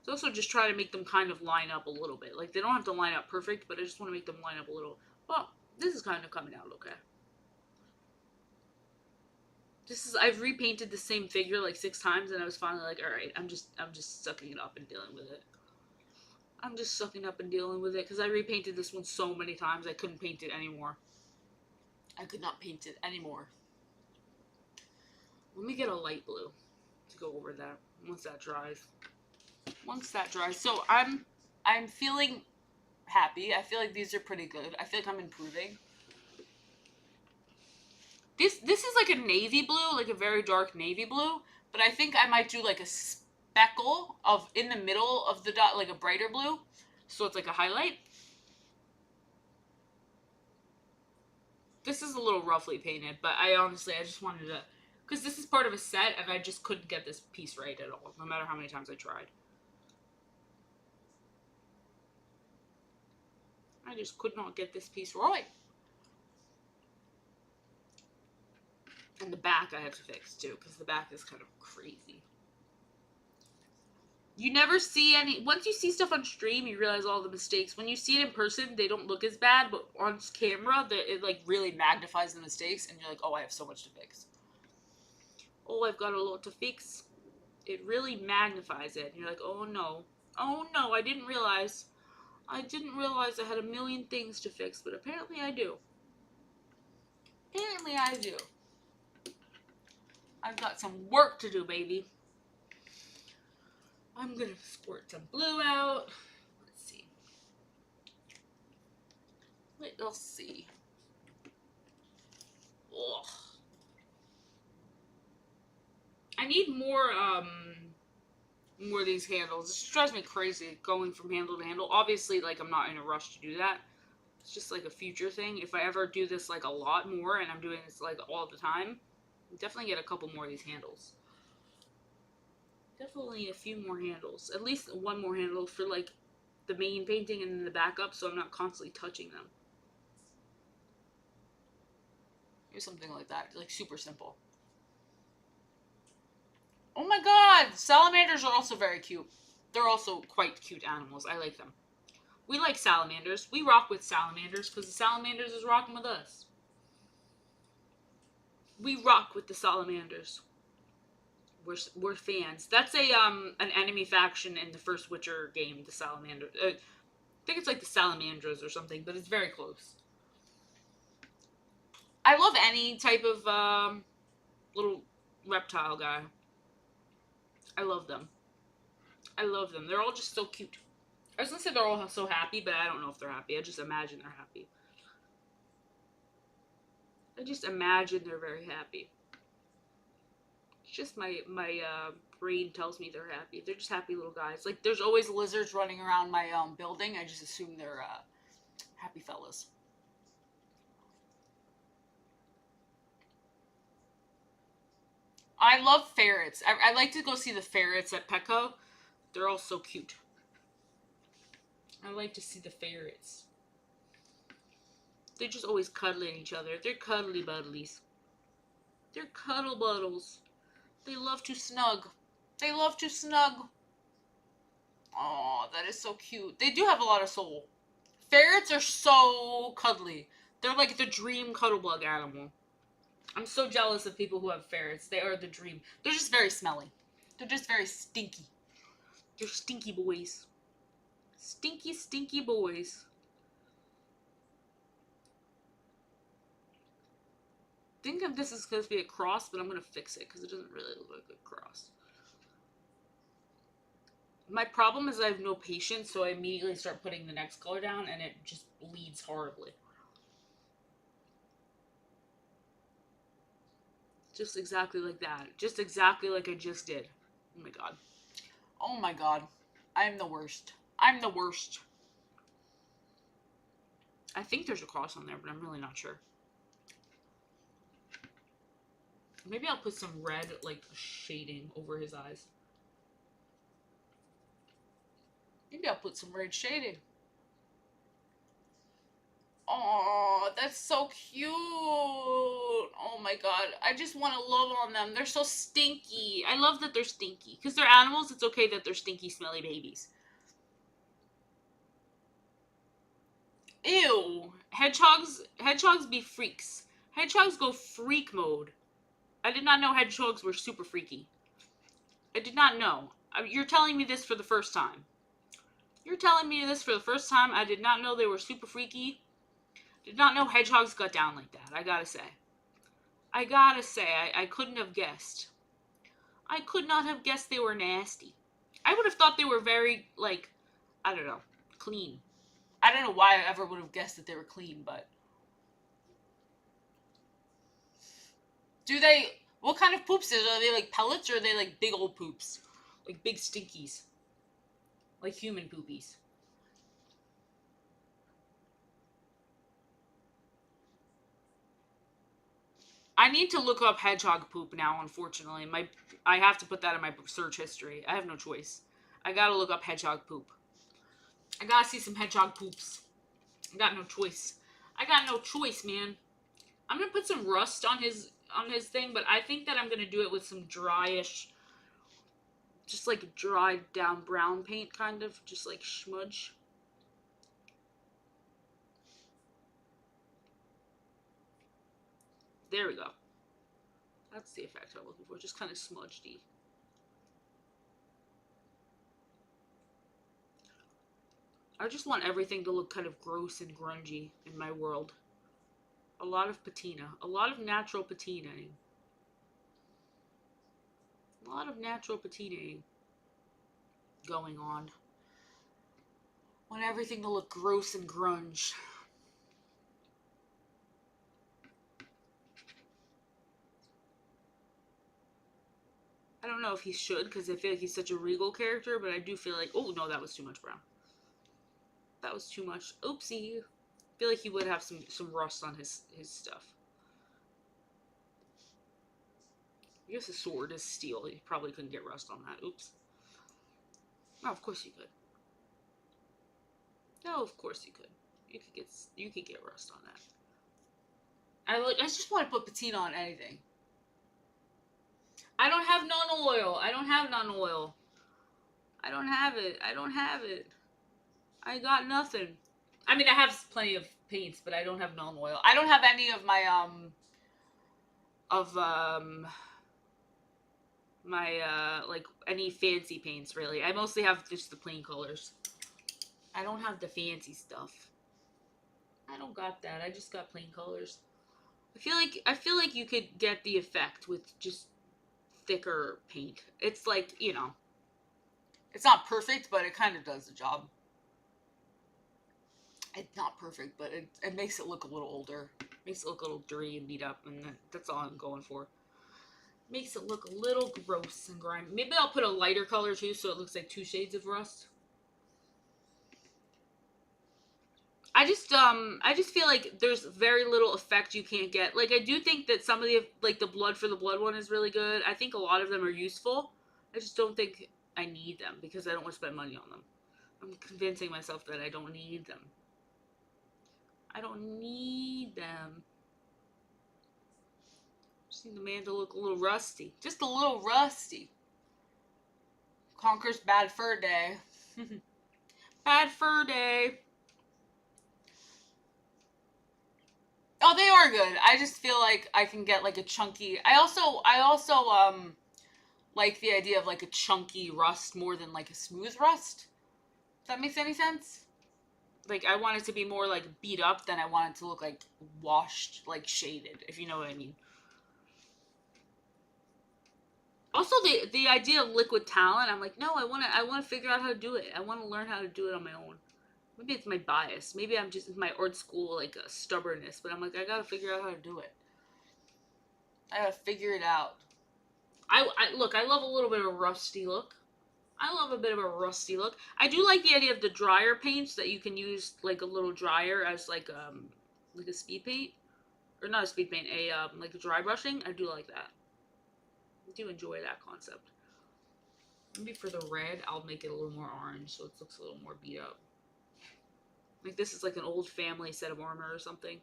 So also just try to make them kind of line up a little bit. Like, they don't have to line up perfect, but I just want to make them line up a little. Well, this is kind of coming out okay. I've repainted the same figure like 6 times, and I was finally like, alright, I'm just sucking it up and dealing with it. I'm just sucking up and dealing with it, because I repainted this one so many times, I couldn't paint it anymore. I could not paint it anymore. Let me get a light blue to go over that, once that dries. So, I'm feeling happy. I feel like these are pretty good. I feel like I'm improving. This is like a navy blue, like a very dark navy blue, but I think I might do like a speckle of in the middle of the dot, like a brighter blue, so it's like a highlight. This is a little roughly painted, but I just wanted to, because this is part of a set, and I just couldn't get this piece right at all, no matter how many times I tried. I just could not get this piece right. And the back I have to fix too, because the back is kind of crazy. You never see any, once you see stuff on stream, you realize all the mistakes. When you see it in person, they don't look as bad, but on camera, it like really magnifies the mistakes, and you're like, oh, I have so much to fix. oh, I've got a lot to fix, it really magnifies it. And you're like, oh no, I didn't realize I had a million things to fix, but apparently I do. Apparently I do. I've got some work to do, baby. I'm gonna squirt some blue out. Let's see. Let's see. Ugh. I need more of these handles. This drives me crazy going from handle to handle. Obviously, like, I'm not in a rush to do that. It's just like a future thing. If I ever do this like a lot more and I'm doing this like all the time, I'll definitely get a couple more of these handles. Definitely a few more handles. At least one more handle for like the main painting and then the backup, so I'm not constantly touching them. Here's something like that, like super simple. Oh my god! Salamanders are also very cute. They're also quite cute animals. I like them. We like salamanders. We rock with salamanders because the salamanders is rocking with us. We rock with the salamanders. We're fans. That's an enemy faction in the first Witcher game, the salamander. I think it's like the salamandras or something, but it's very close. I love any type of little reptile guy. I love them. I love them. They're all just so cute. I was gonna say they're all so happy, but I don't know if they're happy. I just imagine they're happy. I just imagine they're very happy. It's just my brain tells me they're happy. They're just happy little guys. Like, there's always lizards running around my building. I just assume they're happy fellas. I love ferrets. I like to go see the ferrets at Petco. They're all so cute. I like to see the ferrets. They're just always cuddling each other. They're cuddly buddlies. They're cuddle buddles. They love to snug. They love to snug. Oh, that is so cute. They do have a lot of soul. Ferrets are so cuddly. They're like the dream cuddle bug animal. I'm so jealous of people who have ferrets. They are the dream. They're just very smelly. They're just very stinky. They're stinky boys. Stinky, stinky boys. I think this is supposed to be a cross, but I'm going to fix it because it doesn't really look like a cross. My problem is I have no patience, so I immediately start putting the next color down, and it just bleeds horribly. Just exactly like that. Just exactly like I just did. Oh my god. Oh my god. I'm the worst. I'm the worst. I think there's a cross on there, but I'm really not sure. Maybe I'll put some red, like, shading over his eyes. Maybe I'll put some red shading. Oh, that's so cute. Oh my god. I just want to love on them. They're so stinky. I love that they're stinky. Because they're animals, it's okay that they're stinky, smelly babies. Ew. Hedgehogs be freaks. Hedgehogs go freak mode. I did not know hedgehogs were super freaky. I did not know. You're telling me this for the first time. You're telling me this for the first time. I did not know they were super freaky. Did not know hedgehogs got down like that. I gotta say. I couldn't have guessed. I could not have guessed they were nasty. I would have thought they were very, like, I don't know, clean. I don't know why I ever would have guessed that they were clean, but... What kind of poops are they, like pellets, or are they like big old poops? Like big stinkies? Like human poopies? I need to look up hedgehog poop now, unfortunately. I have to put that in my search history. I have no choice. I gotta look up hedgehog poop. I gotta see some hedgehog poops. I got no choice. I got no choice, man. I'm gonna put some rust on his thing, but I think that I'm gonna do it with some dryish, just like dried down brown paint, kind of, just like smudge. There we go. That's the effect I'm looking for. Just kind of smudgedy. I just want everything to look kind of gross and grungy in my world. A lot of patina. A lot of natural patinaing. A lot of natural patinaing going on. I want everything to look gross and grunge. I don't know if he should, because I feel like he's such a regal character, but I do feel like, oh no, that was too much brown. That was too much. Oopsie. I feel like he would have some rust on his stuff. I guess the sword is steel. He probably couldn't get rust on that. Oops. Oh, of course you could. No, of course you could. You could get rust on that. I just want to put patina on anything. I don't have non-oil. I don't have non-oil. I don't have it. I don't have it. I got nothing. I mean, I have plenty of paints, but I don't have non-oil. I don't have any of my like any fancy paints really. I mostly have just the plain colors. I don't have the fancy stuff. I don't got that. I just got plain colors. I feel like you could get the effect with just thicker paint. It's like, you know, it's not perfect, but it kind of does the job. It's not perfect, but it makes it look a little older. Makes it look a little dirty and beat up, and that's all I'm going for. Makes it look a little gross and grimy. Maybe I'll put a lighter color too, so it looks like 2 shades of rust. I just feel like there's very little effect you can't get. Like, I do think that some of the, like, the blood for the blood one is really good. I think a lot of them are useful. I just don't think I need them because I don't want to spend money on them. I'm convincing myself that I don't need them. I don't need them. Just need the man to look a little rusty. Just a little rusty. Conker's bad fur day. Bad fur day. Oh, they are good. I just feel like I can get like a chunky. I also like the idea of like a chunky rust more than like a smooth rust. If that makes any sense? Like, I want it to be more like beat up than I want it to look like washed, like shaded, if you know what I mean. Also, the idea of liquid talent, I'm like, no, I want to figure out how to do it. I want to learn how to do it on my own. Maybe it's my bias. Maybe I'm just my art school, like, stubbornness. But I'm like, I gotta figure out how to do it. I gotta figure it out. Look, I love a little bit of a rusty look. I love a bit of a rusty look. I do like the idea of the dryer paints that you can use, like, a little dryer as, like a speed paint. Or not a speed paint, like a dry brushing. I do like that. I do enjoy that concept. Maybe for the red, I'll make it a little more orange so it looks a little more beat up. Like, this is like an old family set of armor or something.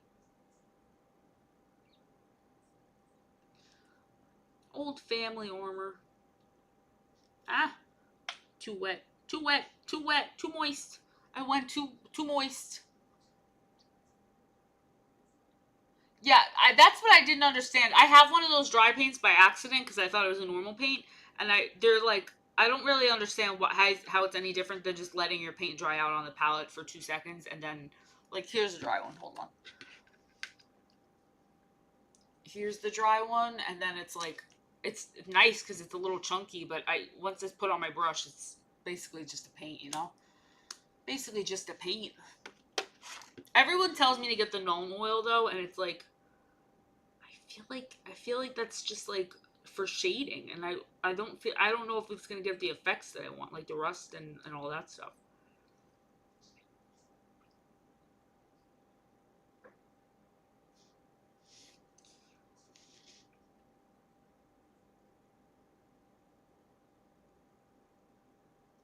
Old family armor. Ah! Too wet. Too wet. Too wet. Too moist. I went too moist. Yeah, that's what I didn't understand. I have one of those dry paints by accident because I thought it was a normal paint. And they're like, I don't really understand how it's any different than just letting your paint dry out on the palette for 2 seconds and then, like, here's a dry one. Hold on. Here's the dry one, and then it's like, it's nice because it's a little chunky, but once it's put on my brush, it's basically just a paint, you know? Basically just a paint. Everyone tells me to get the gnome oil though, and it's like, I feel like that's just like for shading, and I don't know if it's gonna give the effects that I want, like the rust and all that stuff.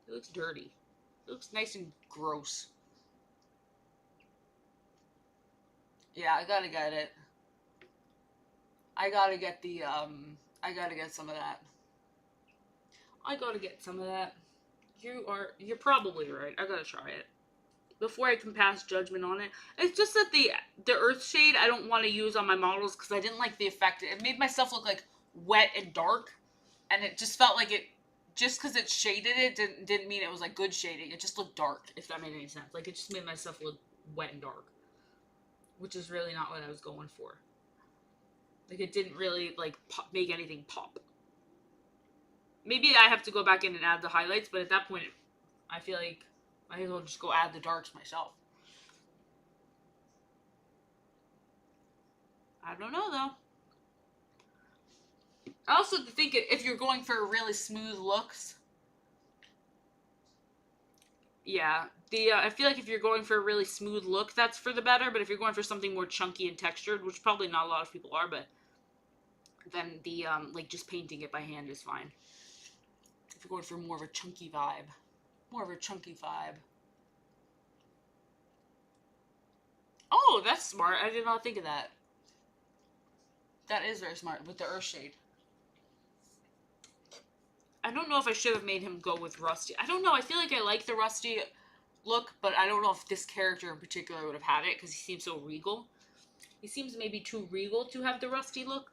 It looks dirty. It looks nice and gross. Yeah, I gotta get it. I gotta get I gotta get some of that. I gotta get some of that. You're probably right. I gotta try it before I can pass judgment on it. It's just that the earth shade I don't want to use on my models because I didn't like the effect. It made myself look like wet and dark, and it just felt like it. Just because it shaded it didn't mean it was like good shading. It just looked dark, if that made any sense. Like it just made my stuff look wet and dark, which is really not what I was going for. Like it didn't really like make anything pop. Maybe I have to go back in and add the highlights, but at that point, I feel like I might as well just go add the darks myself. I don't know though. I also think if you're going for really smooth looks, yeah, I feel like if you're going for a really smooth look, that's for the better. But if you're going for something more chunky and textured, which probably not a lot of people are, but then the like just painting it by hand is fine. If you're going for more of a chunky vibe, Oh, that's smart. I did not think of that. That is very smart with the earth shade. I don't know if I should have made him go with rusty. I don't know. I feel like I like the rusty look, but I don't know if this character in particular would have had it because he seems so regal. He seems maybe too regal to have the rusty look.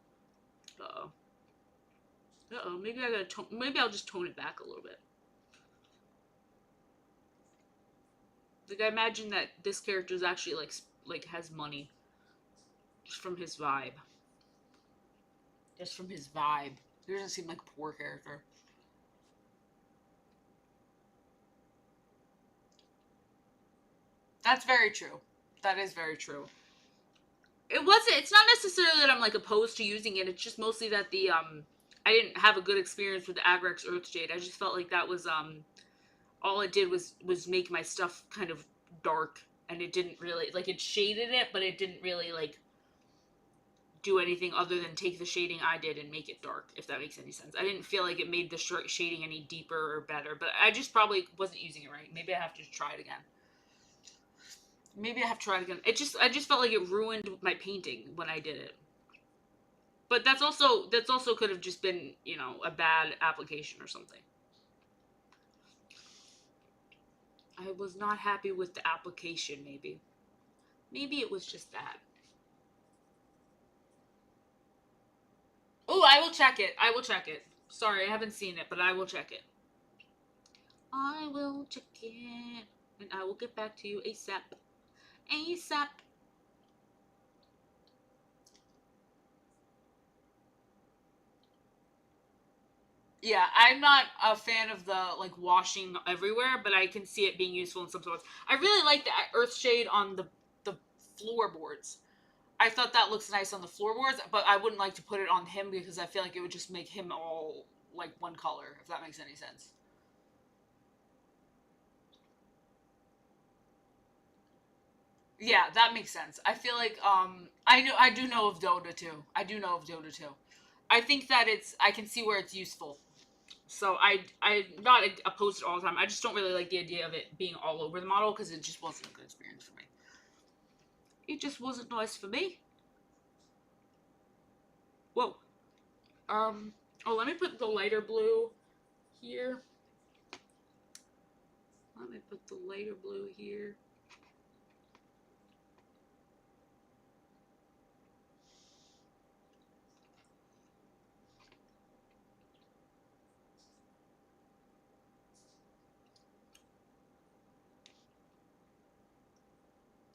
Uh-oh. Uh-oh. Maybe I gotta tone. Maybe I'll just tone it back a little bit. Like I imagine that this character is actually like has money, just from his vibe. Just from his vibe. He doesn't seem like a poor character. That's very true. That is very true. It's not necessarily that I'm like opposed to using it. It's just mostly that I didn't have a good experience with the Agrex Earthshade. I just felt like that was all it did was make my stuff kind of dark, and it didn't really like it shaded it, but it didn't really like do anything other than take the shading I did and make it dark, if that makes any sense. I didn't feel like it made the shading any deeper or better, but I just probably wasn't using it right. Maybe I have to try it again. I just felt like it ruined my painting when I did it. But that's also could have just been, a bad application or something. I was not happy with the application, maybe. Maybe it was just that. Oh, I will check it. Sorry, I haven't seen it, but I will check it. I will check it, and I will get back to you ASAP. ASAP. Yeah, I'm not a fan of the like washing everywhere, but I can see it being useful in some sorts. I really like the earth shade on the floorboards. I thought that looks nice on the floorboards, but I wouldn't like to put it on him because I feel like it would just make him all like one color, if that makes any sense. Yeah, that makes sense. I feel like I do know of Dota too. I think that I can see where it's useful. So I'm not opposed to it all the time. I just don't really like the idea of it being all over the model because it just wasn't a good experience for me. It just wasn't nice for me. Whoa. Oh, let me put the lighter blue here. Let me put the lighter blue here.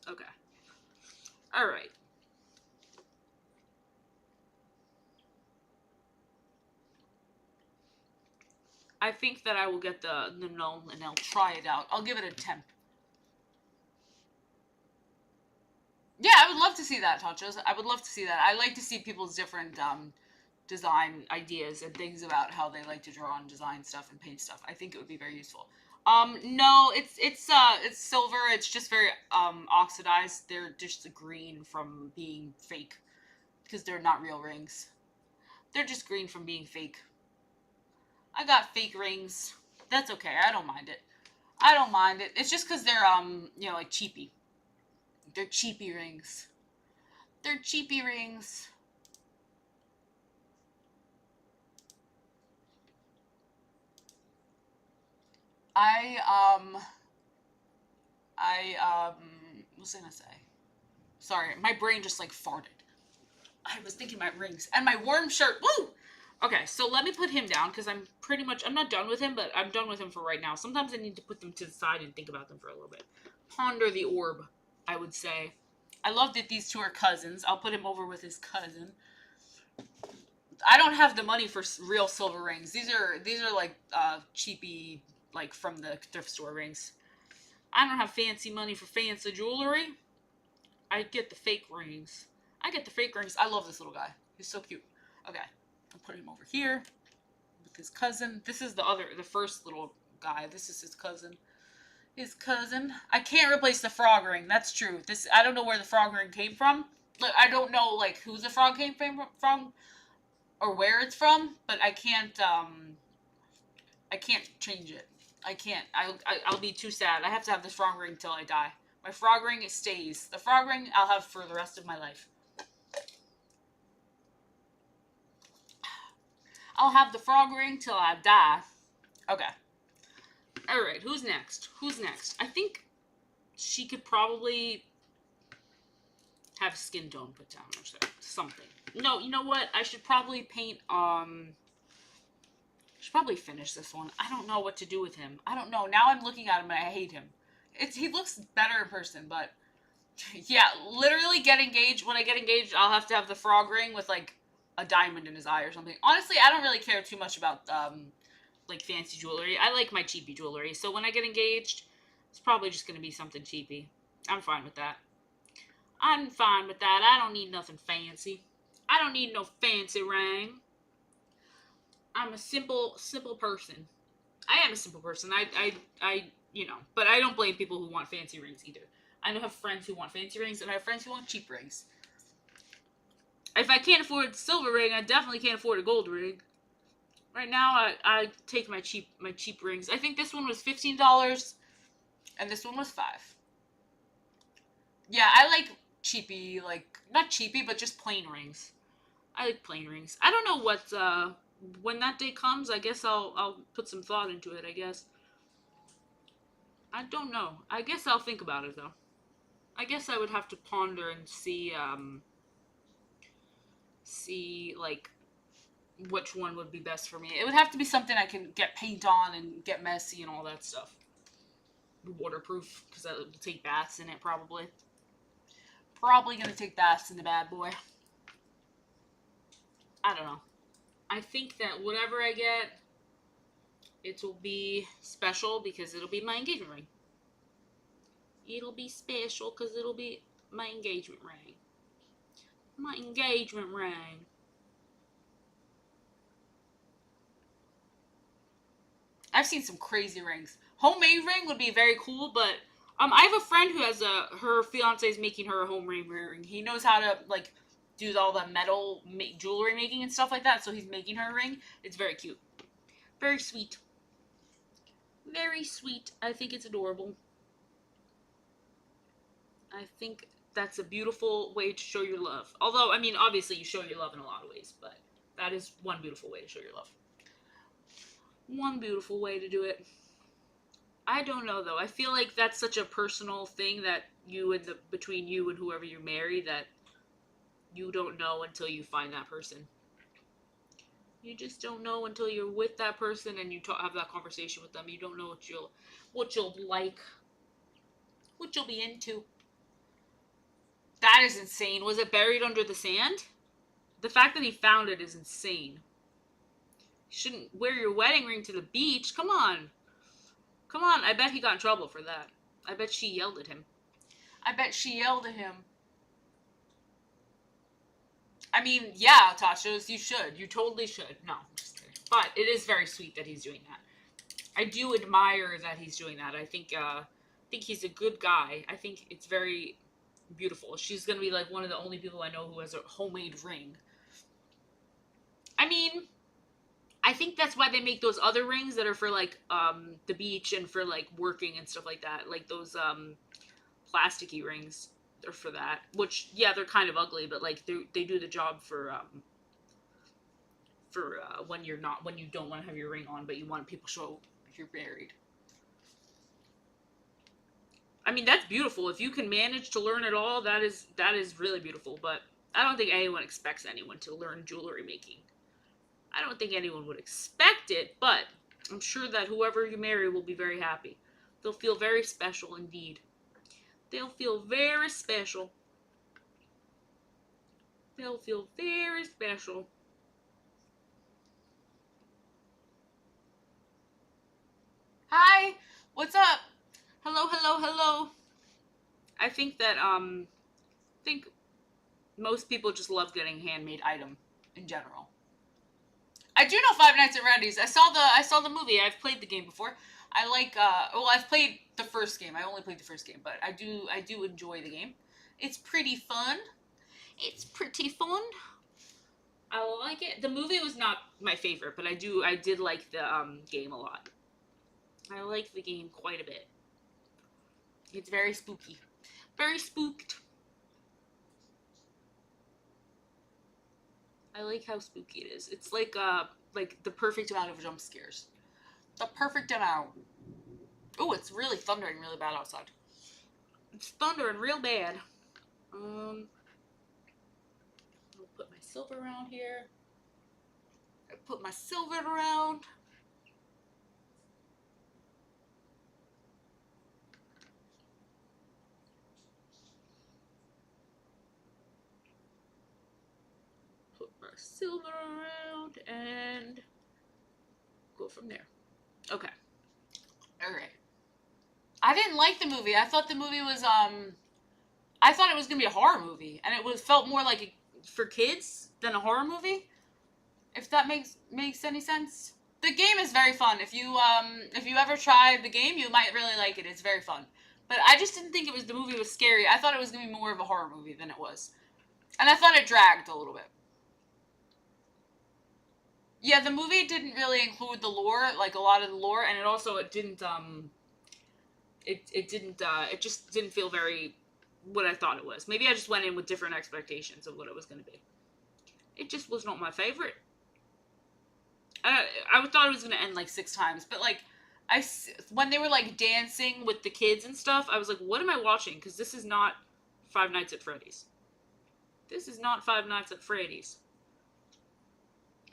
Okay. All right. I think that I will get the gnome and I'll try it out. I'll give it a temp. Yeah, I would love to see that, Tachos. I would love to see that. I like to see people's different design ideas and things about how they like to draw and design stuff and paint stuff. I think it would be very useful. No, it's silver. It's just very oxidized. They're just green from being fake because they're not real rings. They're just green from being fake. I got fake rings. That's okay. I don't mind it. I don't mind it. It's just because they're like cheapy. They're cheapy rings. They're cheapy rings. I what was I gonna say? Sorry, my brain just like farted. I was thinking about rings and my warm shirt. Woo! Okay, so let me put him down because I'm not done with him, but I'm done with him for right now. Sometimes I need to put them to the side and think about them for a little bit. Ponder the orb, I would say. I love that these two are cousins. I'll put him over with his cousin. I don't have the money for real silver rings. These are like cheapy, like from the thrift store rings. I don't have fancy money for fancy jewelry. I get the fake rings. I get the fake rings. I love this little guy. He's so cute. Okay, I'll put him over here with his cousin. This is the first little guy. This is his cousin. His cousin. I can't replace the frog ring. That's true. I don't know where the frog ring came from. Like, I don't know like who the frog came from or where it's from, but I can't change it. I can't. I'll be too sad. I have to have this frog ring till I die. My frog ring, it stays. The frog ring I'll have for the rest of my life. I'll have the frog ring till I die. Okay. Alright, who's next? Who's next? I think she could probably have skin tone put down or something. No, you know what? I should probably paint, should probably finish this one. I don't know what to do with him. I don't know. Now I'm looking at him and I hate him. He looks better in person, but yeah, literally get engaged. When I get engaged, I'll have to have the frog ring with like a diamond in his eye or something. Honestly, I don't really care too much about like fancy jewelry. I like my cheapy jewelry. So when I get engaged, it's probably just going to be something cheapy. I'm fine with that. I'm fine with that. I don't need nothing fancy. I don't need no fancy ring. I'm a simple person. I am a simple person. But I don't blame people who want fancy rings either. I have friends who want fancy rings, and I have friends who want cheap rings. If I can't afford a silver ring, I definitely can't afford a gold ring. Right now, I take my cheap rings. I think this one was $15, and this one was $5. Yeah, I like cheapy, like not cheapy, but just plain rings. I like plain rings. I don't know what when that day comes. I guess I'll put some thought into it. I guess. I don't know. I guess I'll think about it though. I guess I would have to ponder and see like which one would be best for me. It would have to be something I can get paint on and get messy and all that stuff. Waterproof, because I will take baths in it probably. Probably gonna take baths in the bad boy. I don't know. I think that whatever I get, it will be special because it'll be my engagement ring. It'll be special because it'll be my engagement ring. My engagement ring. I've seen some crazy rings. Homemade ring would be very cool, but I have a friend who has her fiance is making her a homemade ring. He knows how to like do all the metal jewelry making and stuff like that, so he's making her a ring. It's very cute. Very sweet. Very sweet. I think it's adorable. I think that's a beautiful way to show your love. Although, I mean, obviously you show your love in a lot of ways, but that is one beautiful way to show your love. One beautiful way to do it. I don't know though. I feel like that's such a personal thing that between you and whoever you marry that you don't know until you find that person. You just don't know until you're with that person and you have that conversation with them. You don't know what you'll like, what you'll be into. That is insane. Was it buried under the sand? The fact that he found it is insane. You shouldn't wear your wedding ring to the beach. Come on. Come on. I bet he got in trouble for that. I bet she yelled at him. I mean, yeah, Tasha, you should. You totally should. No, I'm just kidding. But it is very sweet that he's doing that. I do admire that he's doing that. I think he's a good guy. I think it's very beautiful. She's gonna be like one of the only people I know who has a homemade ring. I mean, I think that's why they make those other rings that are for like the beach and for like working and stuff like that. Like those plasticky rings. They're for that. Which yeah, they're kind of ugly, but like they do the job for when you don't want to have your ring on, but you want people to show you're married. I mean, that's beautiful. If you can manage to learn it all, that is really beautiful. But I don't think anyone expects anyone to learn jewelry making. I don't think anyone would expect it, but I'm sure that whoever you marry will be very happy. They'll feel very special indeed. They'll feel very special. They'll feel very special. Hi, what's up? Hello, hello, hello. I think that think most people just love getting handmade item in general. I do know Five Nights at Freddy's. I saw the movie. I've played the game before. I like well, I've played the first game. I only played the first game, but I do enjoy the game. It's pretty fun. It's pretty fun. I like it. The movie was not my favorite, but I did like the game a lot. I like the game quite a bit. It's very spooky. Very spooked. I like how spooky it is. It's like the perfect amount of jump scares. The perfect amount. Oh, it's really thundering really bad outside. It's thundering real bad. I'll put my silver around here. I put my silver around. Put my silver around and go from there. Okay. Alright. I didn't like the movie. I thought the movie was I thought it was gonna be a horror movie, and it was felt more like for kids than a horror movie. If that makes any sense. The game is very fun. If you ever try the game, you might really like it. It's very fun. But I just didn't think the movie was scary. I thought it was gonna be more of a horror movie than it was, and I thought it dragged a little bit. Yeah, the movie didn't really include the lore, like a lot of the lore, and it just didn't feel very what I thought it was. Maybe I just went in with different expectations of what it was going to be. It just was not my favorite. I thought it was going to end like 6 times, but like when they were like dancing with the kids and stuff, I was like, what am I watching? Because this is not Five Nights at Freddy's. This is not Five Nights at Freddy's.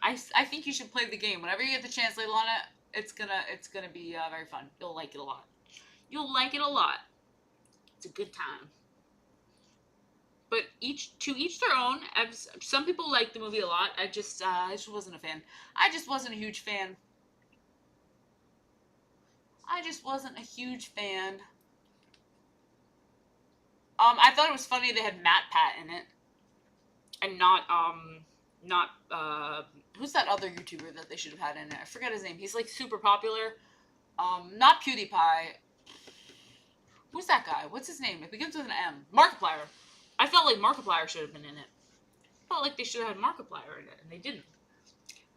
I think you should play the game whenever you get the chance, Leilana. It's gonna be very fun. You'll like it a lot. You'll like it a lot. It's a good time. But each their own. Some people like the movie a lot. I just wasn't a fan. I just wasn't a huge fan. I just wasn't a huge fan. I thought it was funny they had Matt Pat in it, and not who's that other YouTuber that they should have had in it? I forget his name. He's like super popular. Not PewDiePie. Who's that guy? What's his name? It begins with an M. Markiplier. I felt like Markiplier should have been in it. I felt like they should have had Markiplier in it, and they didn't.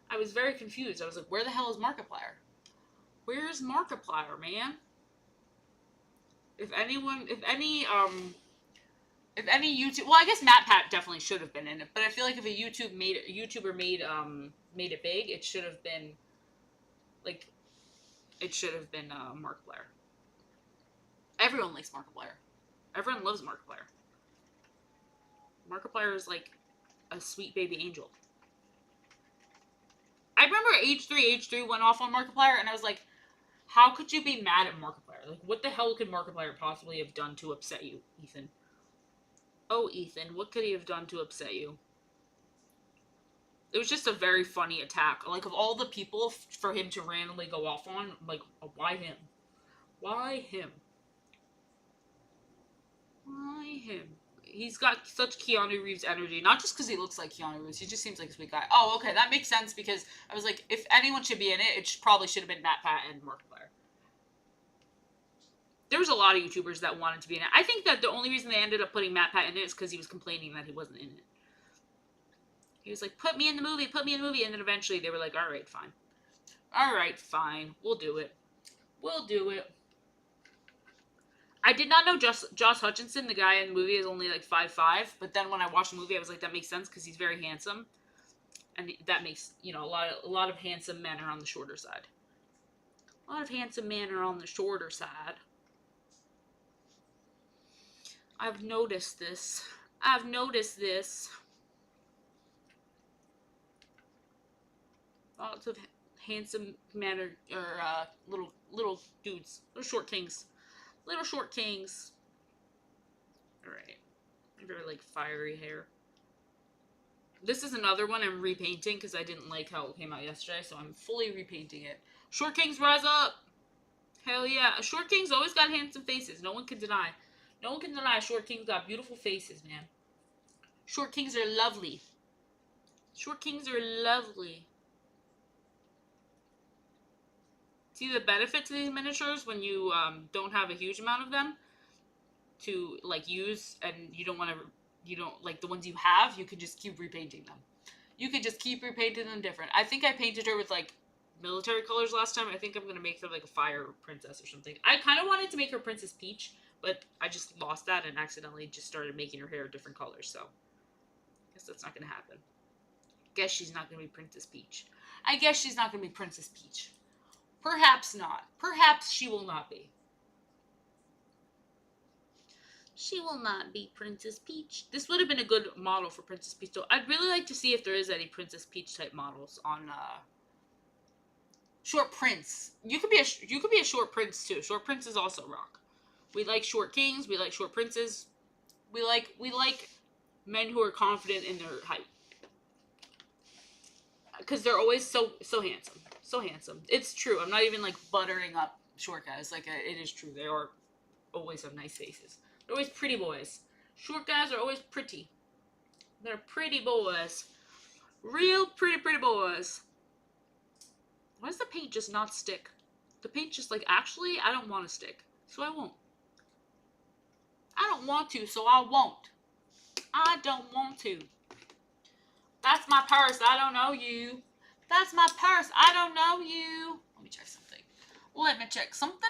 I was very confused. I was like, where the hell is Markiplier? Where's Markiplier, man? If any YouTube, well, I guess Matt Pat definitely should have been in it, but I feel like if a YouTuber made it big, it should have been Markiplier. Everyone likes Markiplier. Everyone loves Markiplier. Markiplier is like a sweet baby angel. I remember H3 went off on Markiplier, and I was like, how could you be mad at Markiplier? Like, what the hell could Markiplier possibly have done to upset you, Ethan? Oh, Ethan, what could he have done to upset you? It was just a very funny attack. Like, of all the people for him to randomly go off on, like, why him? Why him? Why him? He's got such Keanu Reeves energy. Not just because he looks like Keanu Reeves. He just seems like a sweet guy. Oh, okay, that makes sense because I was like, if anyone should be in it, probably should have been Matt Pat and Markiplier. There was a lot of YouTubers that wanted to be in it. I think that the only reason they ended up putting Matt Pat in it is because he was complaining that he wasn't in it. He was like, put me in the movie, and then eventually they were like, alright, fine. Alright, fine. We'll do it. We'll do it. I did not know Josh Hutcherson, the guy in the movie, is only like 5'5", but then when I watched the movie, I was like, that makes sense because he's very handsome. And that makes, a lot of handsome men are on the shorter side. A lot of handsome men are on the shorter side. I've noticed this. Lots of handsome mannered or little dudes, little short kings, little short kings. All right, very like fiery hair. This is another one I'm repainting because I didn't like how it came out yesterday, so I'm fully repainting it. Short kings, rise up! Hell yeah! Short kings always got handsome faces. No one can deny. No one can deny short kings got beautiful faces, man. Short kings are lovely. Short kings are lovely. See the benefit to these miniatures when you don't have a huge amount of them to like use, and you don't want to, you don't like the ones you have. You can just keep repainting them. You can just keep repainting them different. I think I painted her with like military colors last time. I think I'm gonna make her like a fire princess or something. I kind of wanted to make her Princess Peach, but I just lost that and accidentally just started making her hair different colors. So I guess that's not gonna happen. Guess she's not gonna be Princess Peach. I guess she's not gonna be Princess Peach. Perhaps not. Perhaps she will not be. She will not be Princess Peach. This would have been a good model for Princess Peach. So I'd really like to see if there is any Princess Peach type models on Short Prince. You could be a Short Prince too. Short Prince is also rock. We like short kings. We like short princes. We like men who are confident in their height. Because they're always so handsome. So handsome. It's true. I'm not even like buttering up short guys. Like it is true. They are always have nice faces. They're always pretty boys. Short guys are always pretty. They're pretty boys. Real pretty boys. Why does the paint just not stick? The paint just like, actually, I don't want to stick. So I won't. I don't want to, so I won't. I don't want to. That's my purse. I don't know you. That's my purse. I don't know you. Let me check something. Let me check something.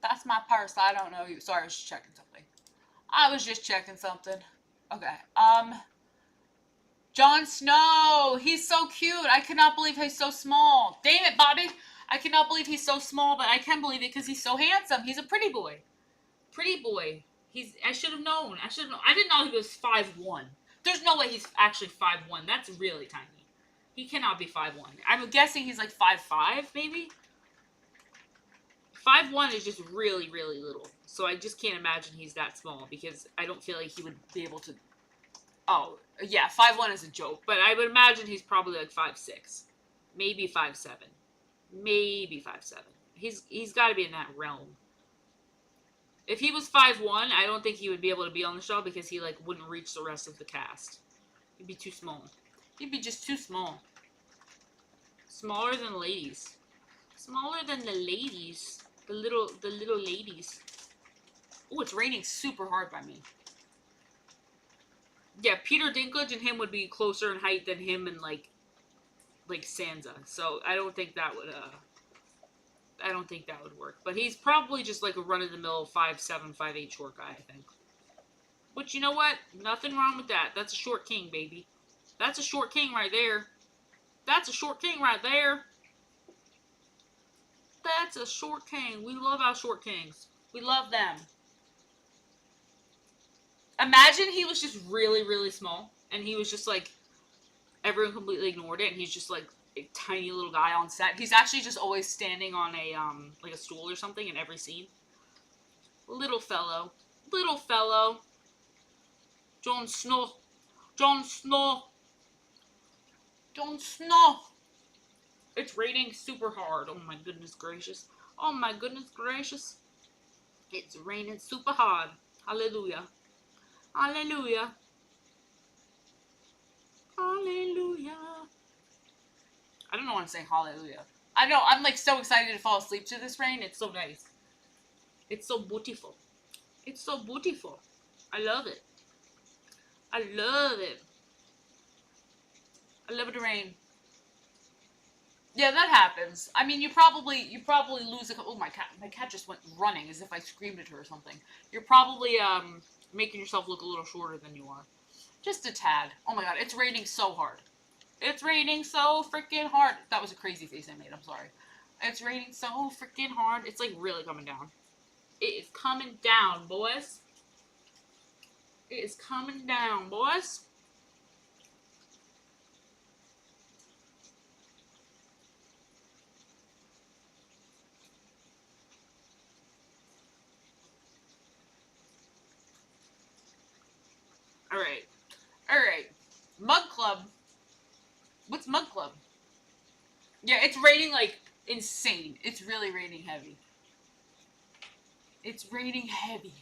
That's my purse. I don't know you. Sorry, I was just checking something. I was just checking something. Okay. Jon Snow. He's so cute. I cannot believe he's so small. Damn it, Bobby. I cannot believe he's so small, but I can believe it because he's so handsome. He's a pretty boy. Pretty boy. I should have known. I didn't know he was 5'1". There's no way he's actually 5'1". That's really tiny. He cannot be 5'1". I'm guessing he's like 5'5", maybe? 5'1" is just really, really little. So I just can't imagine he's that small because I don't feel like he would be able to... Oh, yeah, 5'1" is a joke. But I would imagine he's probably like 5'6". Maybe 5'7". Maybe 5'7". He's got to be in that realm. If he was 5'1", I don't think he would be able to be on the show because he like wouldn't reach the rest of the cast. He'd be too small. He'd be just too small. Smaller than ladies. Smaller than the ladies. The little ladies. Oh, it's raining super hard by me. Yeah, Peter Dinklage and him would be closer in height than him and like Sansa. So I don't think that would work. But he's probably just like a run-of-the-mill 5'7", 5'8" short guy, I think. But you know what? Nothing wrong with that. That's a short king, baby. That's a short king right there. That's a short king right there. That's a short king. We love our short kings. We love them. Imagine he was just really, really small. And he was just like, everyone completely ignored it. And he's just like a tiny little guy on set. He's actually just always standing on a, like a stool or something in every scene. Little fellow. Little fellow. Jon Snow. Jon Snow. Jon Snow. It's raining super hard. Oh my goodness gracious. Oh my goodness gracious. It's raining super hard. Hallelujah. Hallelujah. Hallelujah. I don't know why I'm saying hallelujah. I know, I'm like so excited to fall asleep to this rain. It's so nice. It's so beautiful. It's so beautiful. I love it. I love it. I love it to rain. Yeah, that happens. I mean, you probably lose a... Oh, my cat just went running as if I screamed at her or something. You're probably, making yourself look a little shorter than you are. Just a tad. Oh my god, it's raining so hard. It's raining so freaking hard. That was a crazy face I made, I'm sorry. It's raining so freaking hard. It's like really coming down. It is coming down, boys. It is coming down, boys. All right. All right. Mug Club. What's Mug Club? Yeah, it's raining like insane. It's really raining heavy. It's raining heavy.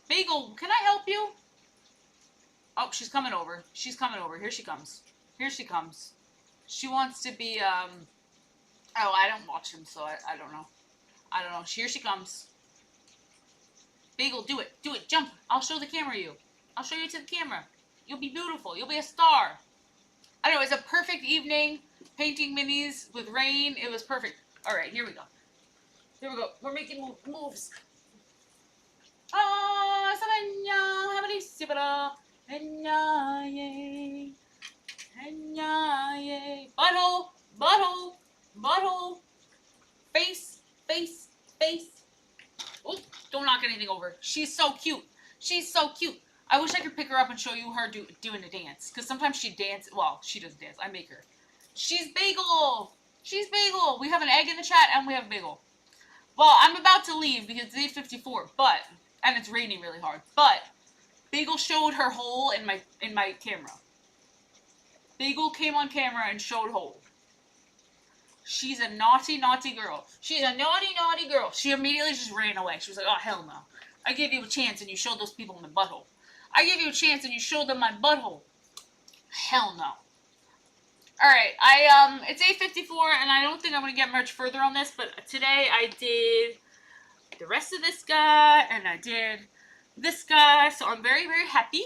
Bagel, can I help you? Oh, she's coming over. She's coming over. Here she comes. Here she comes. She wants to be, oh, I don't watch him, so I don't know. I don't know. Here she comes. Bagel, do it. Do it. Jump. I'll show the camera you. I'll show you to the camera. You'll be beautiful. You'll be a star. I don't know. It's a perfect evening. Painting minis with rain. It was perfect. All right, here we go. Here we go. We're making moves. Ah, sabanya, habali sibara, henyaye, henyaye. Butthole, butthole, butthole. Face, face, face. Oh, don't knock anything over. She's so cute. She's so cute. I wish I could pick her up and show you her doing a dance. Because sometimes she dances. Well, she doesn't dance. I make her. She's Bagel. She's Bagel. We have an egg in the chat and we have Bagel. Well, I'm about to leave because it's 8:54, but, and it's raining really hard, but Bagel showed her hole in my camera. Bagel came on camera and showed hole. She's a naughty, naughty girl. She's a naughty, naughty girl. She immediately just ran away. She was like, oh, hell no. I gave you a chance and you showed those people my butthole. I gave you a chance and you showed them my butthole. Hell no. Alright, it's 8:54 and I don't think I'm going to get much further on this, but today I did the rest of this guy and I did this guy, so I'm very, very happy.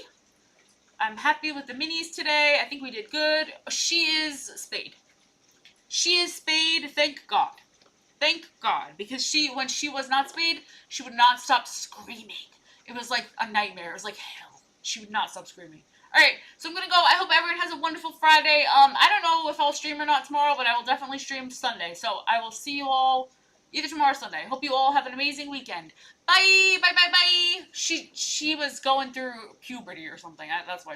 I'm happy with the minis today. I think we did good. She is Spade. She is Spade, thank God. Thank God, because when she was not Spade, she would not stop screaming. It was like a nightmare. It was like hell. She would not stop screaming. Alright, so I'm gonna go. I hope everyone has a wonderful Friday. I don't know if I'll stream or not tomorrow, but I will definitely stream Sunday. So I will see you all either tomorrow or Sunday. Hope you all have an amazing weekend. Bye! Bye, bye, bye! She was going through puberty or something. That's why